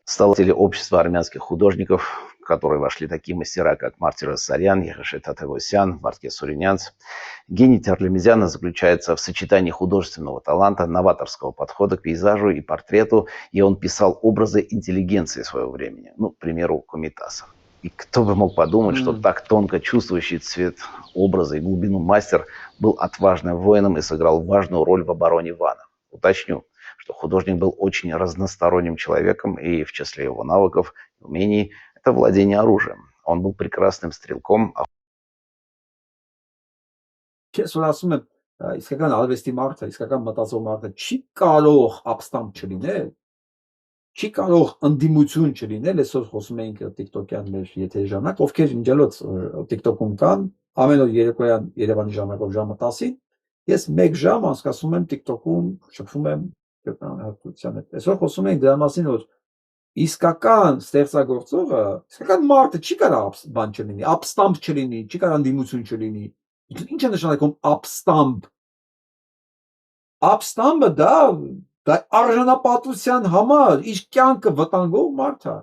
Стало общество армянских художников, в которые вошли такие мастера, как Мартир Сарян, Ехашет Атевосян, Вартке Суринянц. Гений Старлемезяна заключается в сочетании художественного таланта, новаторского подхода к пейзажу и портрету, и он писал образы интеллигенции своего времени, к примеру, Комитаса. И кто бы мог подумать, что так тонко чувствующий цвет образа и глубину мастер был отважным воином и сыграл важную роль в обороне Вана. Уточню, что художник был очень разносторонним человеком, и в числе его навыков и умений это владение оружием. Он был прекрасным стрелком. Ես որ ասում եմ, իսկական արվեստի մարդը, իսկական մտածող մարդը չի կարող ապստամբ չլինել, չի կարող ընդդիմություն չլինել, այսօր խոսում էինք TikTok-յան մեր եթերի ժամանակ, ովքեր ինչելոց TikTok-ում կան, ամեն օր երեկոյան Երևանի ժամանակով ժամը 10-ին, ես 1 ժամ անցկացնում եմ TikTok-ում, շփվում եմ հատուցության հետ։ Այսօր խոսում ենք դրա մասին, որ իսկական ստեղծագործողը, իսկական մարդը չի կարող բան չլինի, ապստամբ չլինի, չի կարող ընդդիմություն չլինի։ Ինչ է նշանակում ապստամբ։ Ապստամբը դա արժանապատվության համար իր կյանքը վտանգող մարդ է։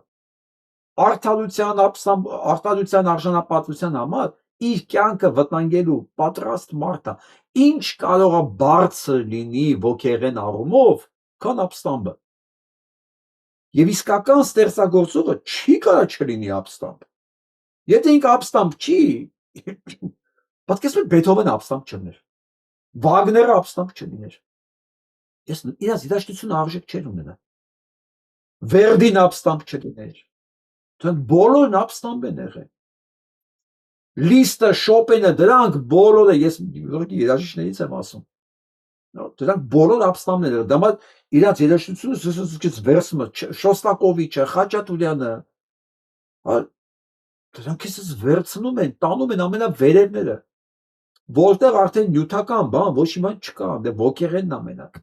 Արտադրության արժանապատվության համար իր կյանքը վտանգելու պատրաստ մարդ է։ Ինչ կարող է բարձր լինի ոգեղեն առումով, քան ապստամբը։ Եվ իսկական ստեղծագործողը չի կարող չլինի ապստամբ։ Եթե ինքը ապստամբ չի, պատկերացրեք Բեթհովենը ապստամբ չլիներ, Վագները ապստամբ չլիներ, ես իրաց երաժշտությունը արժեք չէր ունենա, Վերդին ապստամբ չլիներ, դրանք բոլորն ապստամբ են եղել, Լիստը, Շոպենը, դրանք բոլորը, ես երաժիշտներից եմ ասում, դրանք բոլոր ապստամբն են եղել, դամա իրաց երաժշտությունը վերցումը, Շոստակովիչը, Խաչատուրյանը, դրանք քեզ վերցնում են, տանում են ամենավերևները, որտեղ արդեն նյութական բան ոչ մի բան չկա, դե ոգեղենն ամենակ։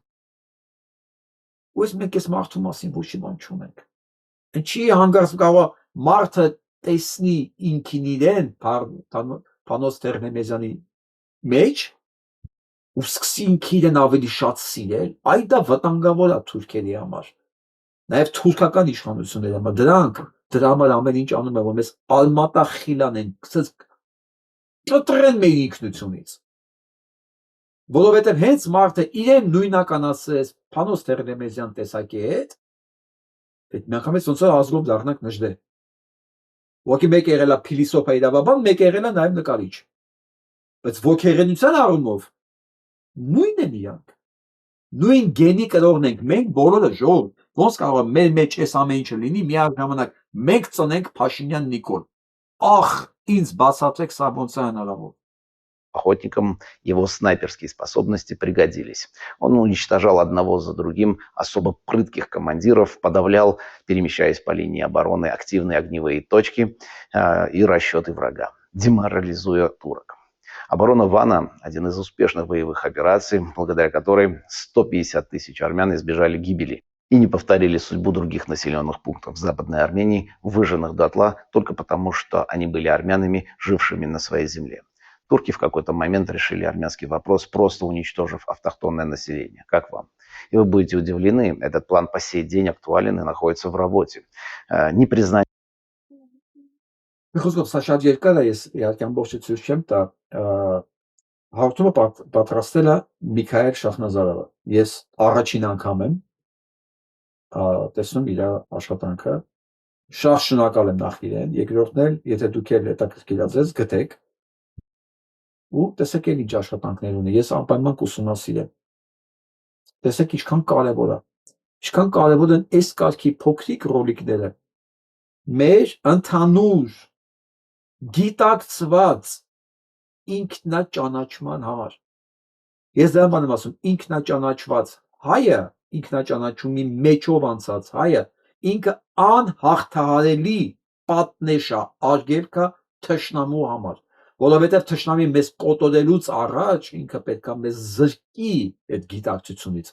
Ու ես մենք այս մարդու մասին ոչ մի բան չունենք։ Ինչի հանգարց կարող մարդը տեսնի ինքին իրեն Փանոս Տեր-Նեմեզյանի մեջ ու սկսի ինքին իրեն ավելի շատ սիրել, այ դա վտանգավոր է թուրքերի համար։ Նաև թուրքական իշխանությունների համար դրա համար ամեն ինչ անում է, որ մեզ ալմատախիլան են, կտրեն մեր ինքնությունից, որովհետև հենց մարդը իրեն նույնականացրեց Փանոս Տեր-Նեմեզյան տեսակի հետ, միանգամից ոնց որ ազգով դառնանք նժդե։ Ուղղակի մեկը եղել է փիլիսոփա իրավաբան, մեկը եղել է նաև նկարիչ։ Բայց ոգեղենության առումով նույնն են իրանք։ Նույն գենի կրողն ենք մենք բոլորը ժողով։ Ոնց կարող է մեր մեջ այս ամեն ինչը լինի, միաժամանակ մենք ծնենք Փաշինյան Նիկոլ։ Ախ, ինձ բացատրեք, սա ոնց է հնարավոր։ Охотникам его снайперские способности пригодились. Он уничтожал одного за другим особо прытких командиров, подавлял, перемещаясь по линии обороны, активные огневые точки и расчеты врага, деморализуя турок. Оборона Вана – один из успешных боевых операций, благодаря которой 150 тысяч армян избежали гибели и не повторили судьбу других населенных пунктов Западной Армении, выжженных дотла только потому, что они были армянами, жившими на своей земле. Турки в какой-то момент решили армянский вопрос, просто уничтожив автохтонное население. Как вам? И вы будете удивлены, этот план по сей день актуален и находится в работе. Непризнание... Խոսքով սա շատ երկար է, ես իհարկե ամբողջը ցույց չեմ տա, հարթումը պատրաստել է Միքայել Շախնազարովը։ Ես առաջին անգամ եմ տեսնում իր աշխատանքը, շատ շնորհակալ եմ նախ իրեն, երկրորդն էլ, եթե դուք էլ հետաքրքրած եք, գտեք ու տեսեք էլ ինչ աշխատանքներ ունի, ես անպայման կուսումնասիրեմ։ Տեսեք ինչքան կարևոր են այս կարգի փոքրիկ ռոլիկները մեր ընդհանուր գիտակցված ինքնաճանաչման համար։ Ես դրա բան եմ ասում, ինքնաճանաչված հայը, ինքնաճանաչումի մեջով անցած հայը, ինքը անհաղթահարելի պատնեշ է, արգելք է թշնամու համար, որովհետև թշնամի մեզ կոտորելուց առաջ ինքը պետք է մեզ զրկի այդ գիտակցությունից։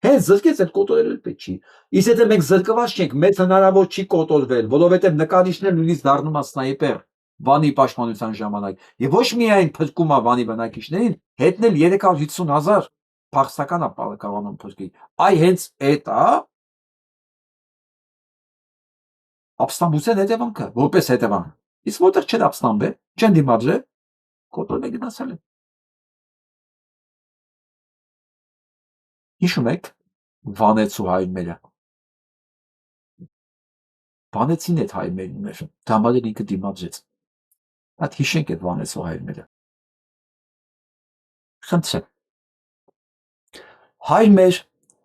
Հենց զրկեց այդ կոտորելը պետք չի։ Իսկ եթե մենք զրկված չենք, մեզ հնարավոր չի կոտորվել, որովհետև նկարիչն նույնիսկ դառնում է սնայպեր Վանի պաշտպանության ժամանակ։ Եվ ոչ միայն փրկում է Վանի բնակիչներին, հետնել 350,000 փախստական ապականում փրկի։ Այ հենց այդ է ապստամբության հետևանքը, որպես հետևանք։ Իսկ որտեղ չեն ապստամբել, չեն դիմադրել, կոտորել գնացել են։ Հիշում եք Վանեցու հայրները։ Բանեցին այդ հայրերին մեր, դամալեր ինքը դիմացեց։ Այդ հիշենք այդ բանեցող հայրերը։ Խնդրեմ։ Հայր մեր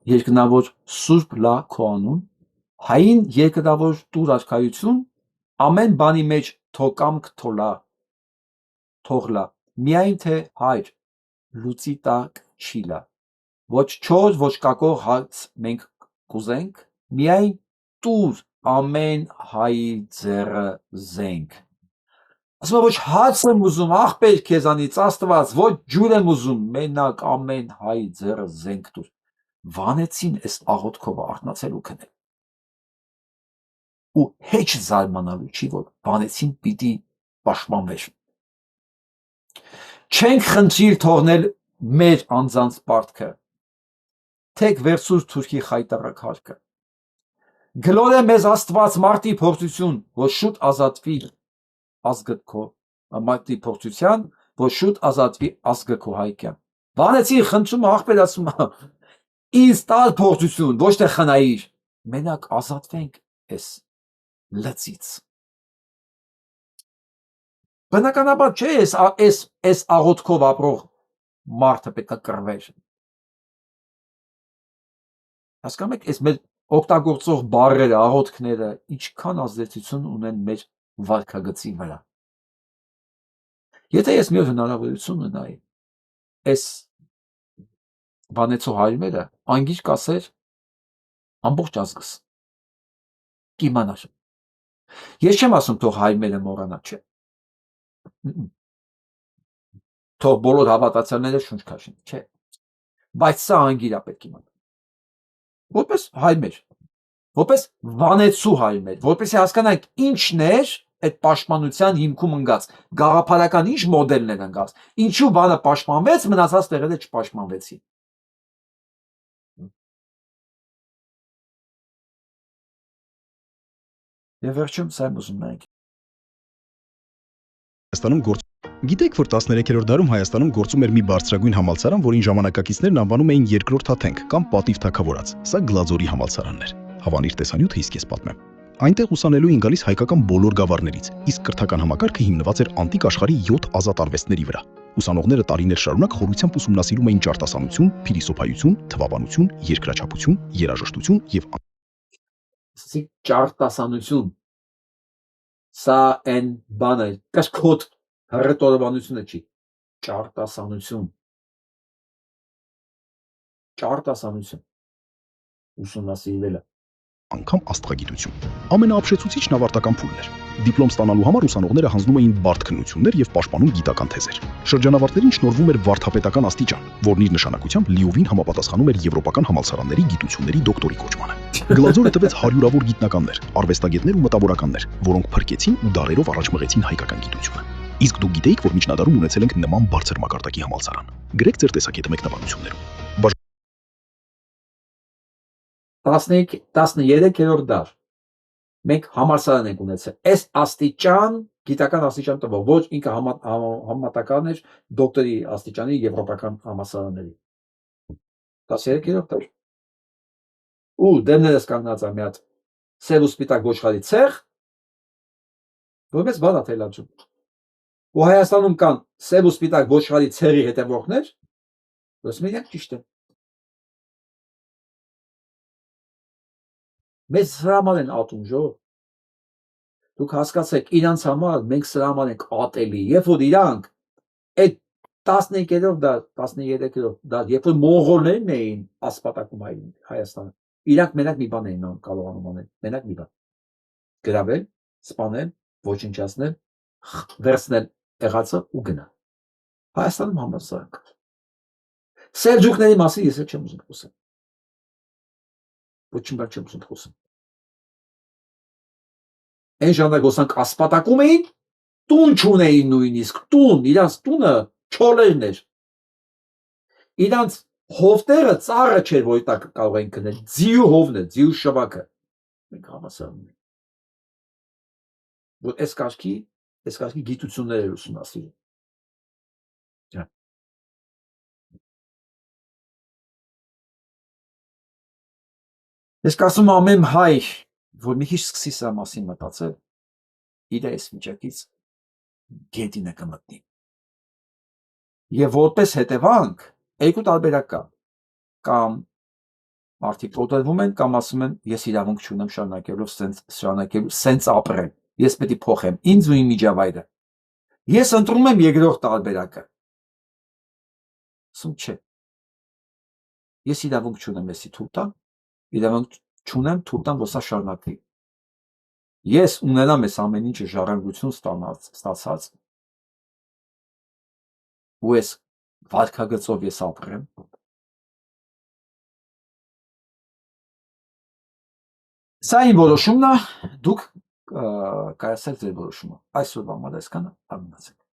երկնավոր Սուրբ Լա Քոանուն, հային երկնավոր տուր արքայություն, ամեն բանի մեջ թոկամք թողլա, միայն թե հայր, լուծի տակ չի լա, ոչ չոր, ոչ կակող հաց մենք կուզենք, միայն տուր ամեն հայի ձեռը զենք։ Ասում ոչ հաց եմ ուզում, աղբեր քեզանից Աստված, ոչ ջուր եմ ուզում, մենակ ամեն հայի ձեռը զենք տուր։ Վանեցին այս աղոթքով արթնացել ու քնել։ Ու հեչ զարմանալու չի, որ բանեցին պիտի պաշտպանվեր։ Չենք խնդրիր թողնել մեր անձանց պարտքը, թեք վերցուր թուրքի խայտառակ հարկը։ Գլոր է մեզ Աստված մարտի փորձություն, որ շուտ ազատվի ազգը քո, մարտի փորձության, որ շուտ ազատվի ազգը քո հայկյան։ Բանեցին խնդրում աղբեր ասում ինձ տալ փորձություն, ոչ թե խնայիր, մենակ ազատվենք այս լծից։ Բնականաբար չէ այս աղոթքով ապրող մարդը պետք է կռվեր։ Հասկանում եք, այս մեր օգտագործող բառերը, աղոթքները ինչքան ազդեցություն ունեն մեր վարքագծի վրա։ Եթե ես մի հնարավորություն ունենայի, այս բանեցող հայրերը անգիր կասեր ամբողջ ազգս կիմանար։ Ես չեմ ասում թող հայրերը մոռանա, չէ։ Թող բոլոր հավատացյալները շունչ քաշեն, չէ։ Բայց սա անգիր է պետք իմանալ։ Որպես հայրեր, որպես վանեցու հայրեր, որպեսզի հասկանանք ինչն էր այդ պաշտպանության հիմքում ընկած, գաղափարական ինչ մոդելն էր ընկած, ինչու բանը պաշտպանվեց, մնացած տեղերը չպաշտպանվեցին։ Եվ վերջում սա եմ ուզում նայեք։ Գիտեք, որ 13-րդ դարում Հայաստանում գործում էր մի բարձրագույն համալսարան, որին ժամանակակիցներն անվանում էին երկրորդ Աթենք կամ պատիվ թագավորած։ Սա Գլաձորի համալսարանն էր։ Հավանիր տեսանյութը իսկ ես պատմեմ։ Այնտեղ ուսանելու էին գալիս հայկական բոլոր գավառներից, իսկ կրթական համակարգը հիմնված էր անտիկ աշխարհի 7 ազատ արվեստների վրա։ Ուսանողները տարիներ շարունակ խորությամբ ուսումնասիրում էին ճարտասանություն, փիլիսոփայություն, թվաբանություն, երկրաչափություն, երաժշտություն եւ ճարտասանություն։ Սա այն բանը, կաշկոտ հռետորաբանությունը չի, ճարտասանություն, ուսումնասիրելը։ Անգամ աստղագիտություն։ Ամենաապշեցուցիչն ավարտական փուլն էր։ Դիպլոմ ստանալու համար ուսանողները հանձնում էին բարդ քննություններ եւ պաշտպանում գիտական թեզեր։ Շրջանավարտներին շնորհվում էր վարդապետական աստիճան, որն իր նշանակությամբ լիովին համապատասխանում էր եվրոպական համալսարանների գիտությունների դոկտորի կոչմանը։ Գլաձորը տվեց հարյուրավոր գիտնականներ, արվեստագետներ ու մտավորականներ, որոնք փրկեցին ու դարերով առաջ մղեցին հայկական գիտությունը։ Իսկ դուք գիտեիք, որ միջնադարում ունեցել ենք նման բարձր մակարդակի համալսարան։ Գրեք ձեր տեսակետը մեկնաբանություններում։ 13-րդ դար մենք համալսարան ենք ունեցել։ Այս աստիճան, գիտական աստիճան տվող, ոչ ինքը համատական էր դոկտորի աստիճանի եվրոպական համալսարանների։ 13-րդ դար։ Ու դեմներս կանգնած է մի հատ սև ու սպիտակ ոչխարի ցեղ, որպես բան է թելաջում։ Ու Հայաստանում կան սև ու սպիտակ ոչխարի ցեղի հետևողներ, որս մենք ճիշտ է։ Մեզ սրաման են ատում, ժողով։ Դուք հասկացեք, իրանց համար մենք սրաման ենք ատելի, երբ որ իրանք այդ 15-րդ դար, 13-րդ դար, երբ որ մոնղոլներն էին ասպատակում Հայաստանը, իրանք մենակ մի բան էին կարողանում անել, մենակ մի բան։ Գրավել, սպանել, ոչնչացնել, վերցնել եղածը ու գնալ։ Հայաստանում համալսարան կար։ Սելջուկների մասին ես չեմ ուզում խոսել։ Ոչինչ բան չեմ ուզում խոսել։ Այն ժամանակ ոսանք ասպատակում էին, տուն չունեին նույնիսկ, տուն, իրանց տունը չոլերն էր։ Իրանց հովտերը ծառը չէր, որ տակ կարող էին քնել, ձիու հովն է, ձիու շվակը։ Մենք համալսարանում ենք։ Որ այս կարգի գիտություններ էր ուսումնասիրում։ Ես կասում ամեն հայ որ մի քիչ սկսի սա մասին մտածել, իր այս վիճակից գետինը կմտնի։ Եվ որպես հետևանք երկու տարբերակ կա։ Կամ մարդիկ օտարվում են, կամ ասում են, ես իրավունք չունեմ շարունակելու սենց ապրել։ Ես պետք է փոխեմ ինձ ու իմ միջավայրը։ Ես ընտրում եմ երկրորդ տարբերակը։ Ասում չէ։ Ես իրավունք չունեմ, եսի թույլ տամ, իրավունք չունեմ, թույլ տամ, որ սա շարունակվի։ Ես ունենամ այս ամեն ինչը ժառանգություն ստացած, ու ես վարքագծով ես ապրեմ։ Սա իմ որոշումն է, դուք կայացեք ձեր որոշումը։ Այսօրվա համար այսքանը, ամենացեք։